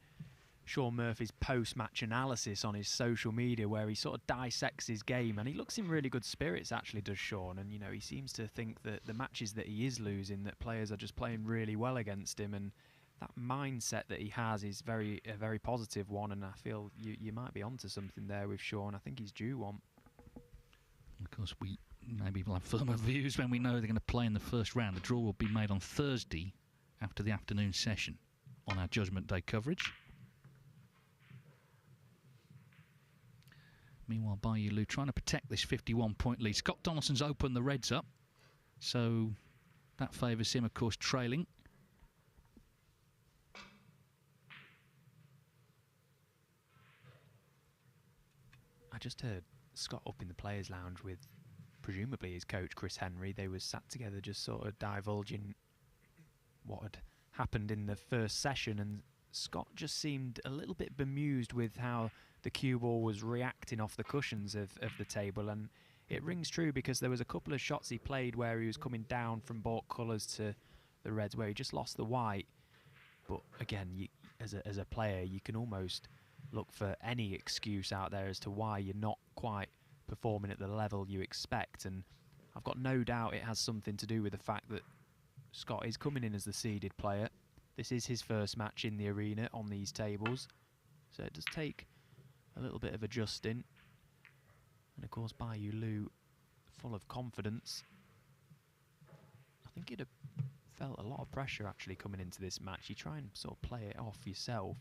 Speaker 1: Sean Murphy's post-match analysis on his social media where he sort of dissects his game, and he looks in really good spirits, actually, does Sean. And, you know, he seems to think that the matches that he is losing, that players are just playing really well against him, and that mindset that he has is a very positive one, and I feel you might be onto something there with Sean. I think he's due one.
Speaker 6: Of course, maybe we'll have firmer views when we know they're going to play in the first round. The draw will be made on Thursday after the afternoon session on our Judgment Day coverage. Meanwhile, Bai Yu Lu trying to protect this 51-point lead. Scott Donaldson's opened the Reds up, so that favours him, of course, trailing.
Speaker 1: I just heard Scott up in the Players' Lounge with presumably his coach, Chris Henry. They were sat together just sort of divulging what had happened in the first session, and Scott just seemed a little bit bemused with how the cue ball was reacting off the cushions of the table, and it rings true because there was a couple of shots he played where he was coming down from baulk colours to the Reds where he just lost the white. But again, as a player, you can almost look for any excuse out there as to why you're not quite performing at the level you expect, and I've got no doubt it has something to do with the fact that Scott is coming in as the seeded player. This is his first match in the arena on these tables, so it does take a little bit of adjusting. And of course, Bai Yu Lu, full of confidence. I think you'd have felt a lot of pressure actually coming into this match. You try and sort of play it off yourself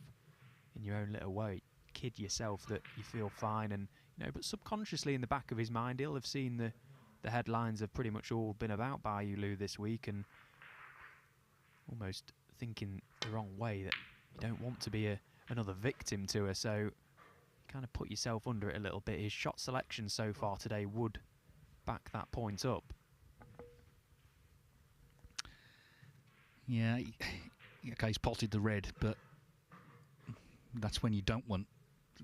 Speaker 1: in your own little way, kid yourself that you feel fine, and you know, but subconsciously in the back of his mind, he'll have seen the headlines have pretty much all been about Bai Yu Lu this week, and almost thinking the wrong way that you don't want to be another victim to her, so you kind of put yourself under it a little bit. His shot selection so far today would back that point up.
Speaker 6: Yeah, okay, he's potted the red, but that's when you don't want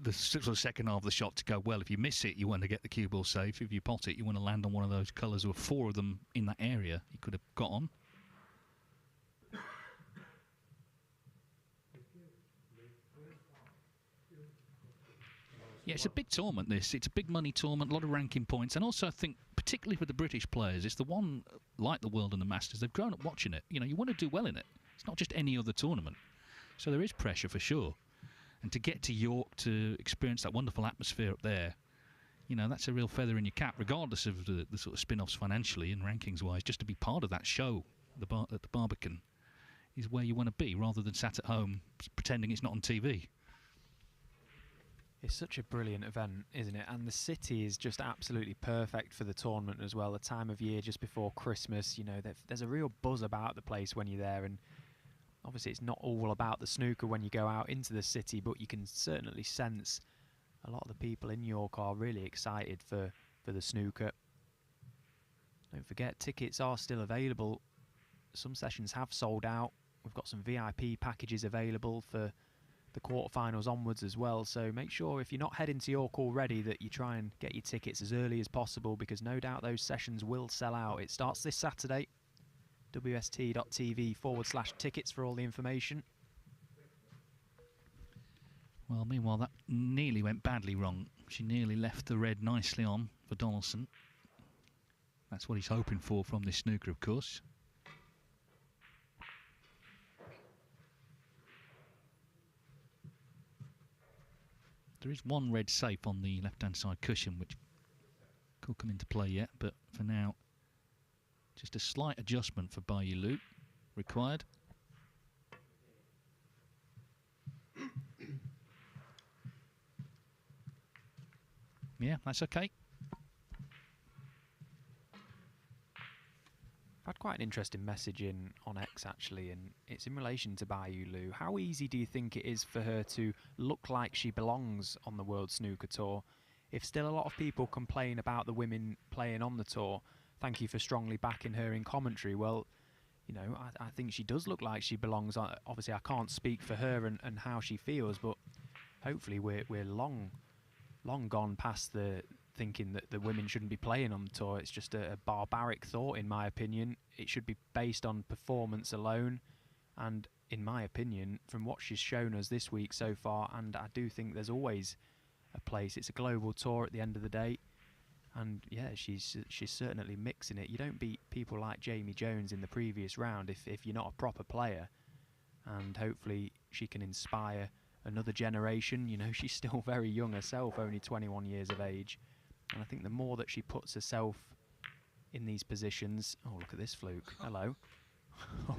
Speaker 6: the sort of second half of the shot to go well. If you miss it, you want to get the cue ball safe. If you pot it, you want to land on one of those colours. There were 4 of them in that area he could have got on. Yeah, it's a big tournament, this. It's a big money tournament, a lot of ranking points. And also, I think, particularly for the British players, it's the one, like the World and the Masters, they've grown up watching it. You know, you want to do well in it. It's not just any other tournament. So there is pressure, for sure. And to get to York, to experience that wonderful atmosphere up there, you know, that's a real feather in your cap, regardless of the sort of spin-offs financially and rankings-wise. Just to be part of that show at the Barbican is where you want to be, rather than sat at home pretending it's not on TV.
Speaker 1: It's such a brilliant event, isn't it? And the city is just absolutely perfect for the tournament as well. The time of year just before Christmas, you know, there's a real buzz about the place when you're there. And obviously it's not all about the snooker when you go out into the city, but you can certainly sense a lot of the people in York are really excited for the snooker. Don't forget, tickets are still available. Some sessions have sold out. We've got some VIP packages available for the quarterfinals onwards as well, so make sure if you're not heading to York already that you try and get your tickets as early as possible, because no doubt those sessions will sell out. It starts this Saturday. wst.tv/tickets for all the information.
Speaker 6: Well, meanwhile, that nearly went badly wrong. She nearly left the red nicely on for Donaldson. That's what he's hoping for from this snooker, of course. There is one red safe on the left-hand side cushion, which could come into play yet, but for now, just a slight adjustment for Bai Lu required. Yeah, that's okay.
Speaker 1: I've had quite an interesting message on X actually, and it's in relation to Bai Lu. How easy do you think it is for her to look like she belongs on the World Snooker Tour? If still a lot of people complain about the women playing on the tour, thank you for strongly backing her in commentary. Well, you know, I think she does look like she belongs. Obviously, I can't speak for her and how she feels, but hopefully we're long gone past the thinking that the women shouldn't be playing on the tour. It's just a barbaric thought, in my opinion. It should be based on performance alone, and in my opinion, from what she's shown us this week so far, and I do think there's always a place. It's a global tour at the end of the day, and yeah, she's certainly mixing it. You don't beat people like Jamie Jones in the previous round if you're not a proper player, and hopefully she can inspire another generation. You know, she's still very young herself, only 21 years of age. And I think the more that she puts herself in these positions... Oh, look at this fluke. Hello.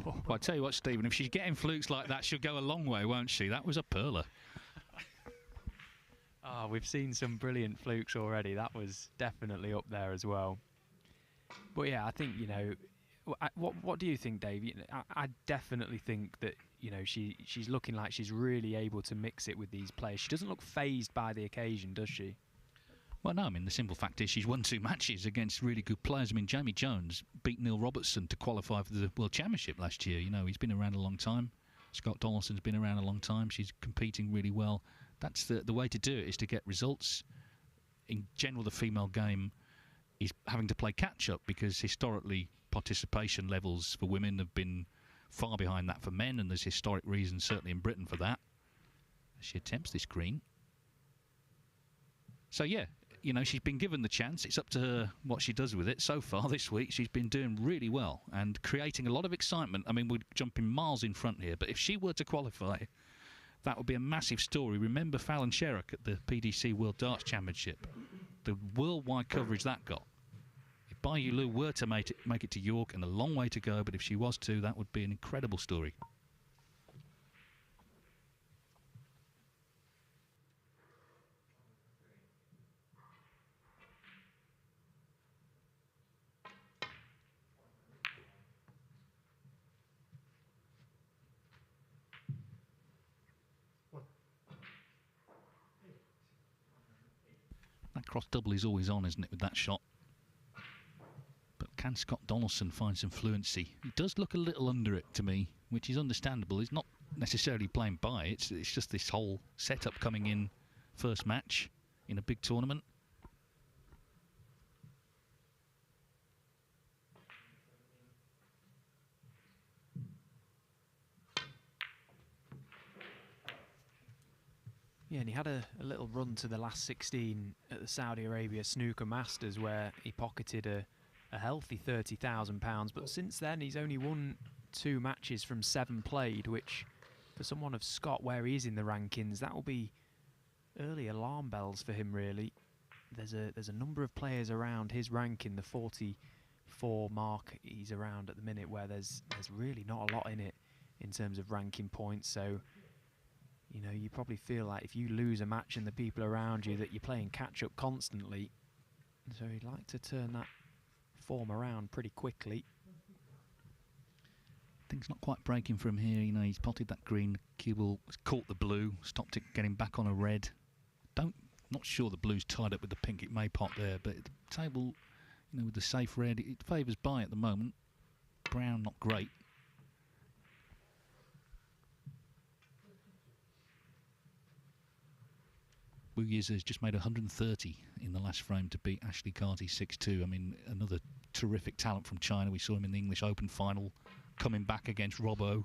Speaker 6: Well, I tell you what, Stephen, if she's getting flukes like that, she'll go a long way, won't she? That was a perler.
Speaker 1: Ah, we've seen some brilliant flukes already. That was definitely up there as well. But yeah, I think, you know... What do you think, Dave? I definitely think that, you know, she's looking like she's really able to mix it with these players. She doesn't look phased by the occasion, does she?
Speaker 6: Well, no, I mean, the simple fact is she's won 2 matches against really good players. I mean, Jamie Jones beat Neil Robertson to qualify for the World Championship last year. You know, he's been around a long time. Scott Donaldson's been around a long time. She's competing really well. That's the way to do it, is to get results. In general, the female game is having to play catch-up, because historically participation levels for women have been far behind that for men, and there's historic reasons, certainly in Britain, for that. She attempts this green. So, yeah, you know, she's been given the chance. It's up to her what she does with it. So far this week, she's been doing really well and creating a lot of excitement. I mean, we're jumping miles in front here, but if she were to qualify, that would be a massive story. Remember Fallon Sherrock at the PDC World Darts Championship, the worldwide coverage that got. If Bai Lu were to make it to York, and a long way to go, but if she was to, that would be an incredible story. That cross double is always on, isn't it, with that shot? Can Scott Donaldson find some fluency? He does look a little under it to me, which is understandable. He's not necessarily playing by. It's just this whole setup coming in first match in a big tournament.
Speaker 1: Yeah, and he had a little run to the last 16 at the Saudi Arabia Snooker Masters where he pocketed a healthy £30,000, but since then he's only won 2 matches from 7 played, which for someone of Scott, where he is in the rankings, that will be early alarm bells for him, really. There's a number of players around his ranking, the 44 mark he's around at the minute, where there's really not a lot in it in terms of ranking points. So, you know, you probably feel like if you lose a match and the people around you that you're playing catch up constantly. So he'd like to turn that form around pretty quickly.
Speaker 6: Things not quite breaking from here. You know, he's potted that green, cue ball, caught the blue, stopped it getting back on a red. Not sure the blue's tied up with the pink. It may pot there, but the table, you know, with the safe red, it favours by at the moment. Brown not great. Boogies has just made 130 in the last frame to beat Ashley Carty 6-2. I mean, another terrific talent from China. We saw him in the English Open final, coming back against Robbo,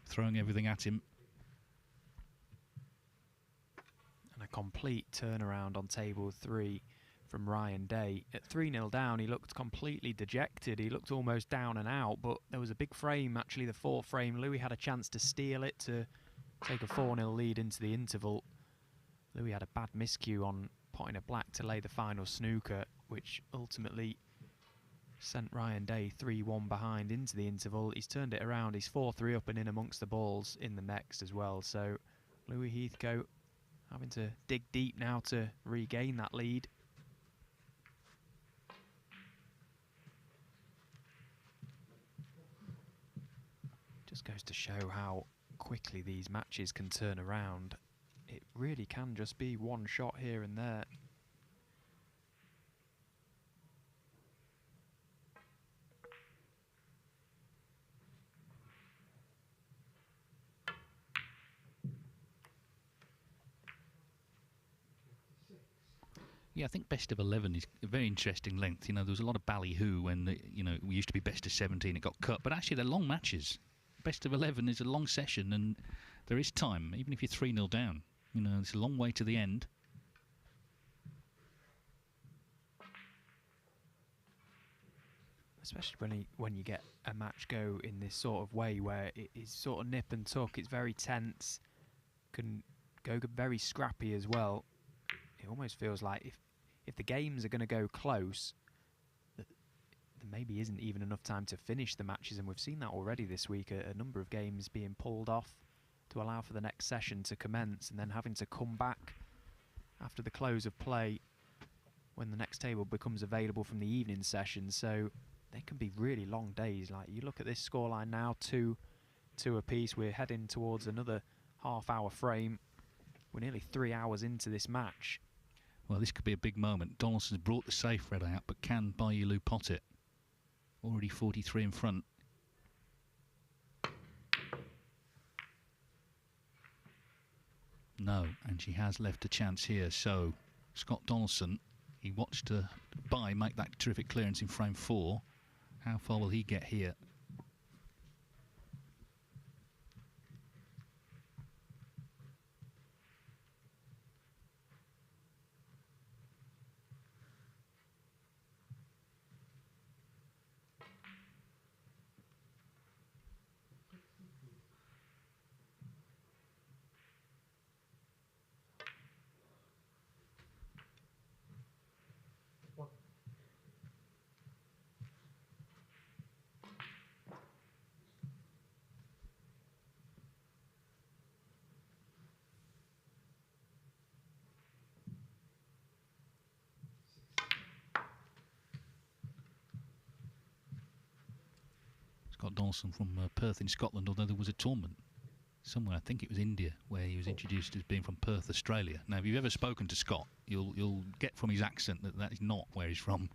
Speaker 6: throwing everything at him.
Speaker 1: And a complete turnaround on table 3 from Ryan Day. At 3-0 down, he looked completely dejected. He looked almost down and out, but there was a big frame, actually the 4th frame. Louis had a chance to steal it to take a 4-0 lead into the interval. Louis had a bad miscue on potting a black to lay the final snooker, which ultimately sent Ryan Day 3-1 behind into the interval. He's turned it around. He's 4-3 up and in amongst the balls in the next as well. So Louis Heathcote having to dig deep now to regain that lead. Just goes to show how quickly these matches can turn around. It really can just be one shot here and there.
Speaker 6: Yeah, I think best of 11 is a very interesting length. You know, there was a lot of ballyhoo when, you know, we used to be best of 17, it got cut. But actually, they're long matches. Best of 11 is a long session, and there is time, even if you're 3-0 down. You know, it's a long way to the end.
Speaker 1: Especially when you get a match go in this sort of way where it is sort of nip and tuck. It's very tense, can go very scrappy as well. It almost feels like if the games are going to go close, there maybe isn't even enough time to finish the matches, and we've seen that already this week. A number of games being pulled off to allow for the next session to commence, and then having to come back after the close of play when the next table becomes available from the evening session. So they can be really long days. Like, you look at this scoreline now, 2 apiece. We're heading towards another half-hour frame. We're nearly 3 hours into this match.
Speaker 6: Well, this could be a big moment. Donaldson's brought the safe red out, but can Bayulu pot it? Already 43 in front. No, and she has left a chance here. So Scott Donaldson, he watched Bai make that terrific clearance in frame 4. How far will he get here? Scott Donaldson from Perth in Scotland, although there was a tournament somewhere, I think it was India, where he was introduced as being from Perth, Australia. Now, if you've ever spoken to Scott, you'll get from his accent that that is not where he's from.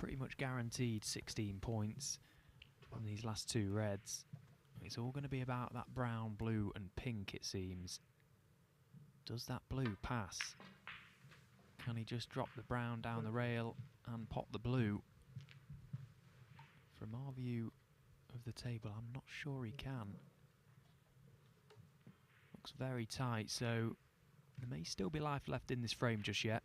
Speaker 1: pretty much guaranteed 16 points on these last two reds. It's all going to be about that brown, blue and pink, it seems. Does that blue pass? Can he just drop the brown down the rail and pop the blue? From our view of the table, I'm not sure he can. Looks very tight, so there may still be life left in this frame just yet.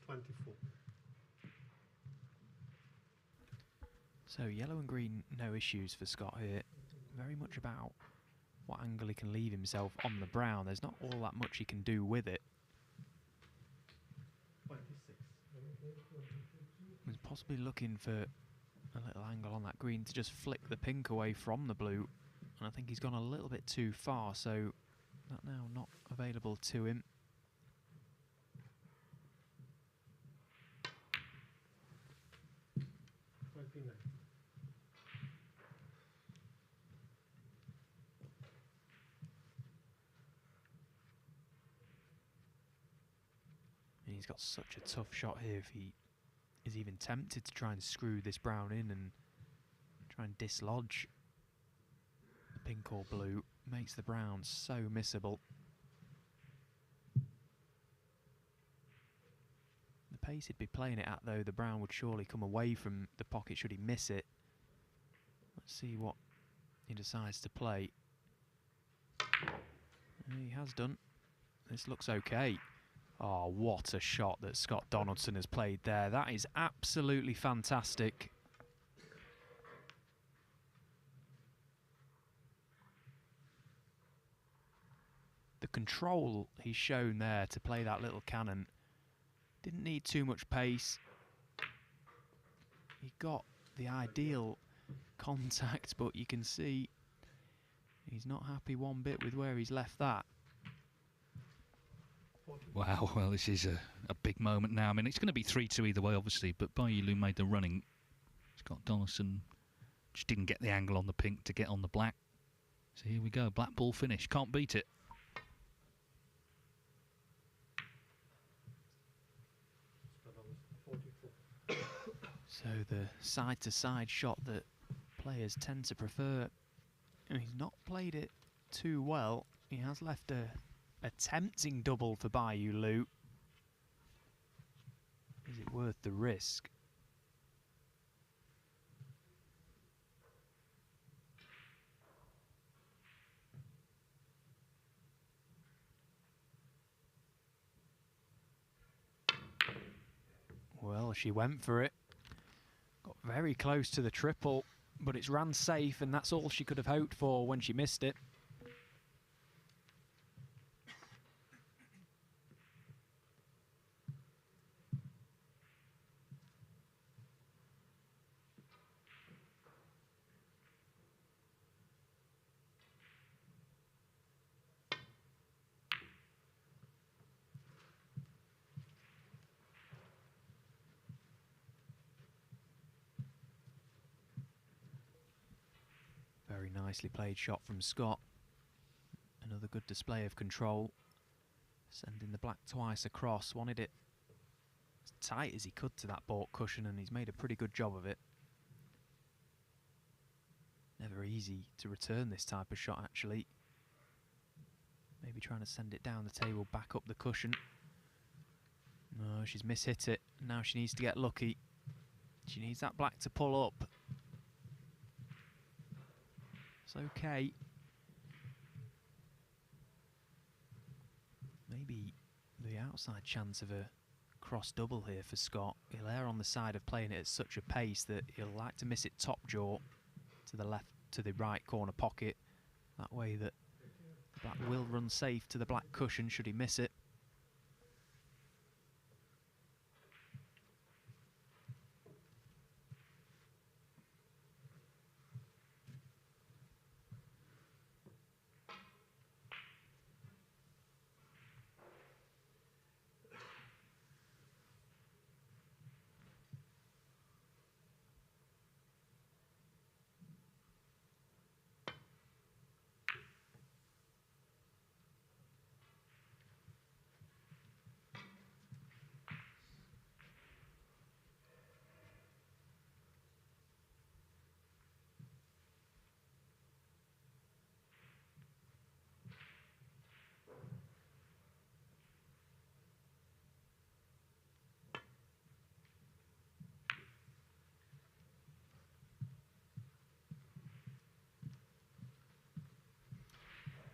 Speaker 2: Well, 21.
Speaker 1: So yellow and green, no issues for Scott here. Very much about what angle he can leave himself on the brown. There's not all that much he can do with it.
Speaker 2: 26.
Speaker 1: He's possibly looking for a little angle on that green to just flick the pink away from the blue. And I think he's gone a little bit too far, so that now not available to him. And he's got such a tough shot here if he is even tempted to try and screw this brown in and try and dislodge the pink or blue. Makes the brown so missable. The pace he'd be playing it at, though, the brown would surely come away from the pocket should he miss it. Let's see what he decides to play. He has done. This looks okay. Oh, what a shot that Scott Donaldson has played there. That is absolutely fantastic. The control he's shown there to play that little cannon. Didn't need too much pace. He got the ideal contact, but you can see he's not happy one bit with where he's left that.
Speaker 6: Wow, well, this is a big moment now. I mean, it's going to be 3-2 either way, obviously, but Bayulu made the running. Scott Donaldson just didn't get the angle on the pink to get on the black. So here we go, black ball finish. Can't beat it.
Speaker 1: So the side-to-side shot that players tend to prefer. He's not played it too well. He has left a tempting double for Bayulu. Is it worth the risk? Well, she went for it. Got very close to the triple, but it's ran safe, and that's all she could have hoped for when she missed it. Very nicely played shot from Scott. Another good display of control. Sending the black twice across. Wanted it as tight as he could to that baulk cushion, and he's made a pretty good job of it. Never easy to return this type of shot, actually. Maybe trying to send it down the table, back up the cushion. No, she's mishit it. Now she needs to get lucky. She needs that black to pull up. It's okay. Maybe the outside chance of a cross double here for Scott. He'll err on the side of playing it at such a pace that he'll like to miss it top jaw to the left, to the right corner pocket. That way that the black will run safe to the black cushion should he miss it.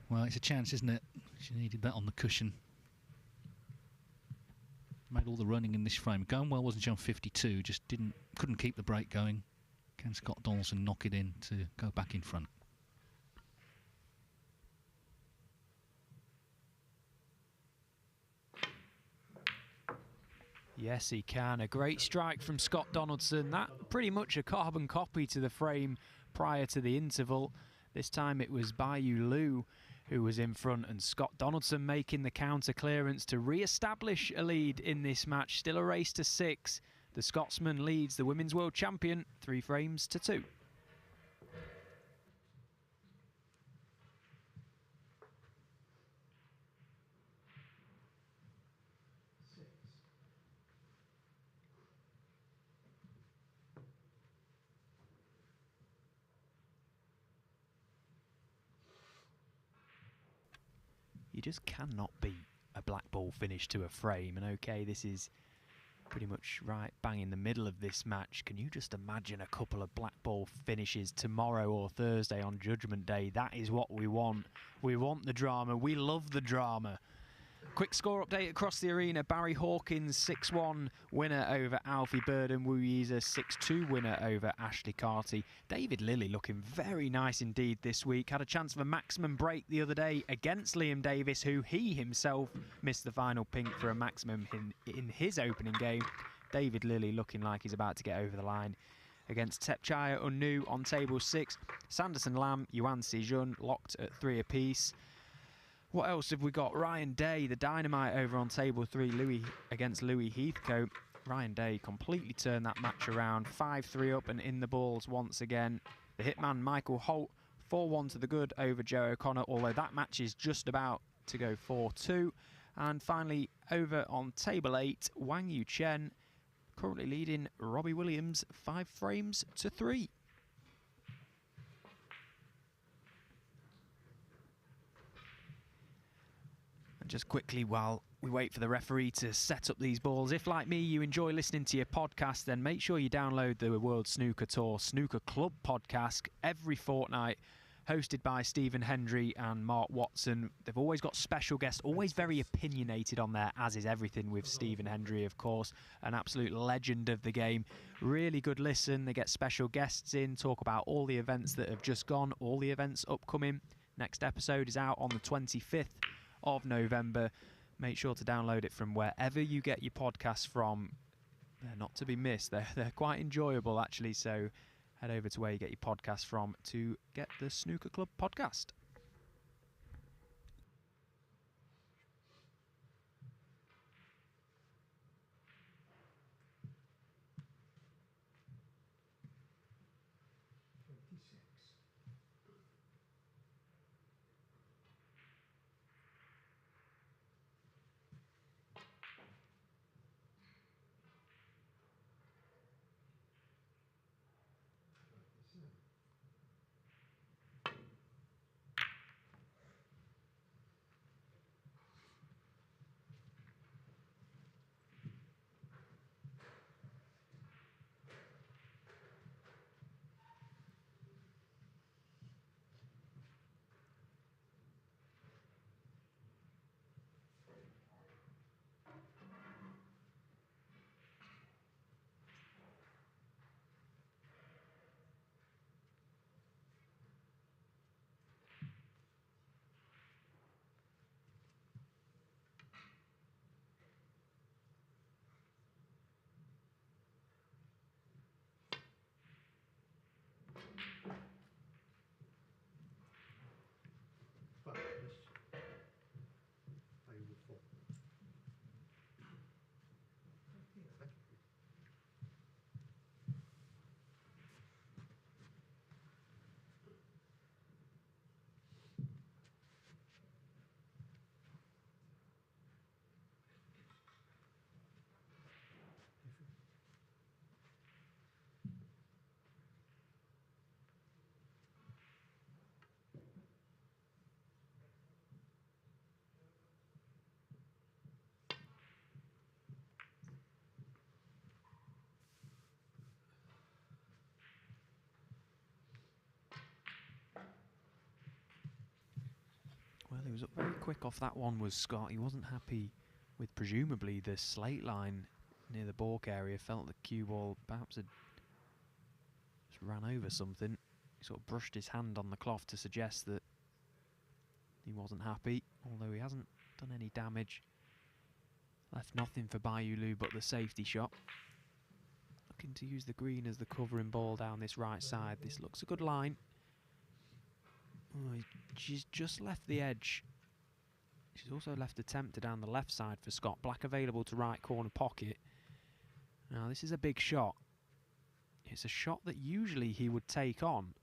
Speaker 6: Well, it's a chance, isn't it? She needed that on the cushion. Made all the running in this frame. Going well, wasn't she, on 52? Just couldn't keep the break going. Can Scott Donaldson knock it in to go back in front?
Speaker 1: Yes, he can. A great strike from Scott Donaldson. That pretty much a carbon copy to the frame prior to the interval. This time it was Bayu Liu who was in front, and Scott Donaldson making the counter clearance to re-establish a lead in this match. Still a race to 6. The Scotsman leads the Women's World Champion 3 frames to 2. You just cannot beat a black ball finish to a frame. And okay, this is pretty much right bang in the middle of this match. Can you just imagine a couple of black ball finishes tomorrow or Thursday on Judgment Day? That is what we want. We want the drama. We love the drama. Quick score update across the arena. Barry Hawkins 6-1 winner over Alfie Burden. Wu Yiza 6-2 winner over Ashley Carty. David Lilly looking very nice indeed this week. Had a chance of a maximum break the other day against Liam Davis, who he himself missed the final pink for a maximum in his opening game. David Lilly looking like he's about to get over the line against Tepchaya Unnu on table 6. Sanderson Lam, Yuan Sijun locked at 3 apiece. What else have we got? Ryan Day, the dynamite over on table 3, Louis against Louis Heathcote. Ryan Day completely turned that match around, 5-3 up and in the balls once again. The hitman Michael Holt, 4-1 to the good over Joe O'Connor, although that match is just about to go 4-2. And finally, over on table 8, Wang Yu Chen currently leading Robbie Williams 5 frames to 3. Just quickly, while we wait for the referee to set up these balls, if like me you enjoy listening to your podcast, then make sure you download the World Snooker Tour Snooker Club podcast every fortnight, hosted by Stephen Hendry and Mark Watson. They've always got special guests, always very opinionated on there, as is everything with Stephen Hendry, of course, an absolute legend of the game. Really good listen. They get special guests in, talk about all the events that have just gone, all the events upcoming. Next episode is out on the 25th of November. Make sure to download it from wherever you get your podcasts from. They're not to be missed. They're quite enjoyable, actually, so head over to where you get your podcasts from to get the Snooker Club podcast.
Speaker 2: Five. Over 4.
Speaker 1: Well, he was up very quick off that one, was Scott. He wasn't happy with presumably the slate line near the balk area. Felt the cue ball perhaps had just ran over something. He sort of brushed his hand on the cloth to suggest that he wasn't happy, although he hasn't done any damage. Left nothing for Bayulu but the safety shot. Looking to use the green as the covering ball down this right side. This looks a good line. Oh, she's just left the edge. She's also left a tempter down the left side for Scott. Black available to right corner pocket. Now this is a big shot. It's a shot that usually he would take on.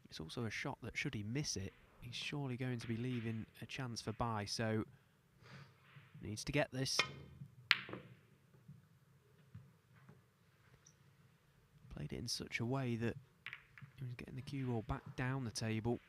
Speaker 1: It's also a shot that, should he miss it, he's surely going to be leaving a chance for bye, so needs to get this. Played it in such a way that he was getting the cue ball back down the table.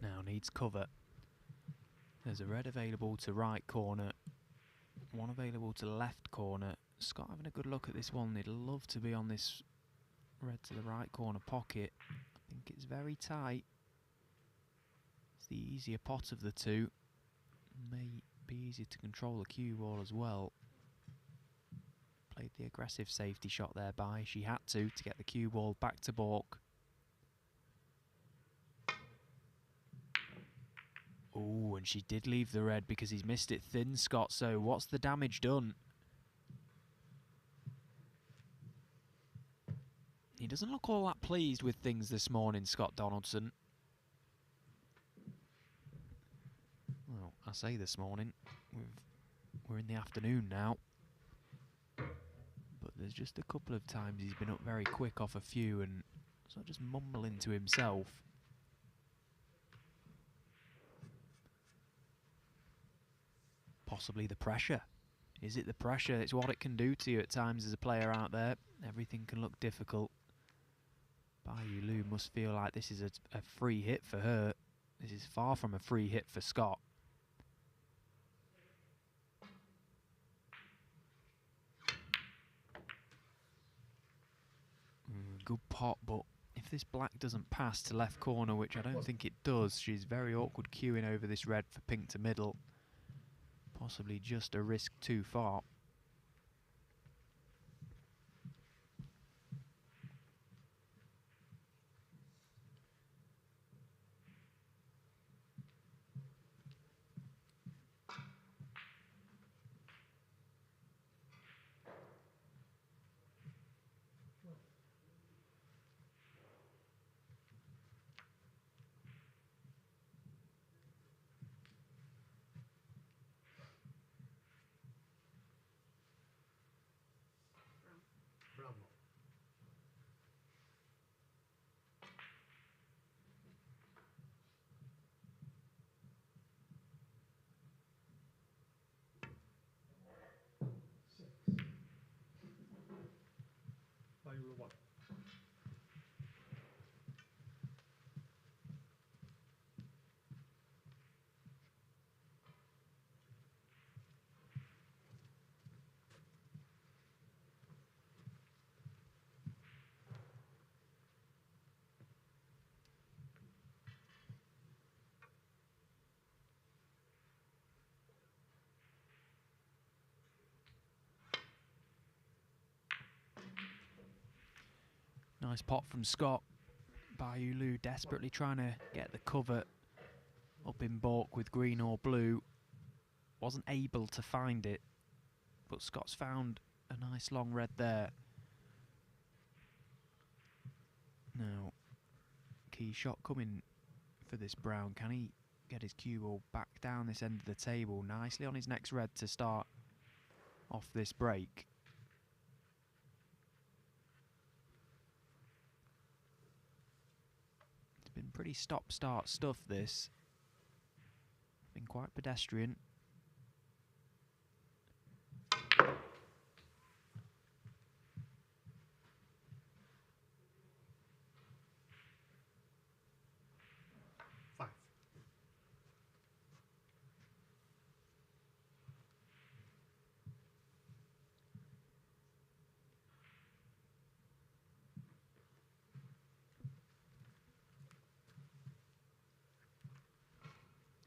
Speaker 1: Now needs cover. There's a red available to right corner, one available to left corner. Scott having a good look at this one. They'd love to be on this red to the right corner pocket. I think it's very tight. It's the easier pot of the two. May be easier to control the cue ball as well. Played the aggressive safety shot there by. She had to get the cue ball back to balk. she did leave the red because he's missed it thin, Scott. So what's the damage done? He doesn't look all that pleased with things this morning, Scott Donaldson. Well, I say this morning. We're in the afternoon now. But there's just a couple of times he's been up very quick off a few and sort of just mumbling to himself. Possibly the pressure. Is it the pressure? It's what it can do to you at times as a player out there. Everything can look difficult. Baiyu Lu must feel like this is a free hit for her. This is far from a free hit for Scott. Good pot, but if this black doesn't pass to left corner, which I don't think it does, she's very awkward queuing over this red for pink to middle. Possibly just a risk too far.
Speaker 2: Bravo. Six. Baiyu 1.
Speaker 1: Nice pot from Scott. Baiyu Lu desperately trying to get the cover up in baulk with green or blue. Wasn't able to find it, but Scott's found a nice long red there. Now, key shot coming for this brown. Can he get his cue ball back down this end of the table nicely on his next red to start off this break? It's been pretty stop-start stuff, this. Been quite pedestrian.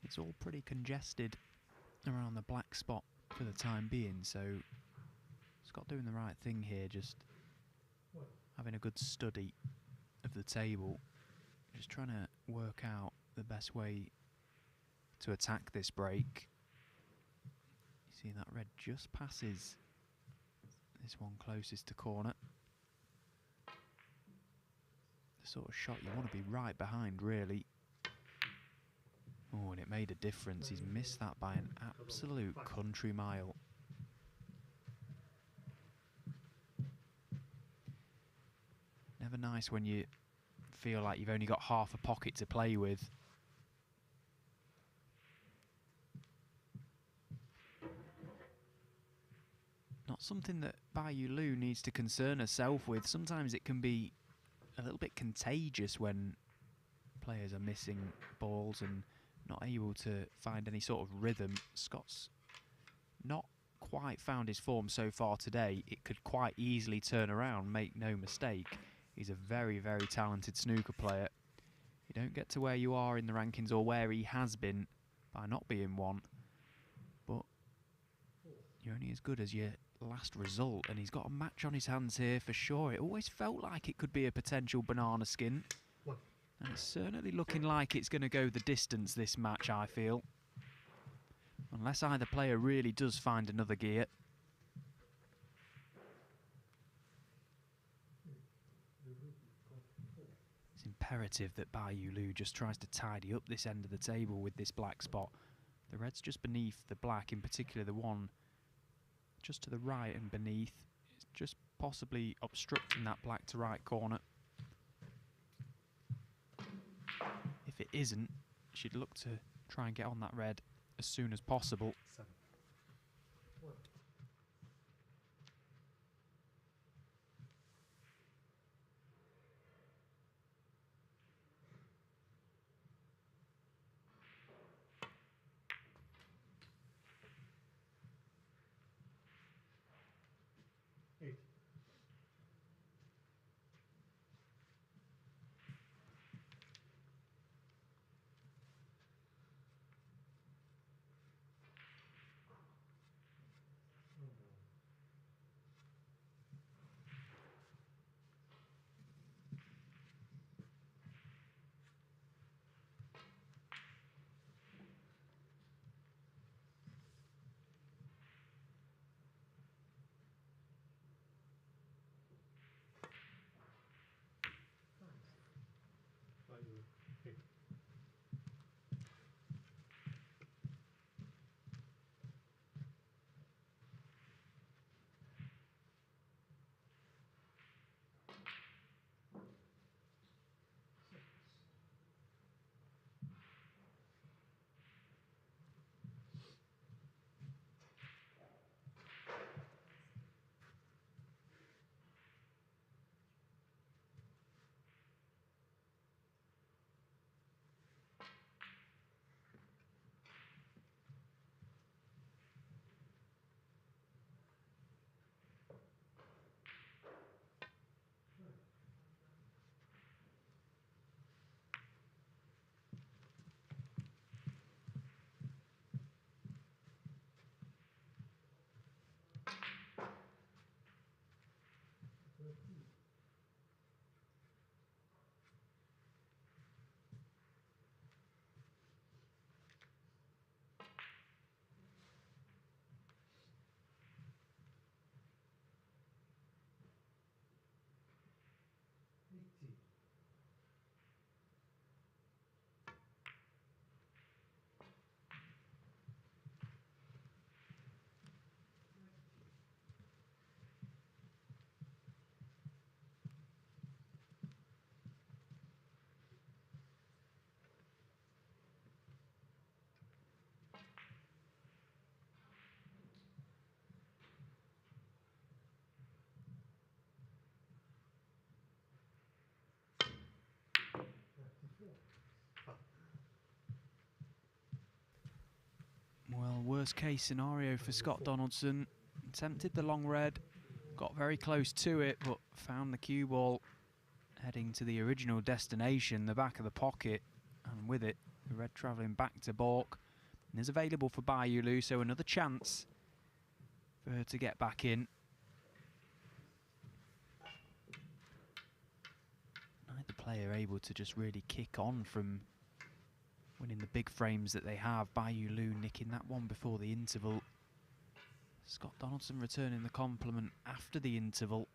Speaker 1: It's all pretty congested around the black spot for the time being, so Scott doing the right thing here, just having a good study of the table, just trying to work out the best way to attack this break. You see that red just passes this one closest to corner. The sort of shot you want to be right behind, really. Oh, and it made a difference. He's missed that by an absolute country mile. Never nice when you feel like you've only got half a pocket to play with. Not something that Baiyu Lu needs to concern herself with. Sometimes it can be a little bit contagious when players are missing balls and not able to find any sort of rhythm. Scott's not quite found his form so far today. It could quite easily turn around, make no mistake. He's a very, very talented snooker player. You don't get to where you are in the rankings or where he has been by not being one, but you're only as good as your last result, and he's got a match on his hands here for sure. It always felt like it could be a potential banana skin. And it's certainly looking like it's going to go the distance, this match, I feel. Unless either player really does find another gear. It's imperative that Bayou Lu just tries to tidy up this end of the table with this black spot. The red's just beneath the black, in particular the one just to the right and beneath. It's just possibly obstructing that black to right corner. If it isn't, she'd look to try and get on that red as soon as possible.
Speaker 2: 7. 1. Eight. Oh, no. 5. 8.
Speaker 1: Well, worst case scenario for Scott Donaldson. Attempted the long red, got very close to it, but found the cue ball heading to the original destination, the back of the pocket, and with it, the red travelling back to Bork. And is available for Bayou Lu, so another chance for her to get back in. Neither player able to just really kick on from winning the big frames that they have. Bayou Lu nicking that one before the interval. Scott Donaldson returning the compliment after the interval.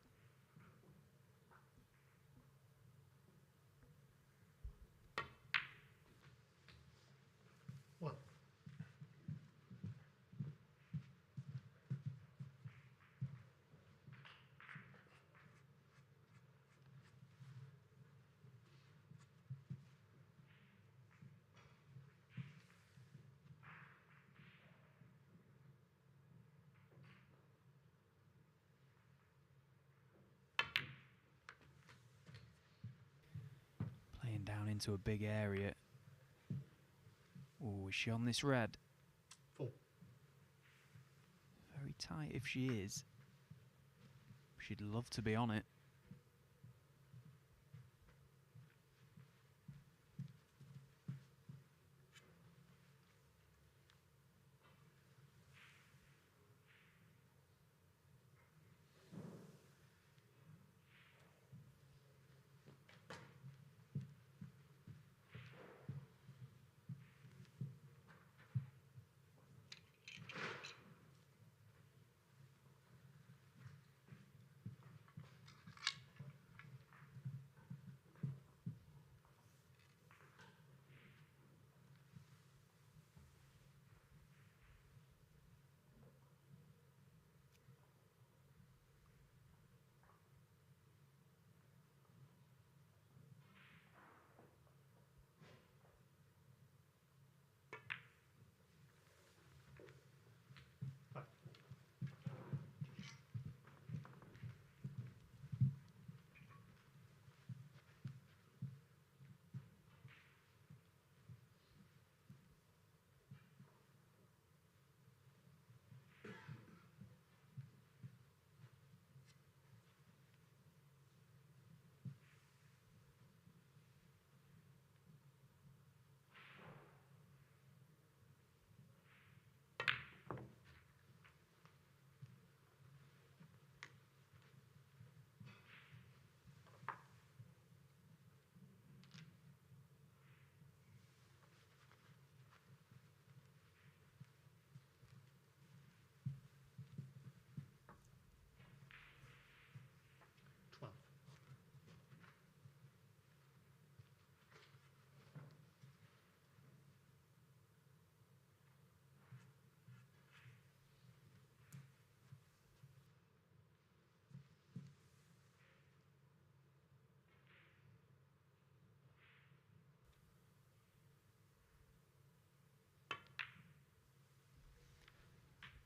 Speaker 2: One.
Speaker 1: Playing down into a big area. Oh, is she on this red?
Speaker 2: 4.
Speaker 1: Very tight if she is. She'd love to be on it.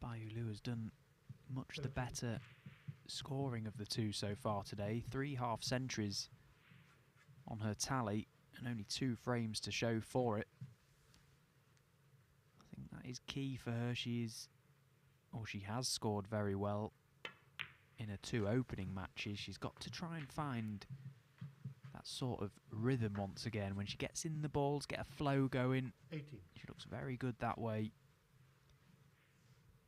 Speaker 1: Bayou Lu has done much the better scoring of the two so far today. 3 half centuries on her tally and only 2 frames to show for it. I think that is key for her. She has scored very well in her 2 opening matches. She's got to try and find that sort of rhythm once again. When she gets in the balls, get a flow going.
Speaker 2: 18.
Speaker 1: She looks very good that way.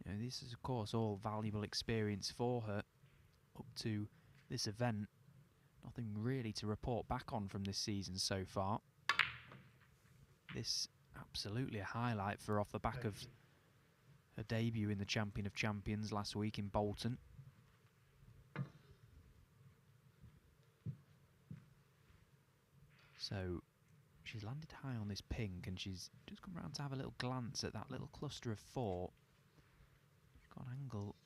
Speaker 1: You know, this is of course all valuable experience for her up to this event. Nothing really to report back on from this season so far. This absolutely a highlight for off the back of her debut in the Champion of Champions last week in Bolton. So she's landed high on this pink and she's just come round to have a little glance at that little cluster of 4. Got an angle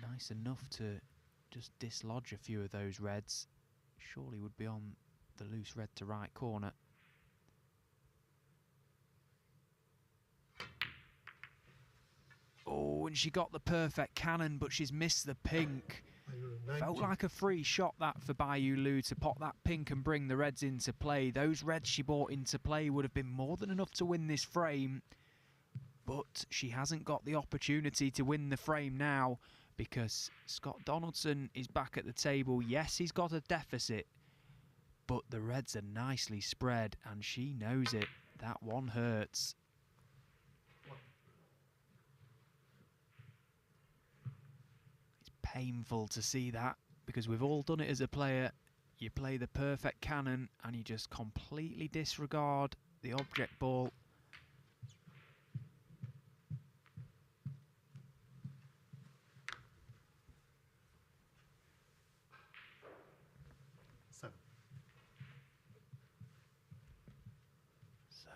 Speaker 1: nice enough to just dislodge a few of those reds. Surely would be on the loose red to right corner. Oh, and she got the perfect cannon, but she's missed the pink. Felt like a free shot that for Bayou Lu to pop that pink and bring the reds into play. Those reds she brought into play would have been more than enough to win this frame. But she hasn't got the opportunity to win the frame now because Scott Donaldson is back at the table. Yes, he's got a deficit, but the reds are nicely spread and she knows it. That one hurts. It's painful to see that because we've all done it as a player. You play the perfect cannon and you just completely disregard the object ball.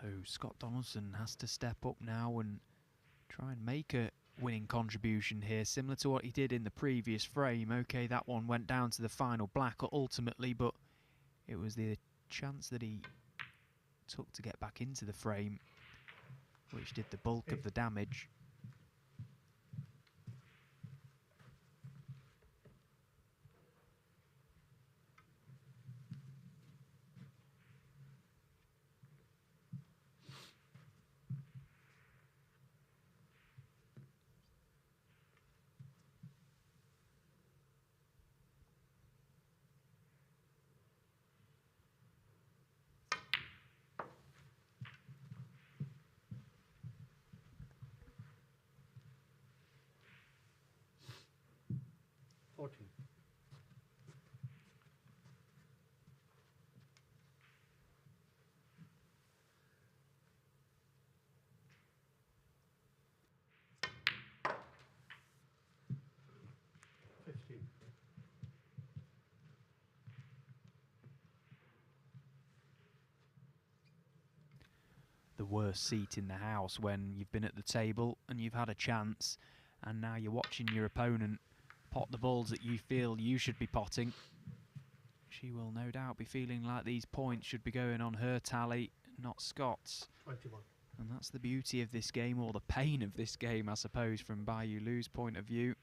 Speaker 1: So Scott Donaldson has to step up now and try and make a winning contribution here, similar to what he did in the previous frame. Okay, that one went down to the final black ultimately, but it was the chance that he took to get back into the frame which did the bulk of the damage. The worst seat in the house when you've been at the table and you've had a chance and now you're watching your opponent pot the balls that you feel you should be potting. She will no doubt be feeling like these points should be going on her tally, not Scott's.
Speaker 2: 21.
Speaker 1: And that's the beauty of this game, or the pain of this game, I suppose, from Bayou Lu's point of view.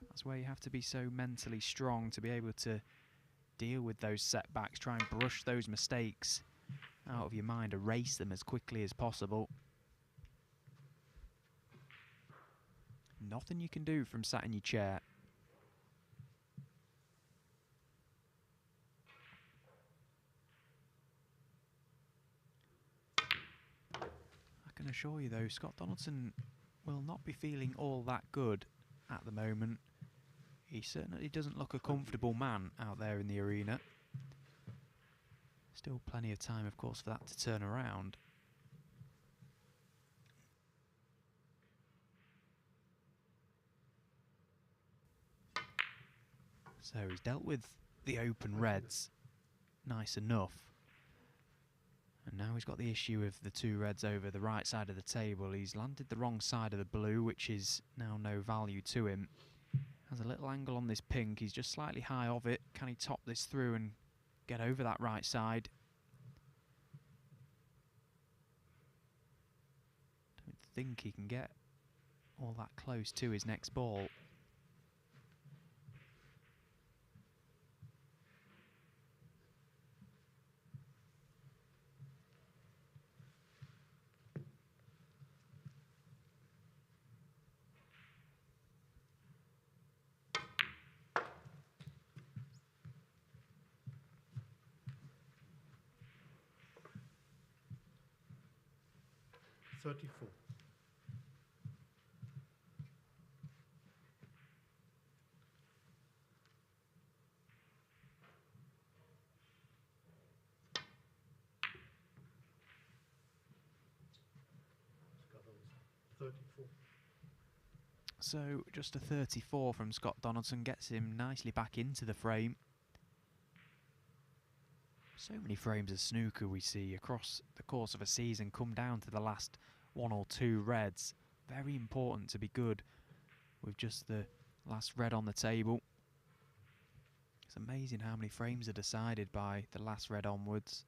Speaker 1: That's where you have to be so mentally strong to be able to deal with those setbacks, try and brush those mistakes out of your mind, erase them as quickly as possible. Nothing you can do from sat in your chair. I can assure you though, Scott Donaldson will not be feeling all that good at the moment. He certainly doesn't look a comfortable man out there in the arena. Still plenty of time, of course, for that to turn around. So he's dealt with the open reds nice enough. And now he's got the issue of the two reds over the right side of the table. He's landed the wrong side of the blue, which is now no value to him. Has a little angle on this pink. He's just slightly high of it. Can he top this through and get over that right side? Don't think he can get all that close to his next ball.
Speaker 2: $34. Scott Donaldson, 34.
Speaker 1: So just a 34 from Scott Donaldson gets him nicely back into the frame. So many frames of snooker we see across the course of a season come down to the last 1 or 2 reds. Very important to be good with just the last red on the table. It's amazing how many frames are decided by the last red onwards.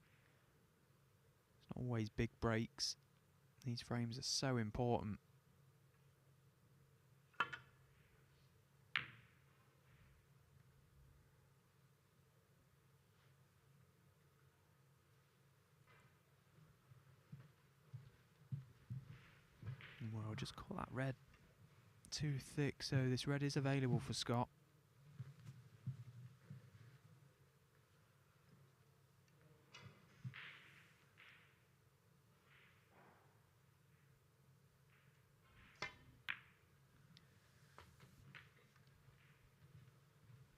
Speaker 1: It's not always big breaks. These frames are so important. Well, just call that red too thick, so this red is available for Scott.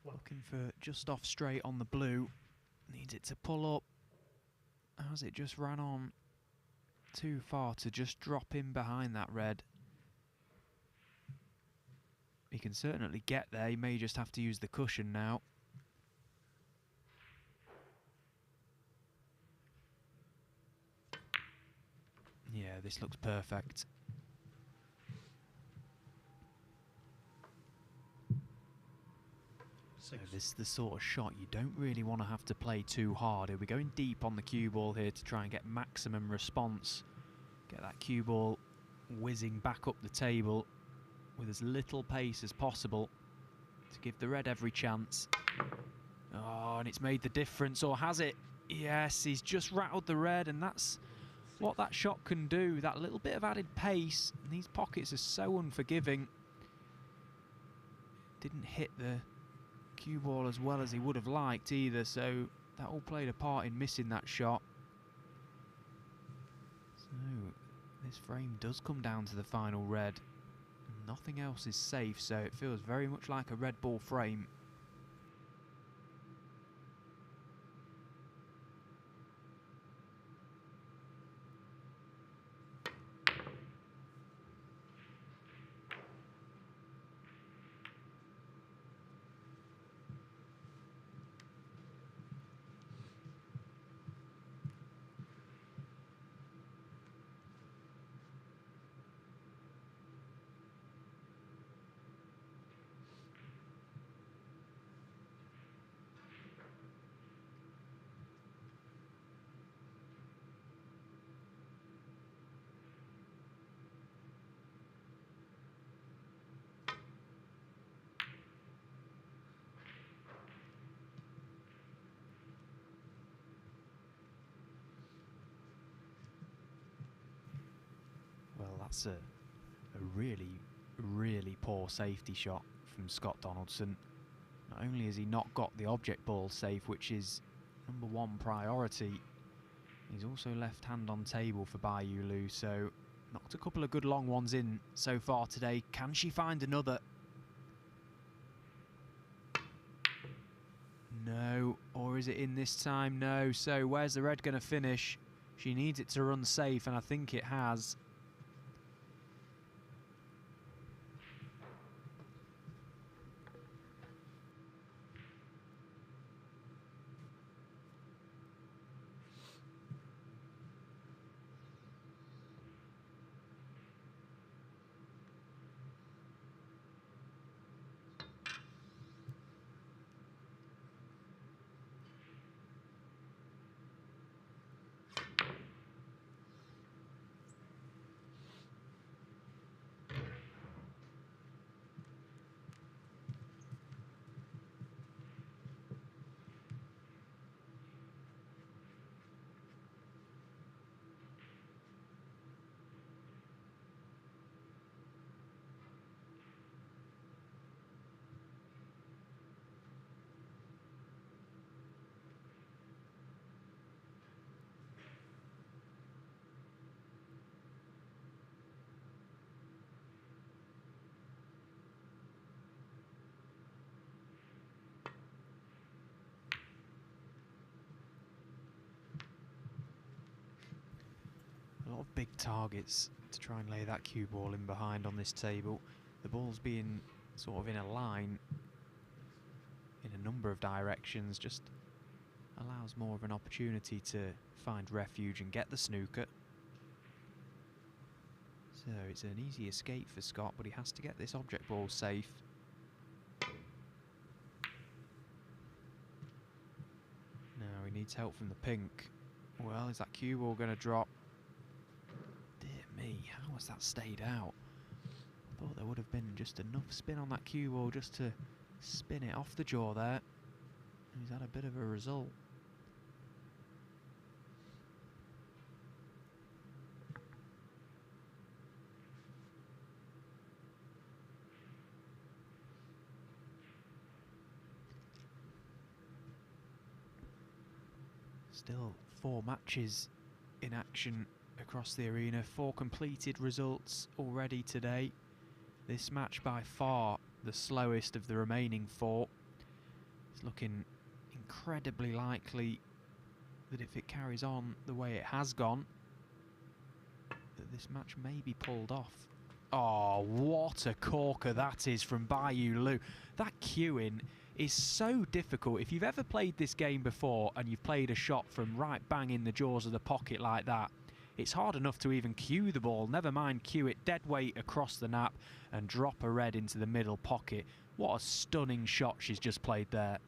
Speaker 1: Looking for just off straight on the blue. Needs it to pull up. As it just ran on too far to just drop in behind that red. He can certainly get there. He may just have to use the cushion now. Yeah, this looks perfect. So this is the sort of shot you don't really want to have to play too hard. He'll be going deep on the cue ball here to try and get maximum response. Get that cue ball whizzing back up the table with as little pace as possible to give the red every chance. Oh, and it's made the difference, or has it? Yes, he's just rattled the red, and that's what that shot can do. That little bit of added pace. And these pockets are so unforgiving. Didn't hit the cue ball as well as he would have liked either, so that all played a part in missing that shot. So this frame does come down to the final red. Nothing else is safe, so it feels very much like a red ball frame. Well, that's a really, really poor safety shot from Scott Donaldson. Not only has he not got the object ball safe, which is #1 priority, he's also left hand on table for Bayou Lu, so knocked a couple of good long ones in so far today. Can she find another? No. Or is it in this time? No. So where's the red going to finish? She needs it to run safe, and I think it has. of big targets to try and lay that cue ball in behind on this table. The ball's being sort of in a line in a number of directions, just allows more of an opportunity to find refuge and get the snooker. So it's an easy escape for Scott, but he has to get this object ball safe. Now he needs help from the pink. Well, is that cue ball going to drop? Dear me, how has that stayed out? I thought there would have been just enough spin on that cue ball just to spin it off the jaw there. He's had a bit of a result. Still 4 matches in action across the arena, 4 completed results already today. This match by far the slowest of the remaining 4. It's looking incredibly likely that if it carries on the way it has gone, that this match may be pulled off. Oh, what a corker that is from Bayou Lu. That cueing is so difficult. If you've ever played this game before and you've played a shot from right bang in the jaws of the pocket like that, it's hard enough to even cue the ball, never mind cue it dead weight across the nap and drop a red into the middle pocket. What a stunning shot she's just played there.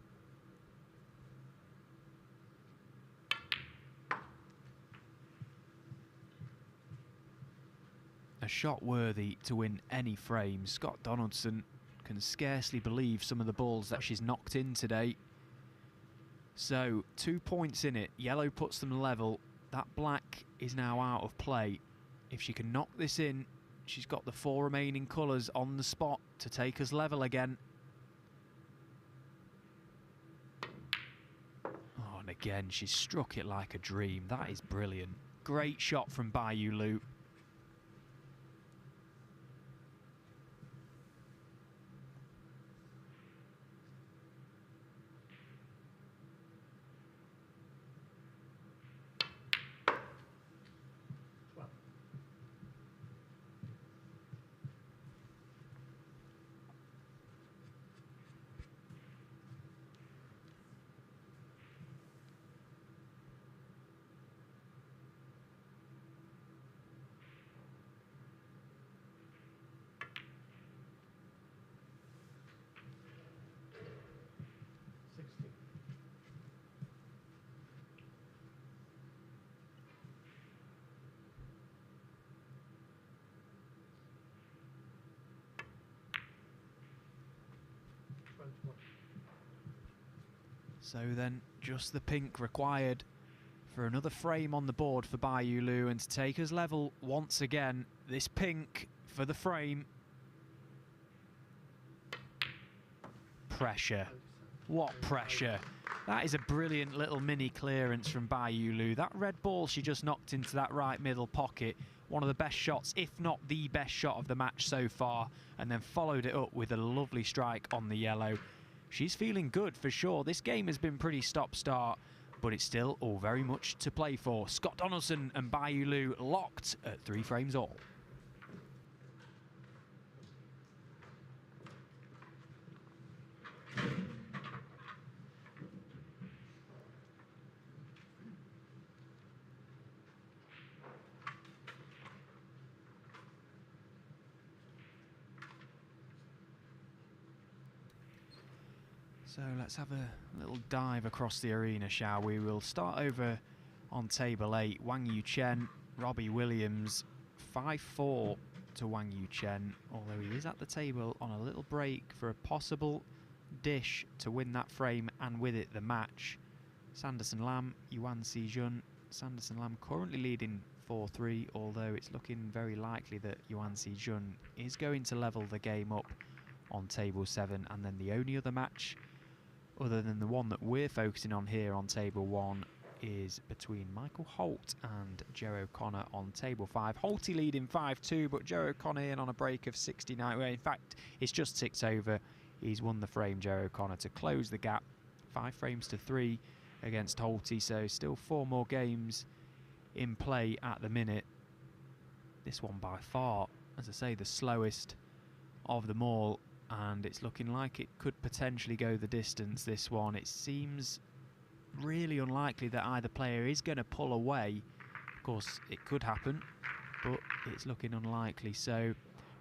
Speaker 1: A shot worthy to win any frame. Scott Donaldson can scarcely believe some of the balls that she's knocked in today. So 2 points in it. Yellow puts them level. That black is now out of play. If she can knock this in, she's got the 4 remaining colours on the spot to take us level again. Oh, and again, she's struck it like a dream. That is brilliant. Great shot from Bayou Lu. So then just the pink required for another frame on the board for Bayou Lu, and to take us level once again. This pink for the frame. Pressure. What pressure. That is a brilliant little mini clearance from Bayou Lu. That red ball she just knocked into that right middle pocket. One of the best shots, if not the best shot of the match so far, and then followed it up with a lovely strike on the yellow. She's feeling good for sure. This game has been pretty stop-start, but it's still all very much to play for. Scott Donaldson and Bayou Lu locked at 3 frames all. So let's have a little dive across the arena, shall we? We'll start over on table 8. Wang Yu Chen, Robbie Williams, 5-4 to Wang Yu Chen, although he is at the table on a little break for a possible dish to win that frame and with it the match. Sanderson Lam, Yuan Si-jun. Sanderson Lam currently leading 4-3, although it's looking very likely that Yuan Si-jun is going to level the game up on table 7, and then the only other match other than the one that we're focusing on here on table 1 is between Michael Holt and Joe O'Connor on table 5. Holty leading 5-2, but Joe O'Connor in on a break of 69. Well, in fact, it's just ticked over. He's won the frame, Joe O'Connor, to close the gap. 5 frames to 3 against Holty, so still 4 more games in play at the minute. This one by far, as I say, the slowest of them all, and it's looking like it could potentially go the distance, this one. It seems really unlikely that either player is going to pull away. Of course, it could happen, but it's looking unlikely. So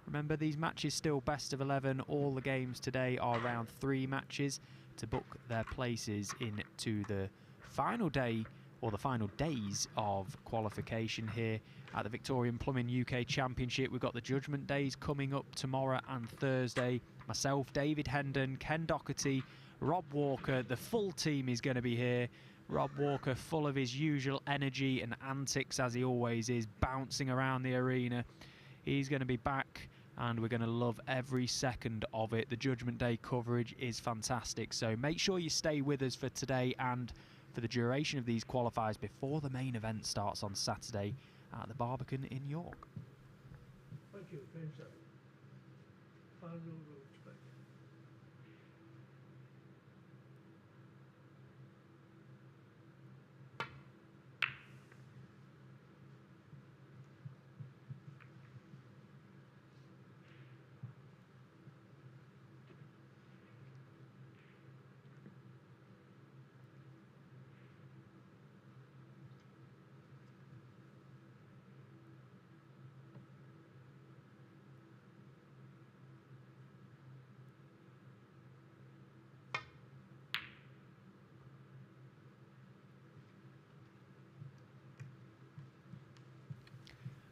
Speaker 1: remember, these matches still best of 11. All the games today are round 3 matches to book their places into the final day, or the final days of qualification here at the Victorian Plumbing UK Championship. We've got the Judgment Days coming up tomorrow and Thursday. Myself, David Hendon, Ken Doherty, Rob Walker, the full team is going to be here. Rob Walker full of his usual energy and antics, as he always is, bouncing around the arena. He's going to be back, and we're going to love every second of it. The Judgment Day coverage is fantastic, so make sure you stay with us for today and for the duration of these qualifiers before the main event starts on Saturday at the Barbican in York.
Speaker 2: Thank you, Game 7. Final rules, please.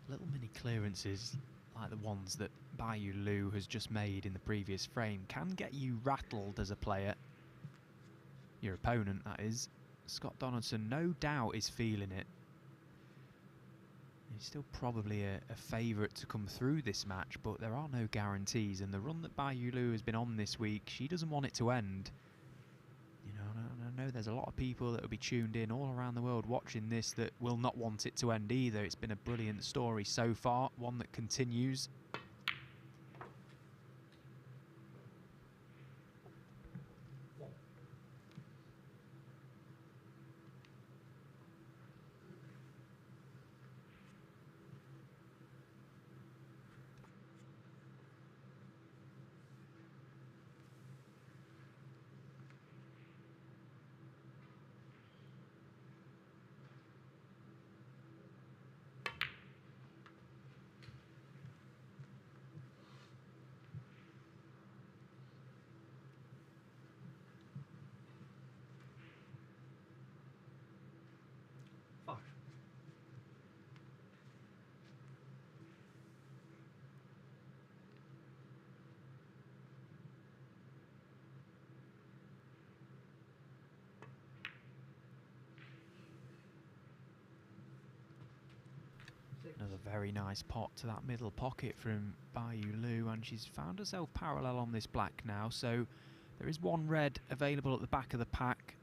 Speaker 1: Little mini clearances like the ones that Bayou Lu has just made in the previous frame can get you rattled as a player. Your opponent, that is. Scott Donaldson no doubt is feeling it. He's still probably a favourite to come through this match, but there are no guarantees, and the run that Bayou Lu has been on this week, she doesn't want it to end. You know, I know there's a lot of people that will be tuned in all around the world watching this that will not want it to end either. It's been a brilliant story so far, one that continues.
Speaker 2: Five. Six.
Speaker 1: Another very nice pot to that middle pocket from Bayou Lu, and she's found herself parallel on this black now, so there is one red available at the back of the pack.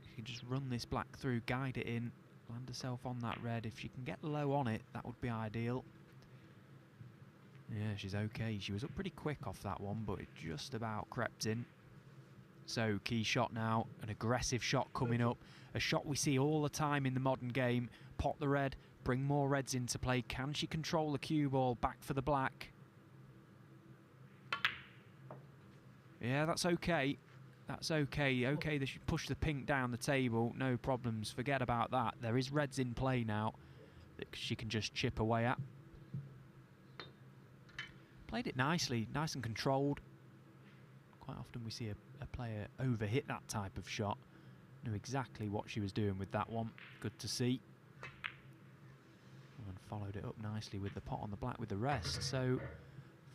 Speaker 1: She can just run this black through, guide it in, land herself on that red. If she can get low on it, that would be ideal. Yeah, she's okay. She was up pretty quick off that one, but it just about crept in. So, key shot now, an aggressive shot coming up. A shot we see all the time in the modern game. Pot the red, bring more reds into play. Can she control the cue ball? Back for the black. Yeah, that's okay. That's okay. Okay, they should push the pink down the table. No problems. Forget about that. There is reds in play now that she can just chip away at. Played it nicely, nice and controlled. Quite often we see a player overhit that type of shot. Knew exactly what she was doing with that one. Good to see. And followed it up nicely with the pot on the black with the rest. So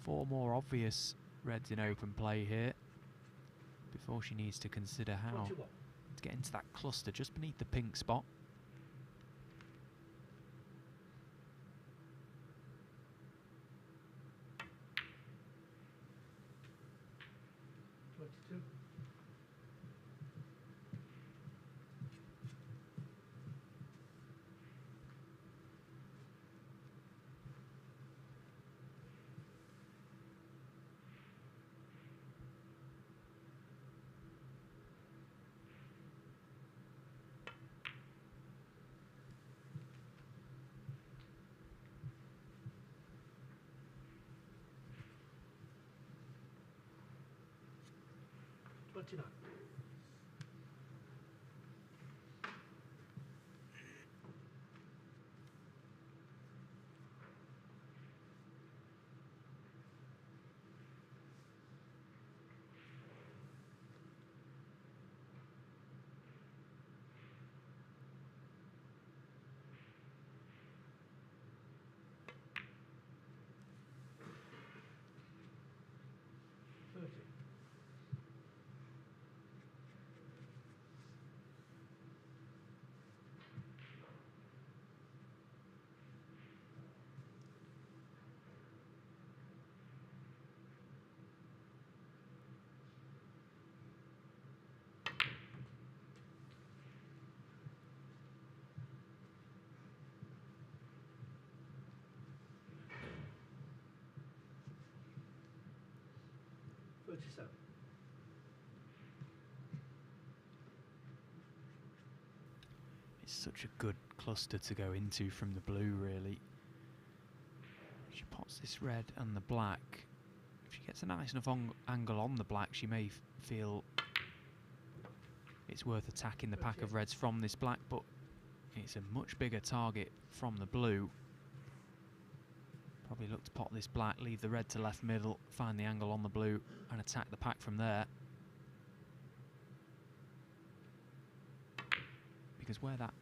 Speaker 1: 4 more obvious reds in open play here before she needs to consider how
Speaker 2: 21.
Speaker 1: to get into that cluster just beneath the pink spot.
Speaker 2: 29. Thirty-seven.
Speaker 1: It's such a good cluster to go into from the blue, really. She pots this red and the black. If she gets a nice enough angle on the black, she may feel it's worth attacking the pack of reds from this black, but it's a much bigger target from the blue. Probably look to pot this black, leave the red to left middle, find the angle on the blue and attack the pack from there. Because where that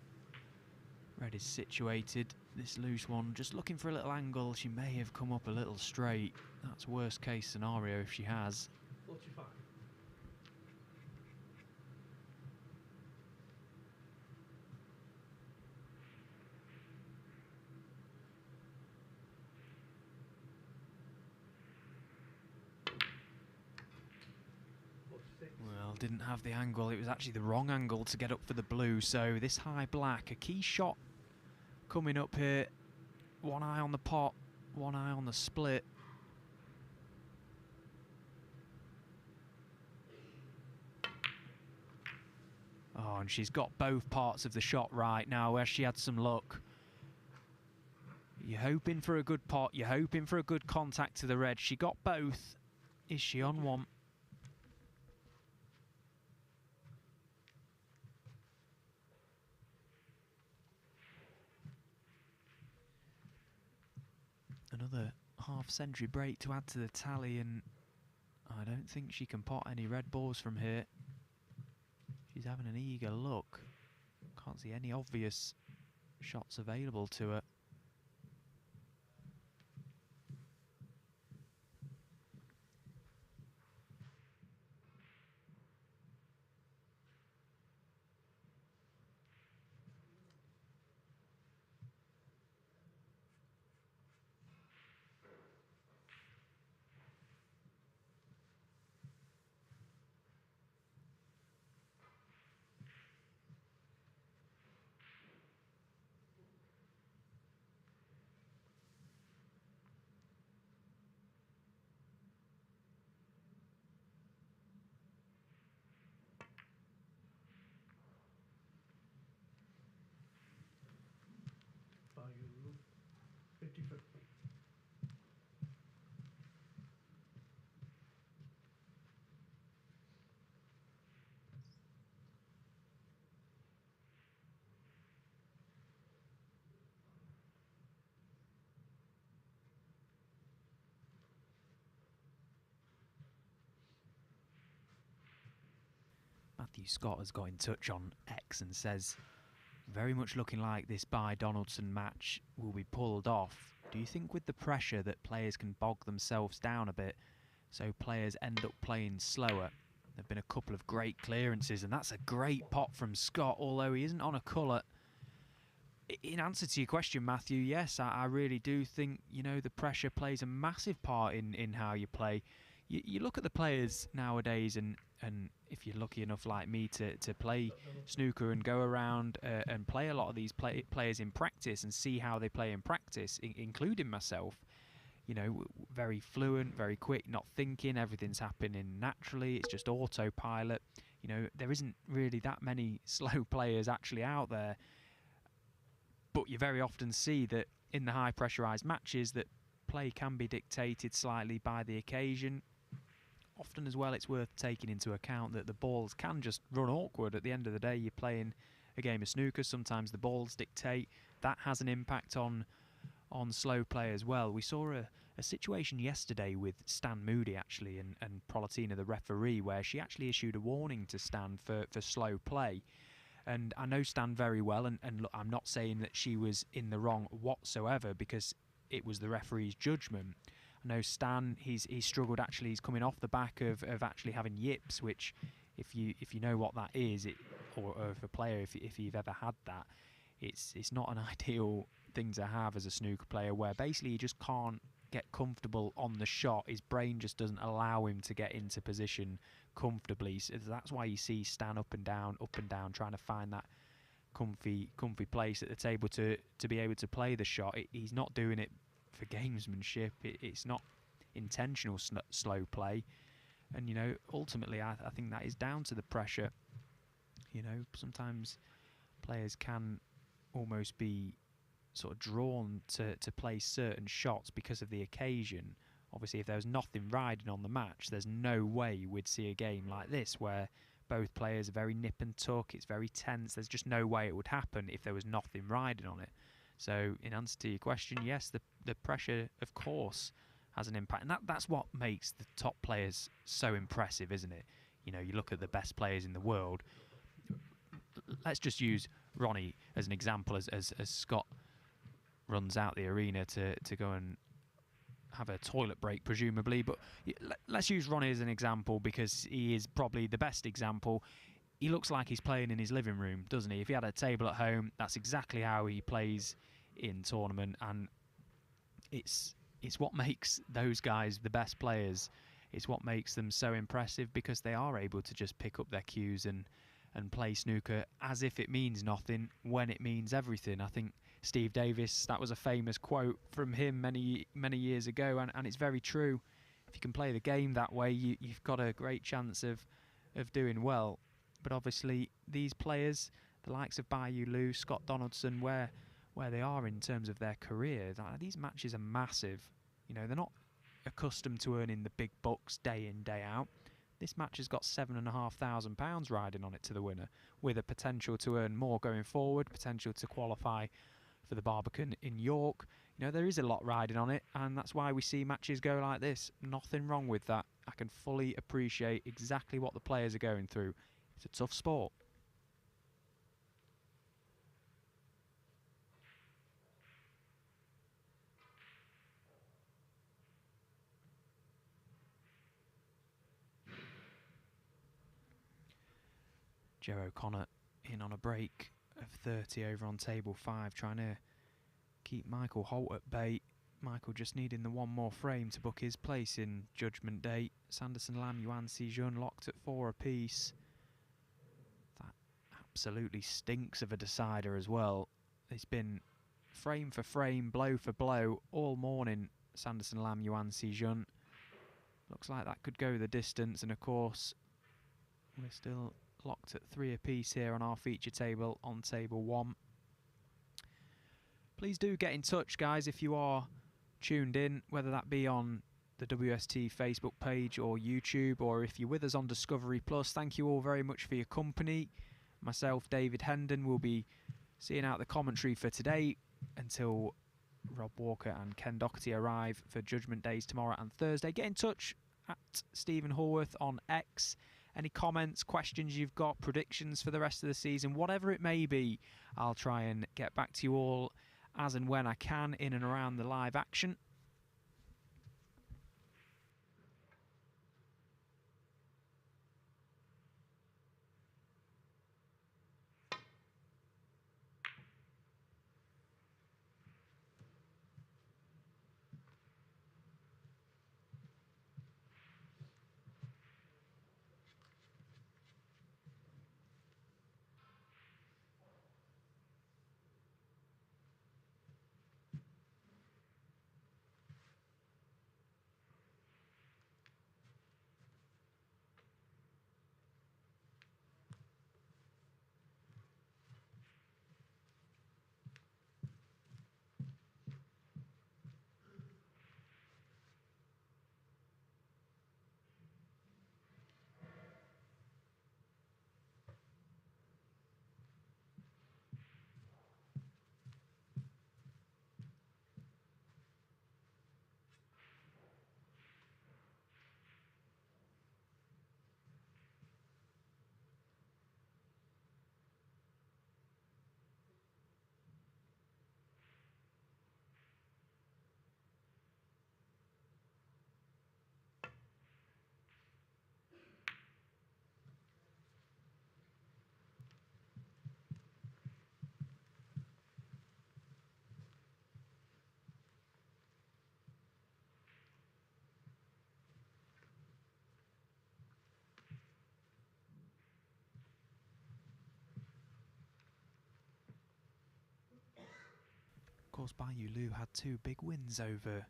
Speaker 1: red is situated, this loose one, just looking for a little angle, she may have come up a little straight. That's worst case scenario if she has.
Speaker 2: 45.
Speaker 1: Well, didn't have the angle. It was actually the wrong angle to get up for the blue. So this high black, a key shot coming up here. One eye on the pot, one eye on the split. Oh, and she's got both parts of the shot right now, where she had some luck. You're hoping for a good pot, you're hoping for a good contact to the red. She got both. Is she on one? Another half-century break to add to the tally, and I don't think she can pot any red balls from here. She's having an eager look. Can't see any obvious shots available to her.
Speaker 2: Value 55.
Speaker 1: Matthew Scott has got in touch on X and says, very much looking like this Bye Donaldson match will be pulled off. Do you think with the pressure that players can bog themselves down a bit, so players end up playing slower? There have been a couple of great clearances, and that's a great pot from Scott, although he isn't on a colour. In answer to your question, Matthew, yes, I really do think, you know, the pressure plays a massive part in how you play. You look at the players nowadays, and if you're lucky enough like me to play snooker and go around and play a lot of these players in practice and see how they play in practice, including myself, you know, very fluent, very quick, not thinking, everything's happening naturally, it's just autopilot. You know, there isn't really that many slow players actually out there, but you very often see that in the high pressurized matches that play can be dictated slightly by the occasion. often as well it's worth taking into account that the balls can just run awkward. At the end of the day, you're playing a game of snooker. Sometimes the balls dictate. That has an impact on slow play as well. We saw a situation yesterday with Stan Moody actually and Prolatina, the referee, where she actually issued a warning to Stan for slow play. And I know Stan very well, and look, I'm not saying that she was in the wrong whatsoever, because it was the referee's judgment. I know Stan, he's struggled actually. He's coming off the back of actually having yips, which if you know what that is, or if a player, if you've ever had that, it's not an ideal thing to have as a snooker player, where basically you just can't get comfortable on the shot. His brain just doesn't allow him to get into position comfortably. So that's why you see Stan up and down, trying to find that comfy place at the table to be able to play the shot. He's not doing it for gamesmanship. It's not intentional slow play. And, you know, ultimately I think that is down to the pressure. You know, sometimes players can almost be sort of drawn to play certain shots because of the occasion. Obviously, if there was nothing riding on the match, there's no way we'd see a game like this where both players are very nip and tuck. It's very tense. There's just no way it would happen if there was nothing riding on it. So in answer to your question, yes, the pressure, of course, has an impact. And that's what makes the top players so impressive, isn't it? You know, you look at the best players in the world. Let's just use Ronnie as an example, as Scott runs out the arena to go and have a toilet break, presumably. But let's use Ronnie as an example, because he is probably the best example. He looks like he's playing in his living room, doesn't he? If he had a table at home, that's exactly how he plays in tournament. And it's what makes those guys the best players. It's what makes them so impressive, because they are able to just pick up their cues and play snooker as if it means nothing when it means everything. I think Steve Davis, that was a famous quote from him many years ago, and it's very true. If you can play the game that way, you've got a great chance of doing well. But obviously these players, the likes of Bayou Liu, Scott Donaldson, where they are in terms of their career, these matches are massive. You know, they're not accustomed to earning the big bucks day in, day out. This match has got £7,500 riding on it to the winner, with a potential to earn more going forward, potential to qualify for the Barbican in York. You know, there is a lot riding on it, and that's why we see matches go like this. Nothing wrong with that. I can fully appreciate exactly what the players are going through. It's a tough sport. Joe O'Connor in on a break of 30 over on table 5, trying to keep Michael Holt at bay. Michael just needing the one more frame to book his place in Judgment Day. Sanderson Lam, Yuan Si-jun locked at 4 apiece. That absolutely stinks of a decider as well. It's been frame for frame, blow for blow all morning. Sanderson Lam, Yuan Si-jun. Looks like that could go the distance, and of course we're still locked at 3 apiece here on our feature table on table 1. Please do get in touch, guys, if you are tuned in, whether that be on the WST Facebook page or YouTube, or if you're with us on Discovery Plus. Thank you all very much for your company. Myself, David Hendon, will be seeing out the commentary for today until Rob Walker and Ken Doherty arrive for Judgment Days tomorrow and Thursday. Get in touch at Stephen Hallworth on X. Any comments, questions you've got, predictions for the rest of the season, whatever it may be, I'll try and get back to you all as and when I can in and around the live action. Of course, Bayu Liu had 2 big wins over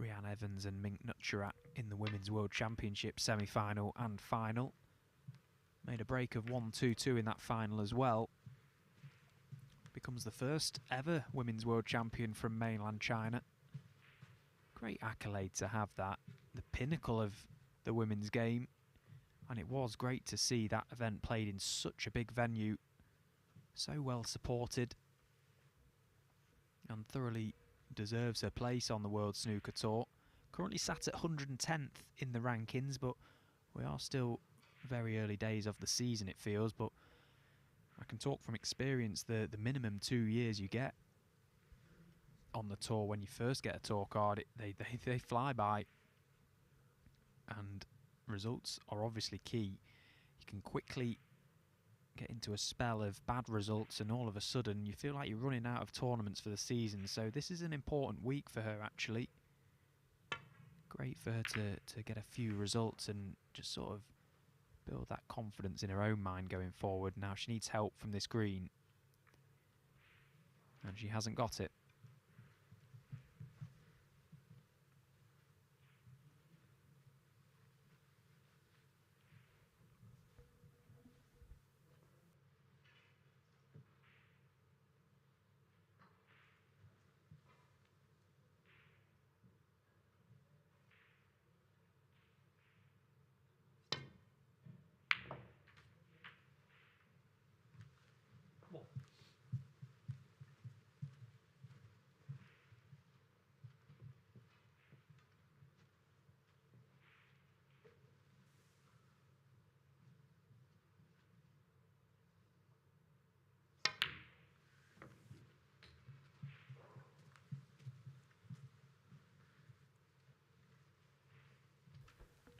Speaker 1: Rhian Evans and Mink Nutcharat in the Women's World Championship semi-final and final. Made a break of 1-2-2 in that final as well. Becomes the first ever Women's World Champion from mainland China. Great accolade to have that. The pinnacle of the women's game. And it was great to see that event played in such a big venue. So well supported. And thoroughly deserves her place on the World Snooker Tour. Currently sat at 110th in the rankings, but we are still very early days of the season, it feels. But I can talk from experience, the minimum 2 years you get on the tour when you first get a tour card, they fly by. And results are obviously key. You can quickly get into a spell of bad results and all of a sudden you feel like you're running out of tournaments for the season. So this is an important week for her, actually. Great for her to get a few results and just sort of build that confidence in her own mind going forward. Now she needs help from this green, and she hasn't got it.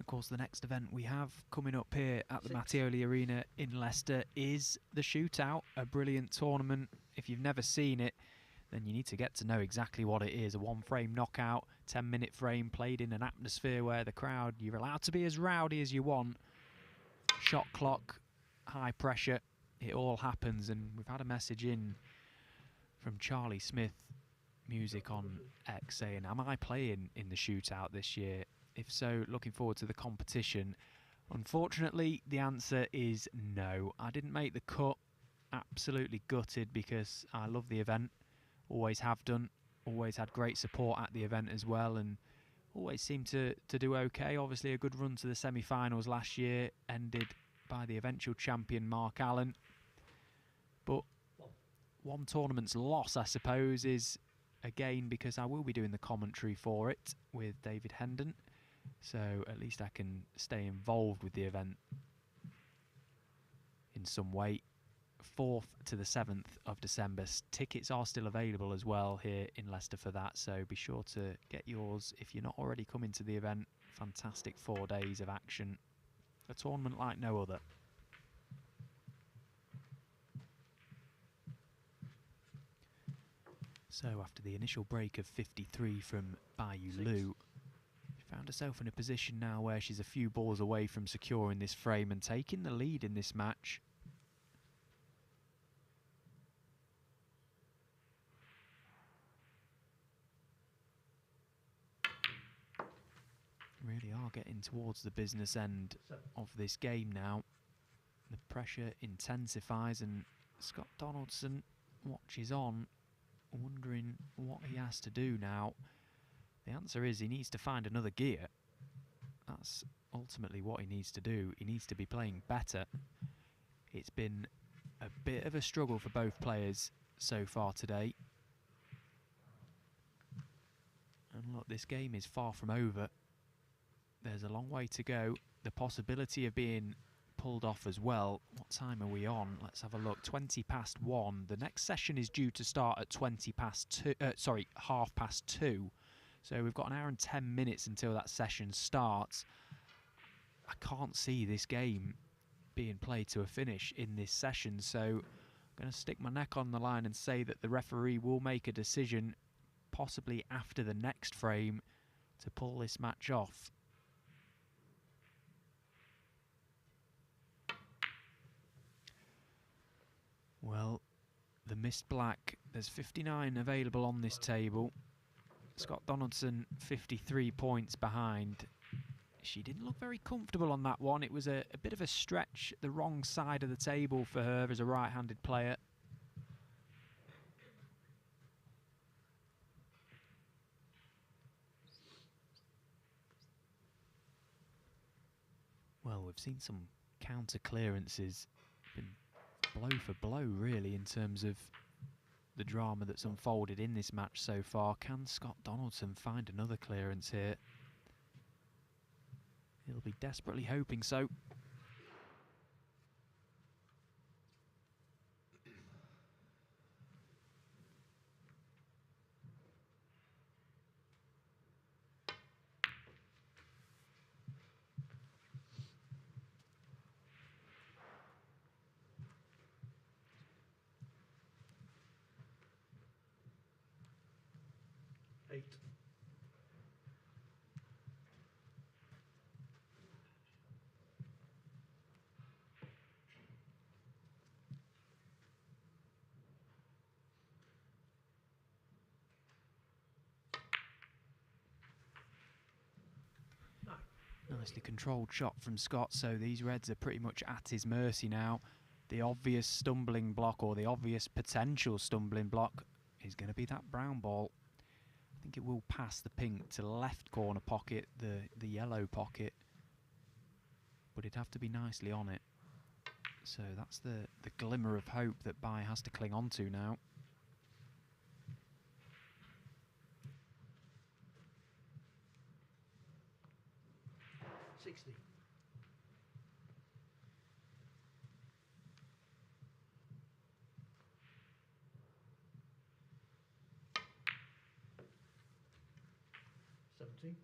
Speaker 1: Of course, the next event we have coming up here at the Mattioli Arena in Leicester is the Shootout, a brilliant tournament. If you've never seen it, then you need to get to know exactly what it is. A 1-frame knockout, 10-minute frame, played in an atmosphere where the crowd, you're allowed to be as rowdy as you want. Shot clock, high pressure, it all happens. And we've had a message in from Charlie Smith, music on X, saying, am I playing in the Shootout this year? If so, looking forward to the competition. Unfortunately, the answer is no. I didn't make the cut. Absolutely gutted because I love the event. Always have done. Always had great support at the event as well, and always seemed to do okay. Obviously, a good run to the semi-finals last year, ended by the eventual champion Mark Allen. But one tournament's loss, I suppose, is again because I will be doing the commentary for it with David Hendon. So at least I can stay involved with the event in some way. 4th to the 7th of December. Tickets are still available as well here in Leicester for that, so be sure to get yours if you're not already coming to the event. Fantastic 4 days of action. A tournament like no other. So after the initial break of 53 from Bayu Liu, she found herself in a position now where she's a few balls away from securing this frame and taking the lead in this match. Really are getting towards the business end of this game now. The pressure intensifies and Scott Donaldson watches on, wondering what he has to do now. The answer is he needs to find another gear. That's ultimately what he needs to do. He needs to be playing better. It's been a bit of a struggle for both players so far today. And look, this game is far from over. There's a long way to go. The possibility of being pulled off as well. What time are we on? Let's have a look. 20 past 1. The next session is due to start at 20 past 2. Sorry, half past 2. So we've got an hour and 10 minutes until that session starts. I can't see this game being played to a finish in this session. So I'm going to stick my neck on the line and say that the referee will make a decision, possibly after the next frame, to pull this match off. Well, the mist black. There's 59 available on this table. Scott Donaldson 53 points behind. She didn't look very comfortable on that one. It was a bit of a stretch, the wrong side of the table for her as a right-handed player. Well, we've seen some counter clearances, been blow for blow really in terms of the drama that's unfolded in this match so far. Can Scott Donaldson find another clearance here? He'll be desperately hoping so.
Speaker 2: Eight.
Speaker 1: Nicely controlled shot from Scott, so these Reds are pretty much at his mercy now. The obvious stumbling block, or the obvious potential stumbling block, is going to be that brown ball. I think it will pass the pink to left corner pocket, the yellow pocket, but it'd have to be nicely on it. So that's the glimmer of hope that Bai has to cling on to now.
Speaker 2: 60. $70.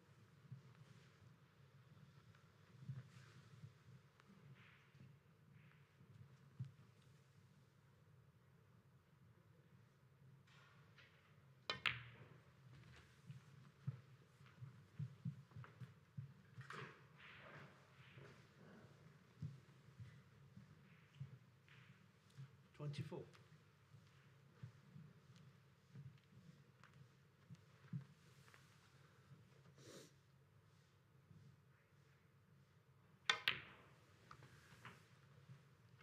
Speaker 2: $24.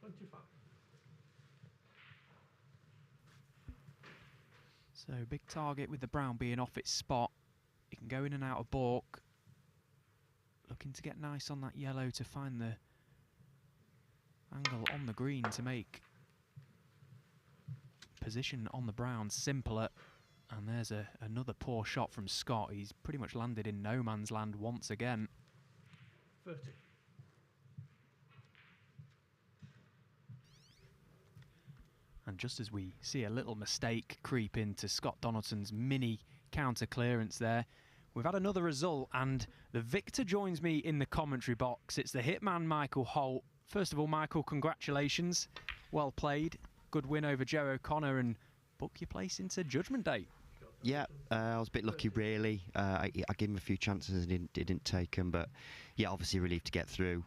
Speaker 2: $25.
Speaker 1: So big target with the brown being off its spot. It can go in and out of balk. Looking to get nice on that yellow to find the angle on the green to make position on the brown simpler. And there's another poor shot from Scott. He's pretty much landed in no man's land once again.
Speaker 2: 30.
Speaker 1: And just as we see a little mistake creep into Scott Donaldson's mini counter clearance there, we've had another result, and the victor joins me in the commentary box. It's the hitman, Michael Holt. First of all, Michael, congratulations. Well played. Good win over Joe O'Connor, and book your place into Judgment Day.
Speaker 7: Yeah, I was a bit lucky, really. I gave him a few chances and didn't take them, but yeah, obviously relieved to get through.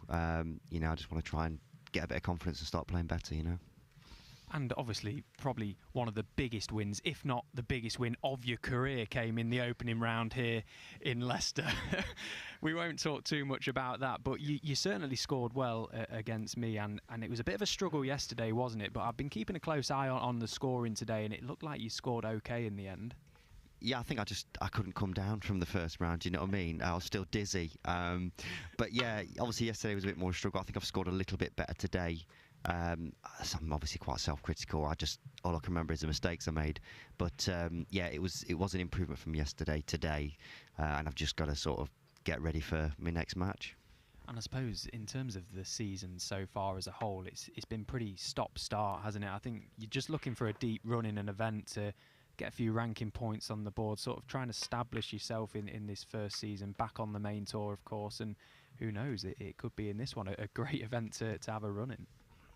Speaker 7: You know, I just want to try and get a bit of confidence and start playing better, you know.
Speaker 1: And obviously, probably one of the biggest wins, if not the biggest win of your career, came in the opening round here in Leicester. We won't talk too much about that, but you certainly scored well against me, and it was a bit of a struggle yesterday, wasn't it? But I've been keeping a close eye on the scoring today, and it looked like you scored okay in the end.
Speaker 7: Yeah, I think I couldn't come down from the first round, do you know what I mean? I was still dizzy. But yeah, obviously yesterday was a bit more struggle. I think I've scored a little bit better today. So I'm obviously quite self-critical. All I can remember is the mistakes I made. But yeah, it was an improvement from yesterday today, and I've just got to sort of get ready for my next match.
Speaker 1: And I suppose in terms of the season so far as a whole, it's been pretty stop-start, hasn't it? I think you're just looking for a deep run in an event to get a few ranking points on the board, sort of trying to establish yourself in this first season, back on the main tour, of course, and who knows, it could be in this one a great event to have a run in.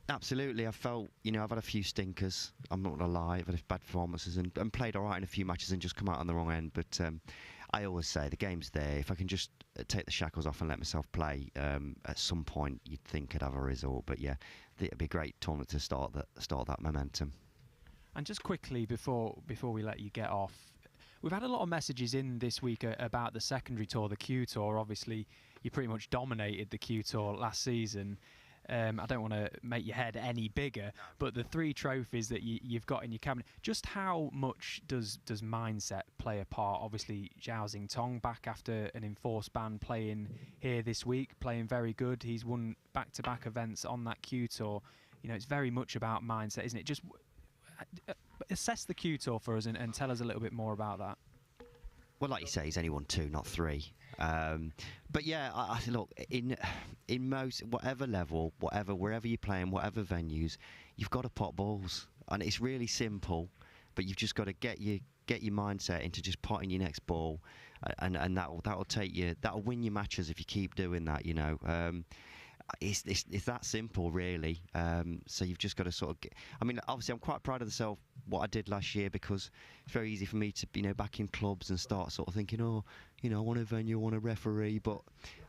Speaker 7: Absolutely. I felt, you know, I've had a few stinkers, I'm not going to lie. I've had bad performances and played all right in a few matches and just come out on the wrong end. But I always say the game's there. If I can just take the shackles off and let myself play, at some point you'd think I'd have a result. But yeah, it'd be a great tournament to start that momentum.
Speaker 1: And just quickly before we let you get off, we've had a lot of messages in this week about the secondary tour, the Q Tour. Obviously, you pretty much dominated the Q Tour last season. I don't want to make your head any bigger, but the 3 trophies that you've got in your cabinet, just how much does mindset play a part? Obviously, Zhao Xingtong back after an enforced ban, playing here this week, playing very good. He's won back-to-back events on that Q Tour. You know, it's very much about mindset, isn't it? Just assess the Q Tour for us and tell us a little bit more about that.
Speaker 7: Well, like you say, he's only won 2, not 3. But yeah, I look, in most, whatever level, wherever you're playing, whatever venues, you've got to pot balls, and it's really simple. But you've just got to get your mindset into just potting your next ball, and that'll take you, that'll win you matches if you keep doing that. You know. It's that simple, really. So you've just got to sort of I mean, obviously, I'm quite proud of myself, what I did last year, because it's very easy for me to, you know, back in clubs and start sort of thinking, oh, you know, I want a venue, I want a referee. But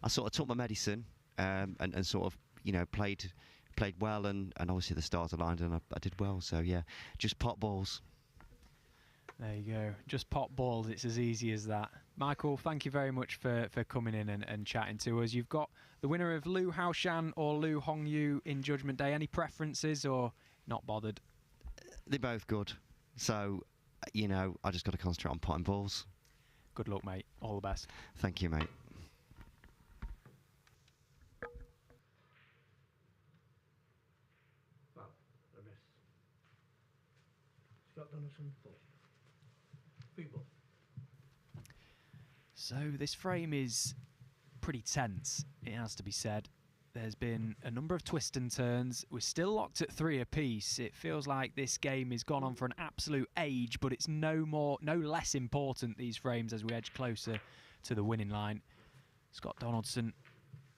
Speaker 7: I sort of took my medicine and sort of, you know, played well, and obviously the stars aligned, and I did well. So yeah, just pot balls.
Speaker 1: There you go. Just pot balls. It's as easy as that. Michael, thank you very much for coming in and chatting to us. You've got the winner of Liu Haoshan or Liu Hongyu in Judgment Day. Any preferences or not bothered?
Speaker 7: They're both good. So, you know, I just got to concentrate on potting balls.
Speaker 1: Good luck, mate. All the best.
Speaker 7: Thank you, mate.
Speaker 2: Wow, the miss. Scott Donaldson, 4. People.
Speaker 1: So this frame is pretty tense, it has to be said. There's been a number of twists and turns. We're still locked at 3 apiece. It feels like this game has gone on for an absolute age, but it's no less important, these frames, as we edge closer to the winning line. Scott Donaldson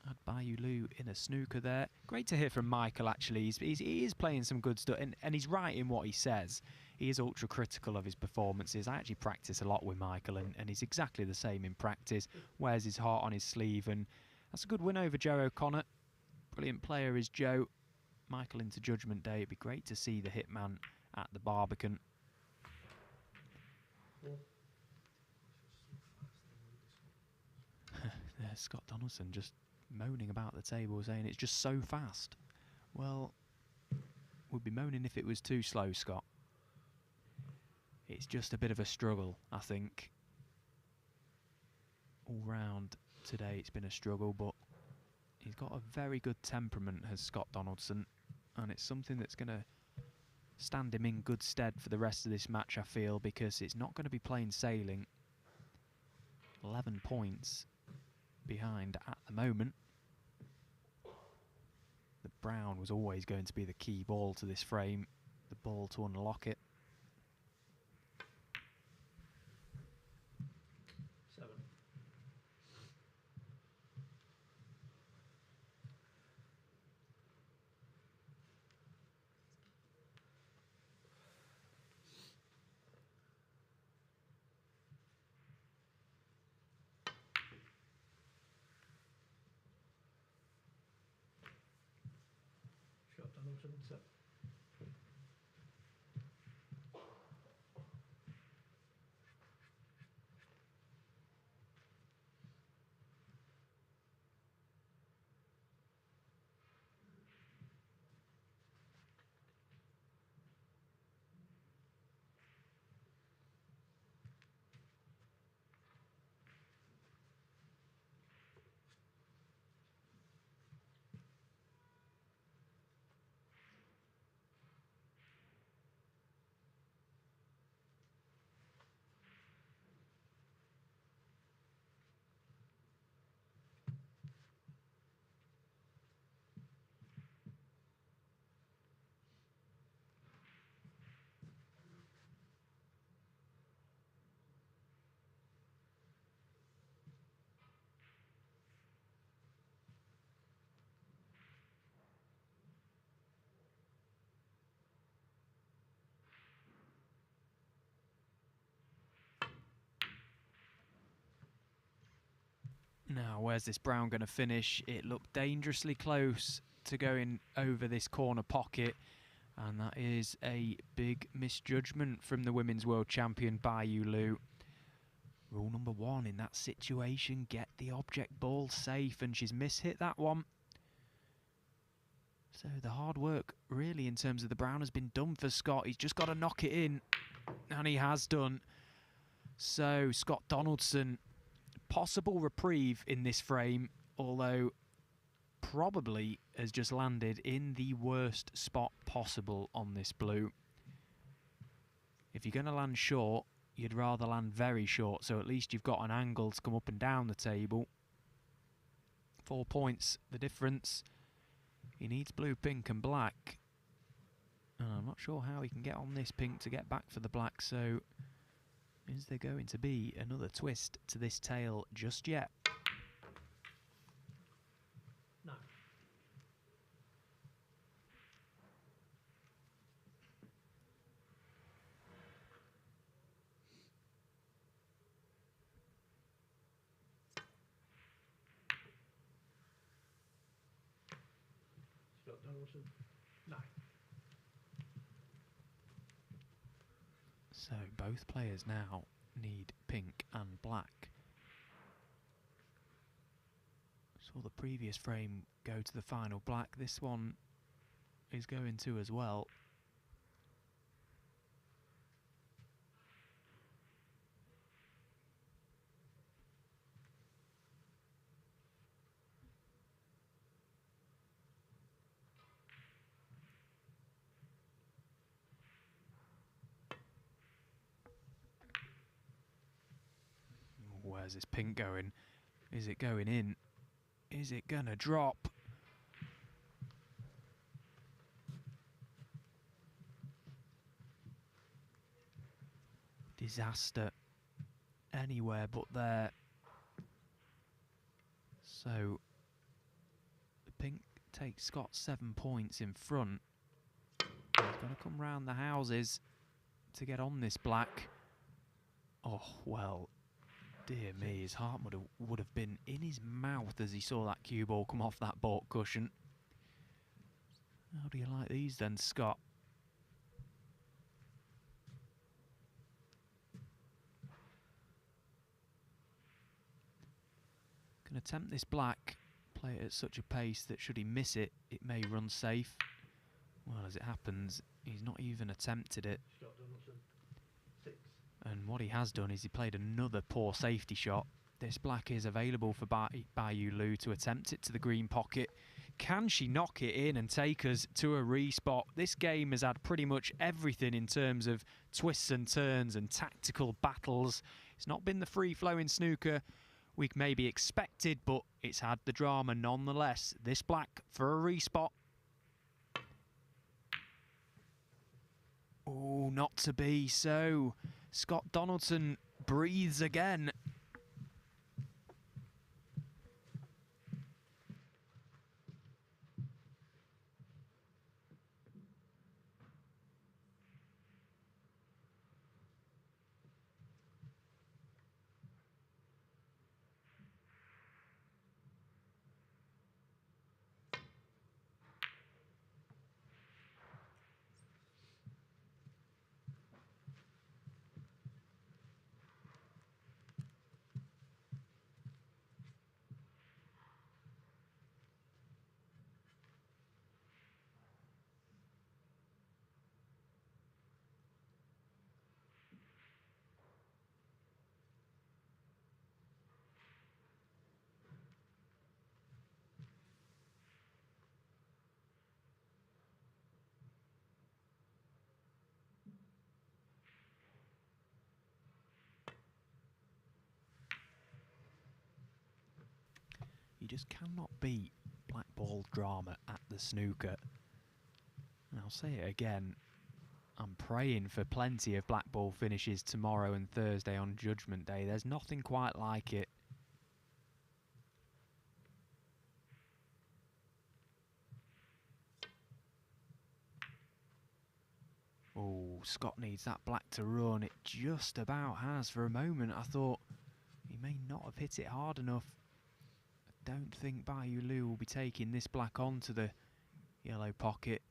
Speaker 1: had Bayu Liu in a snooker there. Great to hear from Michael, actually. He is playing some good stuff, and he's right in what he says. He is ultra critical of his performances. I actually practice a lot with Michael, and he's exactly the same in practice. Wears his heart on his sleeve, and that's a good win over Joe O'Connor. Brilliant player is Joe. Michael into Judgment Day. It'd be great to see the hitman at the Barbican. There's Scott Donaldson just moaning about the table, saying it's just so fast. Well, we'd be moaning if it was too slow, Scott. It's just a bit of a struggle, I think. All round today it's been a struggle, but he's got a very good temperament, has Scott Donaldson, and it's something that's going to stand him in good stead for the rest of this match, I feel, because it's not going to be plain sailing. 11 points behind at the moment. The brown was always going to be the key ball to this frame, the ball to unlock it.
Speaker 2: 7. Scott Donaldson, 7.
Speaker 1: Now, where's this brown going to finish? It looked dangerously close to going over this corner pocket. And that is a big misjudgment from the women's world champion, Bai Lu. Rule number 1 in that situation, get the object ball safe, and she's mishit that one. So the hard work, really, in terms of the brown has been done for Scott. He's just got to knock it in, and he has done. So Scott Donaldson, possible reprieve in this frame, although probably has just landed in the worst spot possible on this blue. If you're going to land short, you'd rather land very short, so at least you've got an angle to come up and down the table. 4 points, the difference. He needs blue, pink and black. And I'm not sure how he can get on this pink to get back for the black, so is there going to be another twist to this tale just yet?
Speaker 2: No. Scott Donaldson. No.
Speaker 1: So both players now need pink and black. Saw the previous frame go to the final black. This one is going to as well. Where's this pink going? Is it going in? Is it gonna drop? Disaster anywhere but there. So the pink takes Scott 7 points in front. He's gonna come round the houses to get on this black. Oh well. Dear me, his heart would have been in his mouth as he saw that cue ball come off that baulk cushion. How do you like these then, Scott? Can attempt this black, play it at such a pace that should he miss it, it may run safe. Well, as it happens, he's not even attempted it.
Speaker 2: Scott Donaldson. 6.
Speaker 1: And what he has done is he played another poor safety shot. This black is available for Bai Lu to attempt it to the green pocket. Can she knock it in and take us to a respot? This game has had pretty much everything in terms of twists and turns and tactical battles. It's not been the free-flowing snooker we maybe expected, but it's had the drama nonetheless. This black for a respot. Oh, not to be so. Scott Donaldson breathes again. You just cannot beat black ball drama at the snooker. And I'll say it again, I'm praying for plenty of black ball finishes tomorrow and Thursday on Judgment Day. There's nothing quite like it. Oh, Scott needs that black to run. It just about has. For a moment I thought he may not have hit it hard enough. I don't think Bai Lu will be taking this black onto the yellow pocket.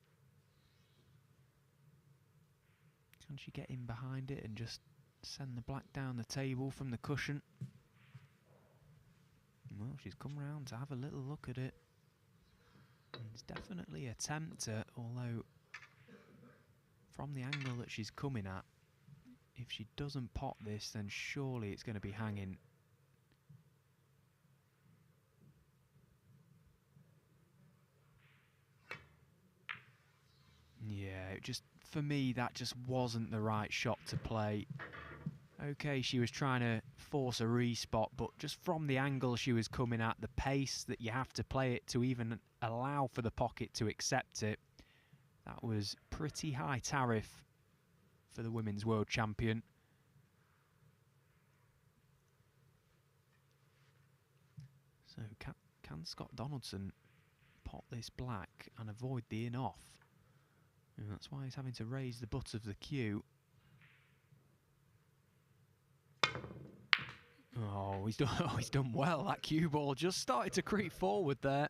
Speaker 1: Can she get in behind it and just send the black down the table from the cushion? Well, she's come round to have a little look at it. It's definitely a tempter, although from the angle that she's coming at, if she doesn't pot this, then surely it's going to be hanging. Yeah, it just, for me, that just wasn't the right shot to play. Okay, she was trying to force a respot, but just from the angle she was coming at, the pace that you have to play it to even allow for the pocket to accept it, that was pretty high tariff for the women's world champion. So can Scott Donaldson pot this black and avoid the in-off? And that's why he's having to raise the butt of the cue. Oh, he's done well. That cue ball just started to creep forward there.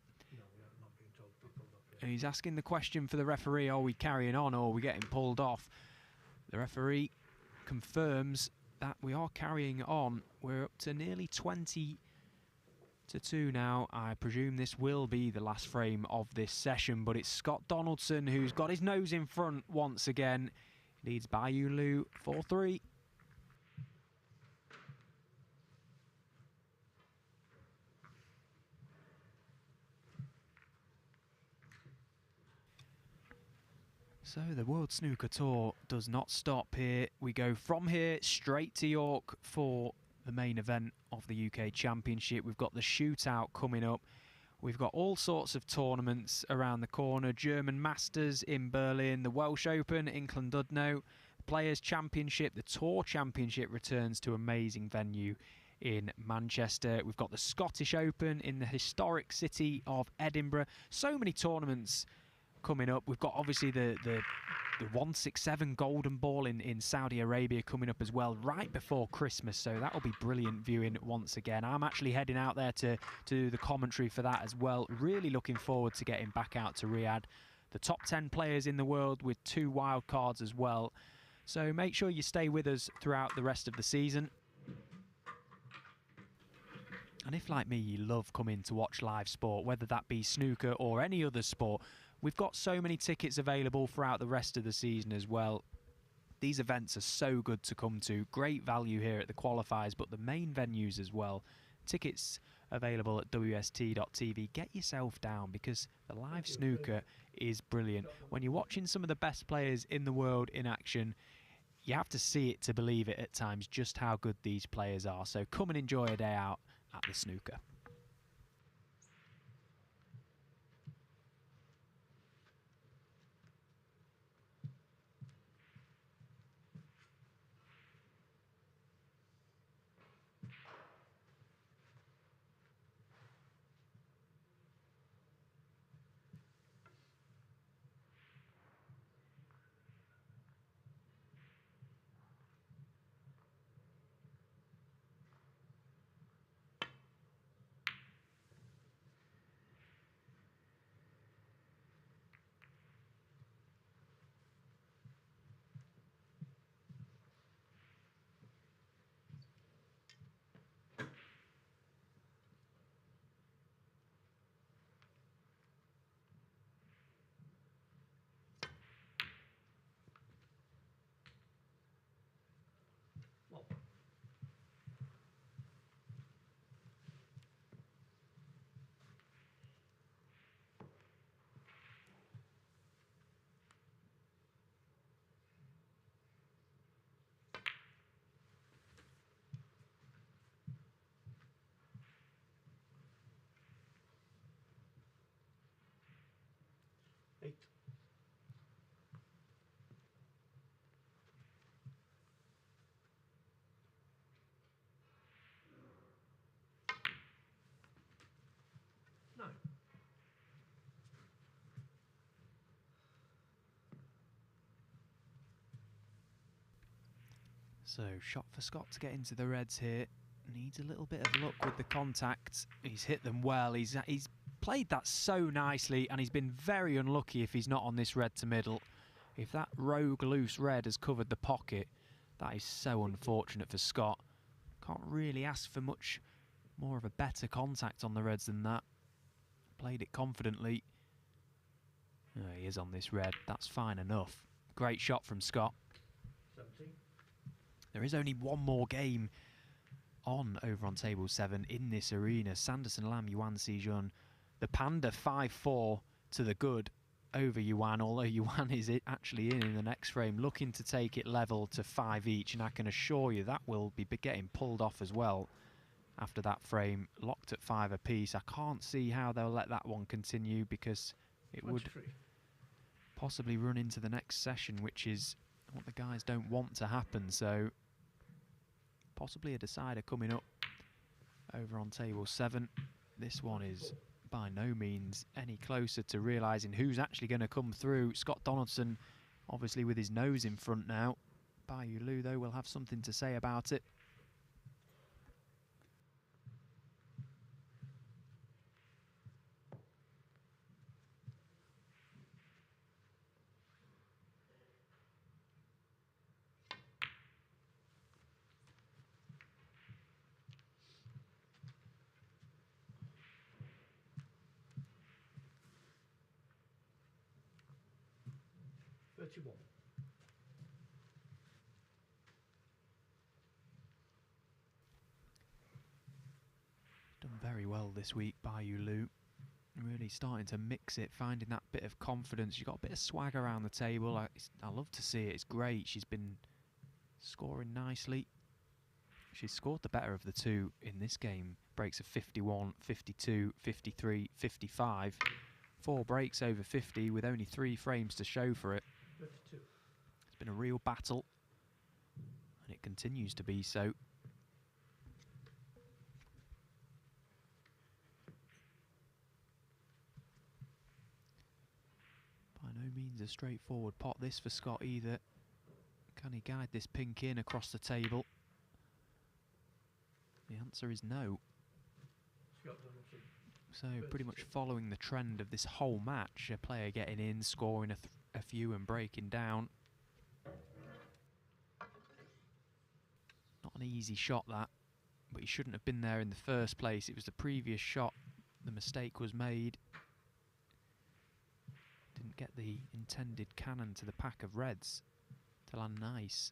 Speaker 1: And he's asking the question for the referee, are we carrying on or are we getting pulled off? The referee confirms that we are carrying on. We're up to nearly 20-2 now. I presume this will be the last frame of this session, but it's Scott Donaldson who's got his nose in front once again. Leads Bayou Lu 4-3. So the World Snooker Tour does not stop here. We go from here straight to York for the main event of the UK Championship. We've got the shootout coming up. We've got all sorts of tournaments around the corner. German Masters in Berlin, the Welsh Open in Llandudno, the Players Championship, the Tour Championship returns to amazing venue in Manchester. We've got the Scottish Open in the historic city of Edinburgh. So many tournaments coming up. We've got obviously the 167 Golden Ball in Saudi Arabia coming up as well right before Christmas, so that'll be brilliant viewing once again. I'm actually heading out there to do the commentary for that as well. Really looking forward to getting back out to Riyadh. The top 10 players in the world with 2 wild cards as well, so make sure you stay with us throughout the rest of the season. And if, like me, you love coming to watch live sport, whether that be snooker or any other sport, we've got so many tickets available throughout the rest of the season as well. These events are so good to come to. Great value here at the qualifiers, but the main venues as well. Tickets available at wst.tv. Get yourself down because the live snooker is brilliant. When you're watching some of the best players in the world in action, you have to see it to believe it at times, just how good these players are. So come and enjoy a day out at the snooker. So, shot for Scott to get into the reds here. Needs a little bit of luck with the contact. He's hit them well. He's played that so nicely, and he's been very unlucky if he's not on this red to middle. If that rogue loose red has covered the pocket, that is so unfortunate for Scott. Can't really ask for much more of a better contact on the reds than that. Played it confidently. Oh, he is on this red. That's fine enough. Great shot from Scott.
Speaker 2: 17.
Speaker 1: There is only one more game on over on table 7 in this arena. Sanderson Lam, Yuan Sijun. The Panda 5-4 to the good over Yuan, although Yuan is actually in the next frame, looking to take it level to 5 each, and I can assure you that will be getting pulled off as well after that frame. Locked at 5 apiece. I can't see how they'll let that one continue, because it
Speaker 2: 23.
Speaker 1: would possibly run into the next session, which is what the guys don't want to happen. So possibly a decider coming up over on table 7. This one is by no means any closer to realising who's actually going to come through. Scott Donaldson, obviously with his nose in front now. Bai Lu, though, will have something to say about it. Done very well this week by Lu. Really starting to mix it, finding that bit of confidence. She's got a bit of swag around the table. I love to see it. It's great. She's been scoring nicely. She's scored the better of the two in this game. Breaks of 51, 52, 53, 55. 4 breaks over 50 with only 3 frames to show for it.
Speaker 2: 52.
Speaker 1: It's been a real battle, and it continues to be so. By no means a straightforward pot this for Scott either. Can he guide this pink in across the table? The answer is no.
Speaker 2: Scott Donaldson.
Speaker 1: So pretty much following the trend of this whole match, a player getting in, scoring a few and breaking down. Not an easy shot that, but he shouldn't have been there in the first place. It was the previous shot, the mistake was made. Didn't get the intended cannon to the pack of reds to land nice.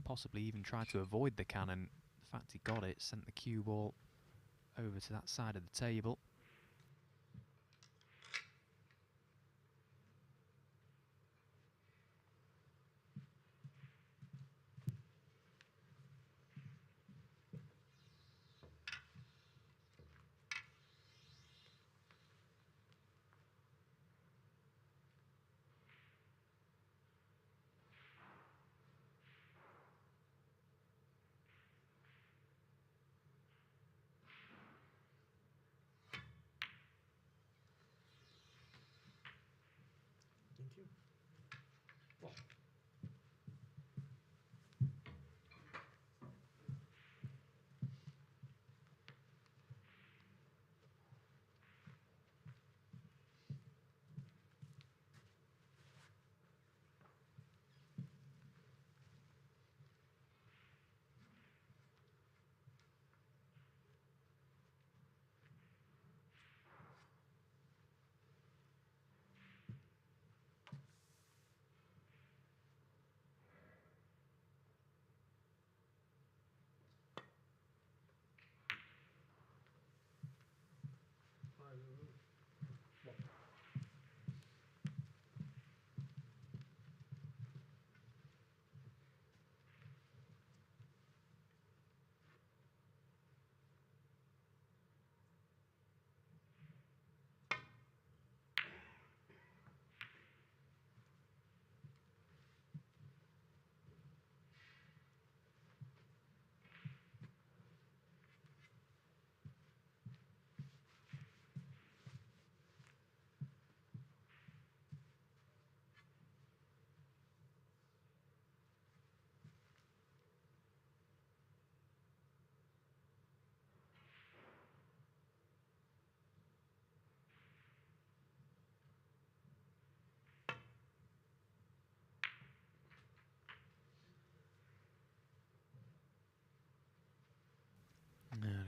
Speaker 1: Possibly even tried to avoid the cannon. The fact he got it sent the cue ball over to that side of the table.
Speaker 2: Thank you. Well,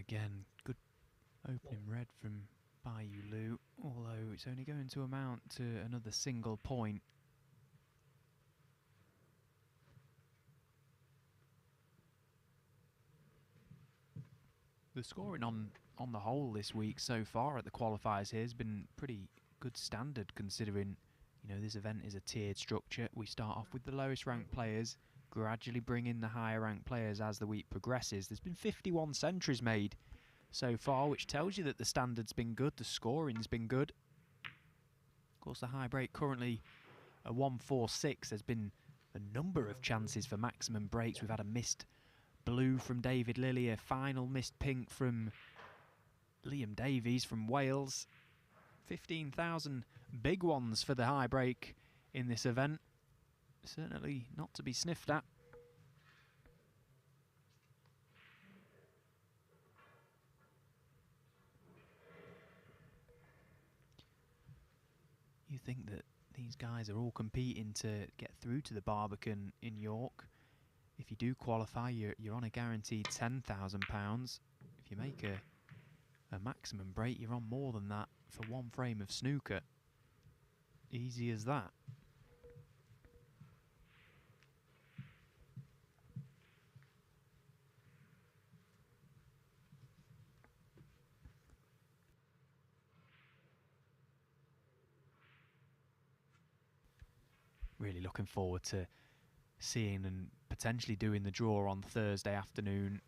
Speaker 1: Again, good opening red from Bayou Lu, although it's only going to amount to another single point. The scoring on the whole this week so far at the qualifiers here has been pretty good standard, considering, you know, this event is a tiered structure. We start off with the lowest ranked players, gradually bring in the higher ranked players as the week progresses. There's been 51 centuries made so far, which tells you that the standard's been good, the scoring's been good. Of course, the high break currently a 146. There's been a number of chances for maximum breaks. We've had a missed blue from David Lilly, a final missed pink from Liam Davies from Wales. 15,000 big ones for the high break in this event. Certainly not to be sniffed at. You think that these guys are all competing to get through to the Barbican in York. If you do qualify, you're on a guaranteed £10,000. If you make a maximum break, you're on more than that for one frame of snooker. Easy as that. Really looking forward to seeing and potentially doing the draw on Thursday afternoon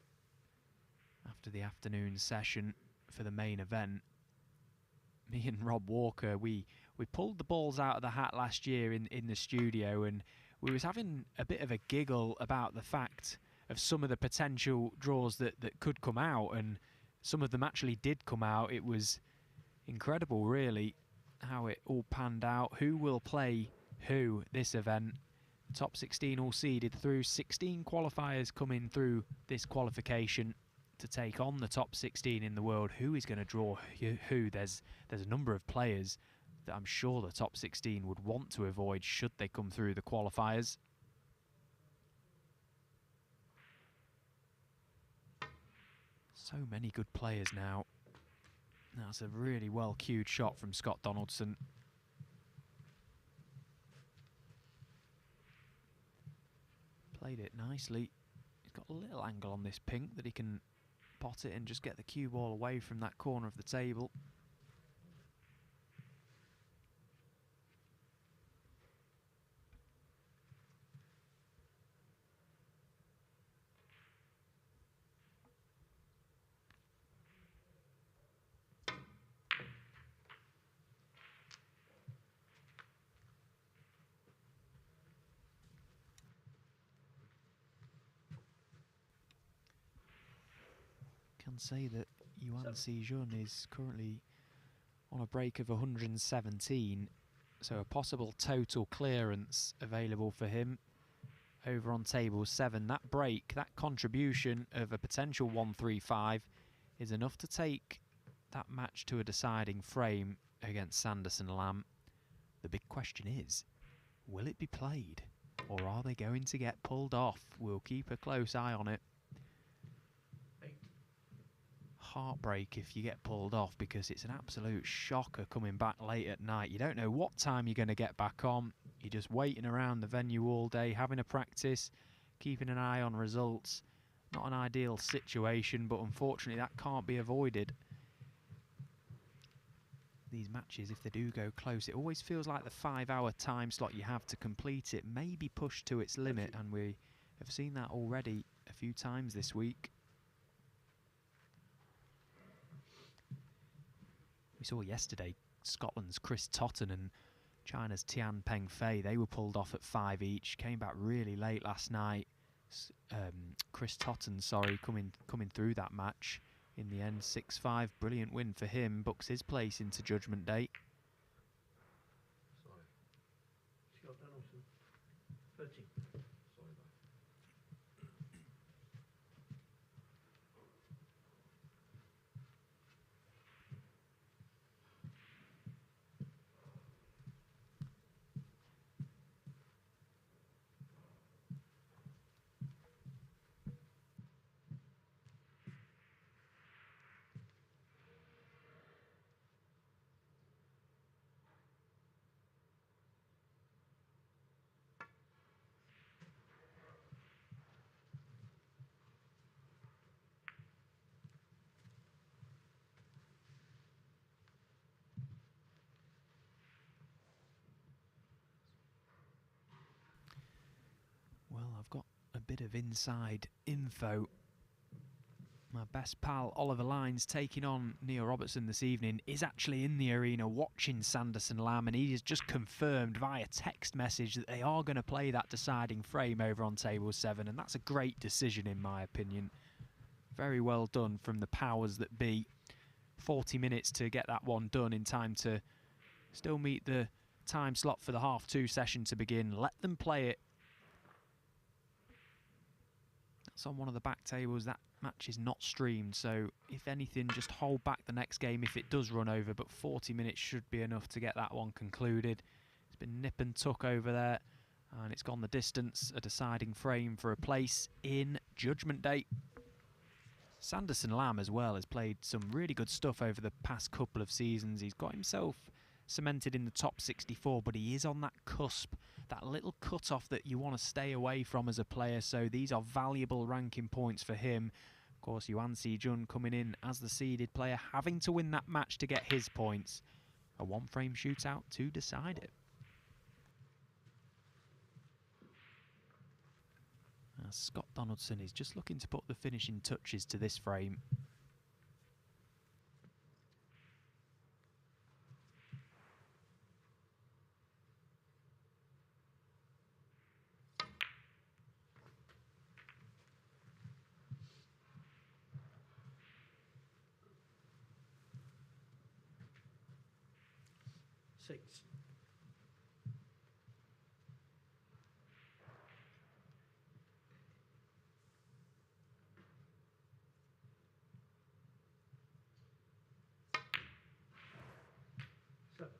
Speaker 1: after the afternoon session for the main event. Me and Rob Walker, we pulled the balls out of the hat last year in the studio, and we was having a bit of a giggle about the fact of some of the potential draws that could come out, and some of them actually did come out. It was incredible, really, how it all panned out. Who will play who this event? Top 16 all seeded through. 16 qualifiers coming through this qualification to take on the top 16 in the world. Who is going to draw who? There's a number of players that I'm sure the top 16 would want to avoid should they come through the qualifiers. So many good players now. That's a really well cued shot from Scott Donaldson. Played it nicely. He's got a little angle on this pink that he can pot it and just get the cue ball away from that corner of the table. Can say that Yuan Si-jun is currently on a break of 117, so a possible total clearance available for him over on table 7. That break, that contribution of a potential 135 is enough to take that match to a deciding frame against Sanderson Lamb. The big question is, will it be played, or are they going to get pulled off? We'll keep a close eye on it. Heartbreak if you get pulled off, because it's an absolute shocker coming back late at night. You don't know what time you're going to get back on. You're just waiting around the venue all day, having a practice, keeping an eye on results. Not an ideal situation, but unfortunately that can't be avoided. These matches, if they do go close, it always feels like the 5-hour time slot you have to complete it may be pushed to its limit, and we have seen that already a few times this week. We saw yesterday Scotland's Chris Totten and China's Tian Pengfei. They were pulled off at 5 each, came back really late last night. Chris Totten, sorry, coming through that match in the end. 6-5, brilliant win for him, books his place into Judgment Day.
Speaker 2: Sorry. Scott Donaldson, 13. Sorry, mate.
Speaker 1: I've got a bit of inside info. My best pal Oliver Lines, taking on Neil Robertson this evening, is actually in the arena watching Sanderson Lamb, and he has just confirmed via text message that they are going to play that deciding frame over on table 7, and that's a great decision in my opinion. Very well done from the powers that be. 40 minutes to get that one done in time to still meet the time slot for the half-2 session to begin. Let them play it. That's on one of the back tables. That match is not streamed, so if anything, just hold back the next game if it does run over, but 40 minutes should be enough to get that one concluded. It's been nip and tuck over there, and it's gone the distance, a deciding frame for a place in Judgment Day. Sanderson Lamb as well has played some really good stuff over the past couple of seasons. He's got himself cemented in the top 64, but he is on that cusp, that little cut-off that you want to stay away from as a player, so these are valuable ranking points for him. Of course, Yuan Si-jun coming in as the seeded player, having to win that match to get his points. A one-frame shootout to decide it. Scott Donaldson is just looking to put the finishing touches to this frame.
Speaker 2: Six. Seven.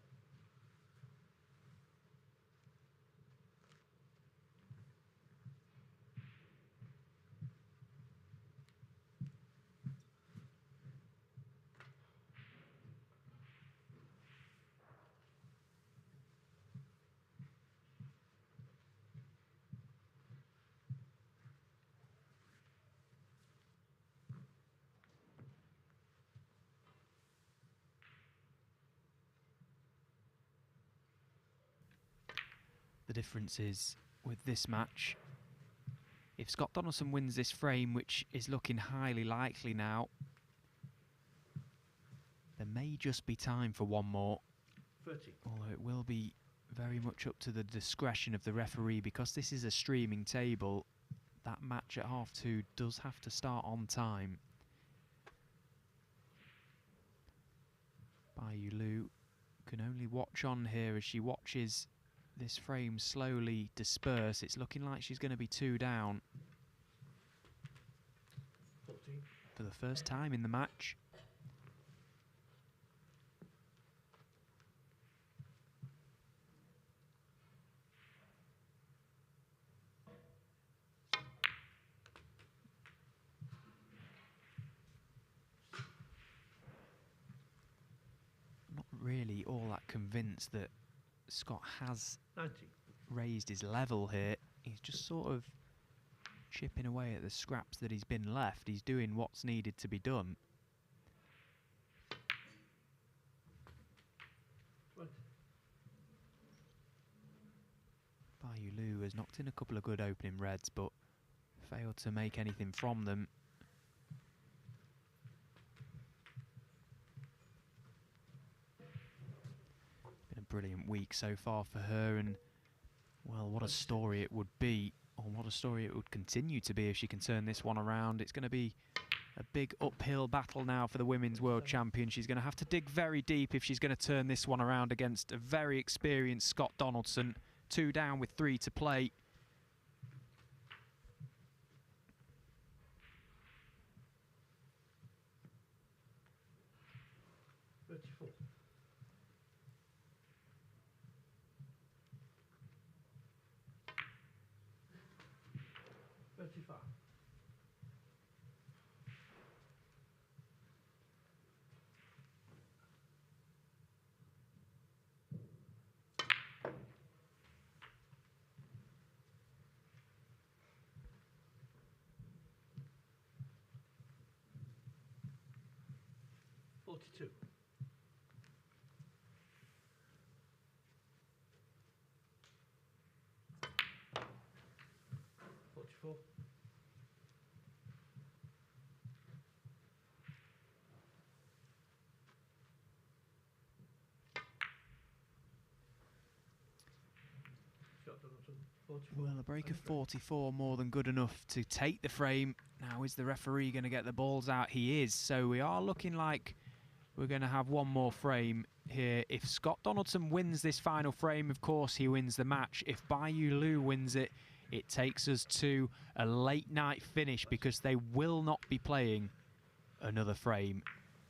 Speaker 1: The difference is, with this match, if Scott Donaldson wins this frame, which is looking highly likely now, there may just be time for one more.
Speaker 2: 30.
Speaker 1: Although it will be very much up to the discretion of the referee, because this is a streaming table. That match at half-2 does have to start on time. Bai Lu can only watch on here as she watches this frame slowly disperse. It's looking like she's going to be 2 down
Speaker 2: 14.
Speaker 1: for the first time in the match. Not really all that convinced that Scott has
Speaker 2: 90.
Speaker 1: raised his level here. He's just sort of chipping away at the scraps that he's been left. He's doing what's needed to be done.
Speaker 2: 20.
Speaker 1: Bai Lu has knocked in a couple of good opening reds, but failed to make anything from them. Been a brilliant week so far for her, and well, what a story it would be, or what a story it would continue to be if she can turn this one around. It's going to be a big uphill battle now for the Women's World Champion. She's going to have to dig very deep if she's going to turn this one around against a very experienced Scott Donaldson. 2 down with 3 to play.
Speaker 2: Forty-two. 45. Donaldson, 44.
Speaker 1: Well, a break of 44 more than good enough to take the frame. Now, is the referee going to get the balls out? He is. So we are looking like we're going to have one more frame here. If Scott Donaldson wins this final frame, of course, he wins the match. If Bayou Lu wins it, it takes us to a late night finish because they will not be playing another frame.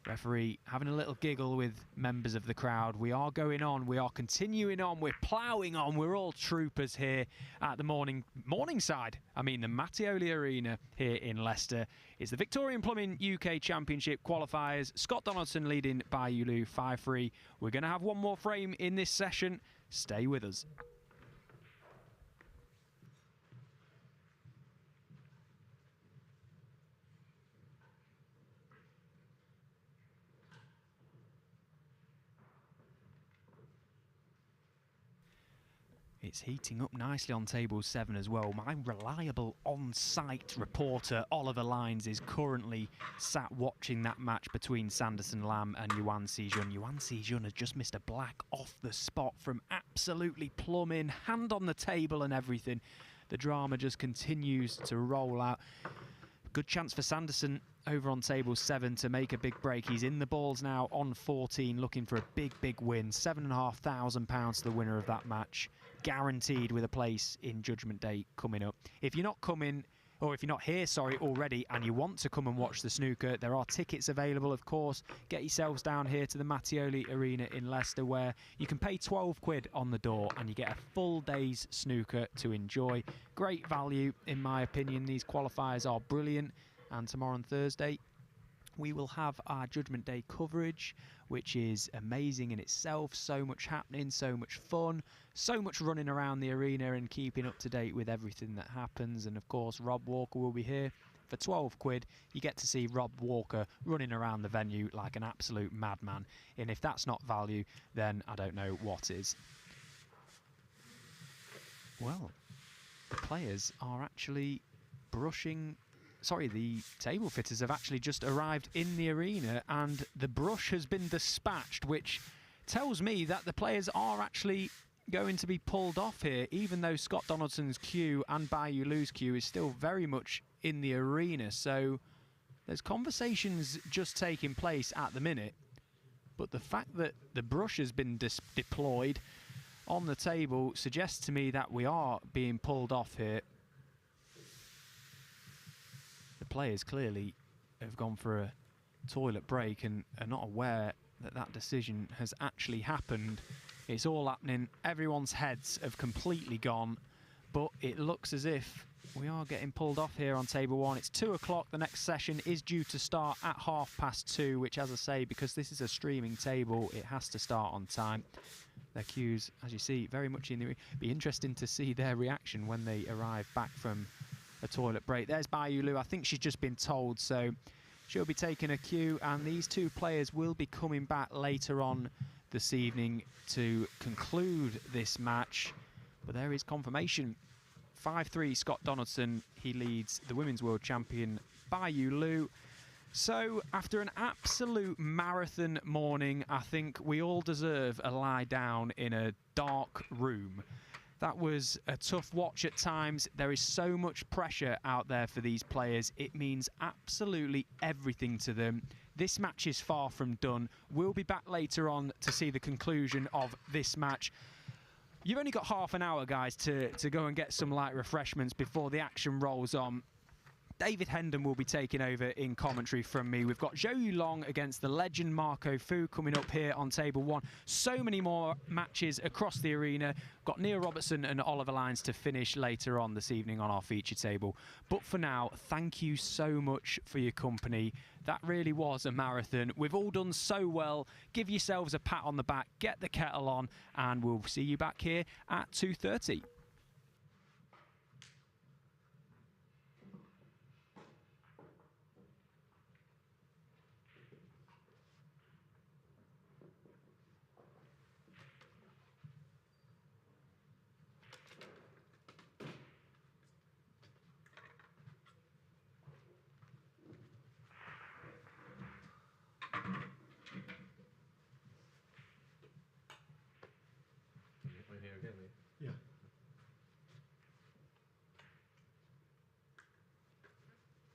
Speaker 1: Referee having a little giggle with members of the crowd. We are going on. We are continuing on. We're ploughing on. We're all troopers here at the Morningside. I mean, the Mattioli Arena here in Leicester. It's the Victorian Plumbing UK Championship qualifiers. Scott Donaldson leading Bayou Lu 5-3. We're going to have one more frame in this session. Stay with us. It's heating up nicely on table 7 as well. My reliable on-site reporter, Oliver Lines, is currently sat watching that match between Sanderson Lam and Yuan Si-jun. Yuan Si-jun has just missed a black off the spot from absolutely plumbing, hand on the table and everything. The drama just continues to roll out. Good chance for Sanderson over on table 7 to make a big break. He's in the balls now on 14, looking for a big win. £7,500 to the winner of that match, guaranteed with a place in Judgment Day coming up. If you're not coming, or if you're not here, sorry, already, and you want to come and watch the snooker, there are tickets available, of course. Get yourselves down here to the Mattioli Arena in Leicester, where you can pay 12 quid on the door and you get a full day's snooker to enjoy. Great value, in my opinion. These qualifiers are brilliant. And tomorrow on Thursday, we will have our Judgment Day coverage, which is amazing in itself. So much happening, so much fun, so much running around the arena and keeping up to date with everything that happens. And of course, Rob Walker will be here. For 12 quid, you get to see Rob Walker running around the venue like an absolute madman. And if that's not value, then I don't know what is. Well, the players are actually brushing... Sorry, the table fitters have actually just arrived in the arena and the brush has been dispatched, which tells me that the players are actually going to be pulled off here, even though Scott Donaldson's queue and Bayou Lu's queue is still very much in the arena. So there's conversations just taking place at the minute, but the fact that the brush has been deployed on the table suggests to me that we are being pulled off here. The players clearly have gone for a toilet break and are not aware that that decision has actually happened. It's all happening. Everyone's heads have completely gone, but it looks as if we are getting pulled off here on table 1. It's 2 o'clock. The next session is due to start at 2:30, which, as I say, because this is a streaming table, it has to start on time. Their queues, as you see, very much in the... Be interesting to see their reaction when they arrive back from a toilet break. There's Bayou Lu. I think she's just been told, so she'll be taking a cue, and these two players will be coming back later on this evening to conclude this match. But there is confirmation. 5-3 Scott Donaldson. He leads the Women's World Champion Bayou Lu. So after an absolute marathon morning, I think we all deserve a lie down in a dark room. That was a tough watch at times. There is so much pressure out there for these players. It means absolutely everything to them. This match is far from done. We'll be back later on to see the conclusion of this match. You've only got half an hour, guys, to go and get some light refreshments before the action rolls on. David Hendon will be taking over in commentary from me. We've got Zhou Yulong against the legend Marco Fu coming up here on table 1. So many more matches across the arena. Got Neil Robertson and Oliver Lines to finish later on this evening on our feature table. But for now, thank you so much for your company. That really was a marathon. We've all done so well. Give yourselves a pat on the back, get the kettle on, and we'll see you back here at 2:30.
Speaker 2: Yeah.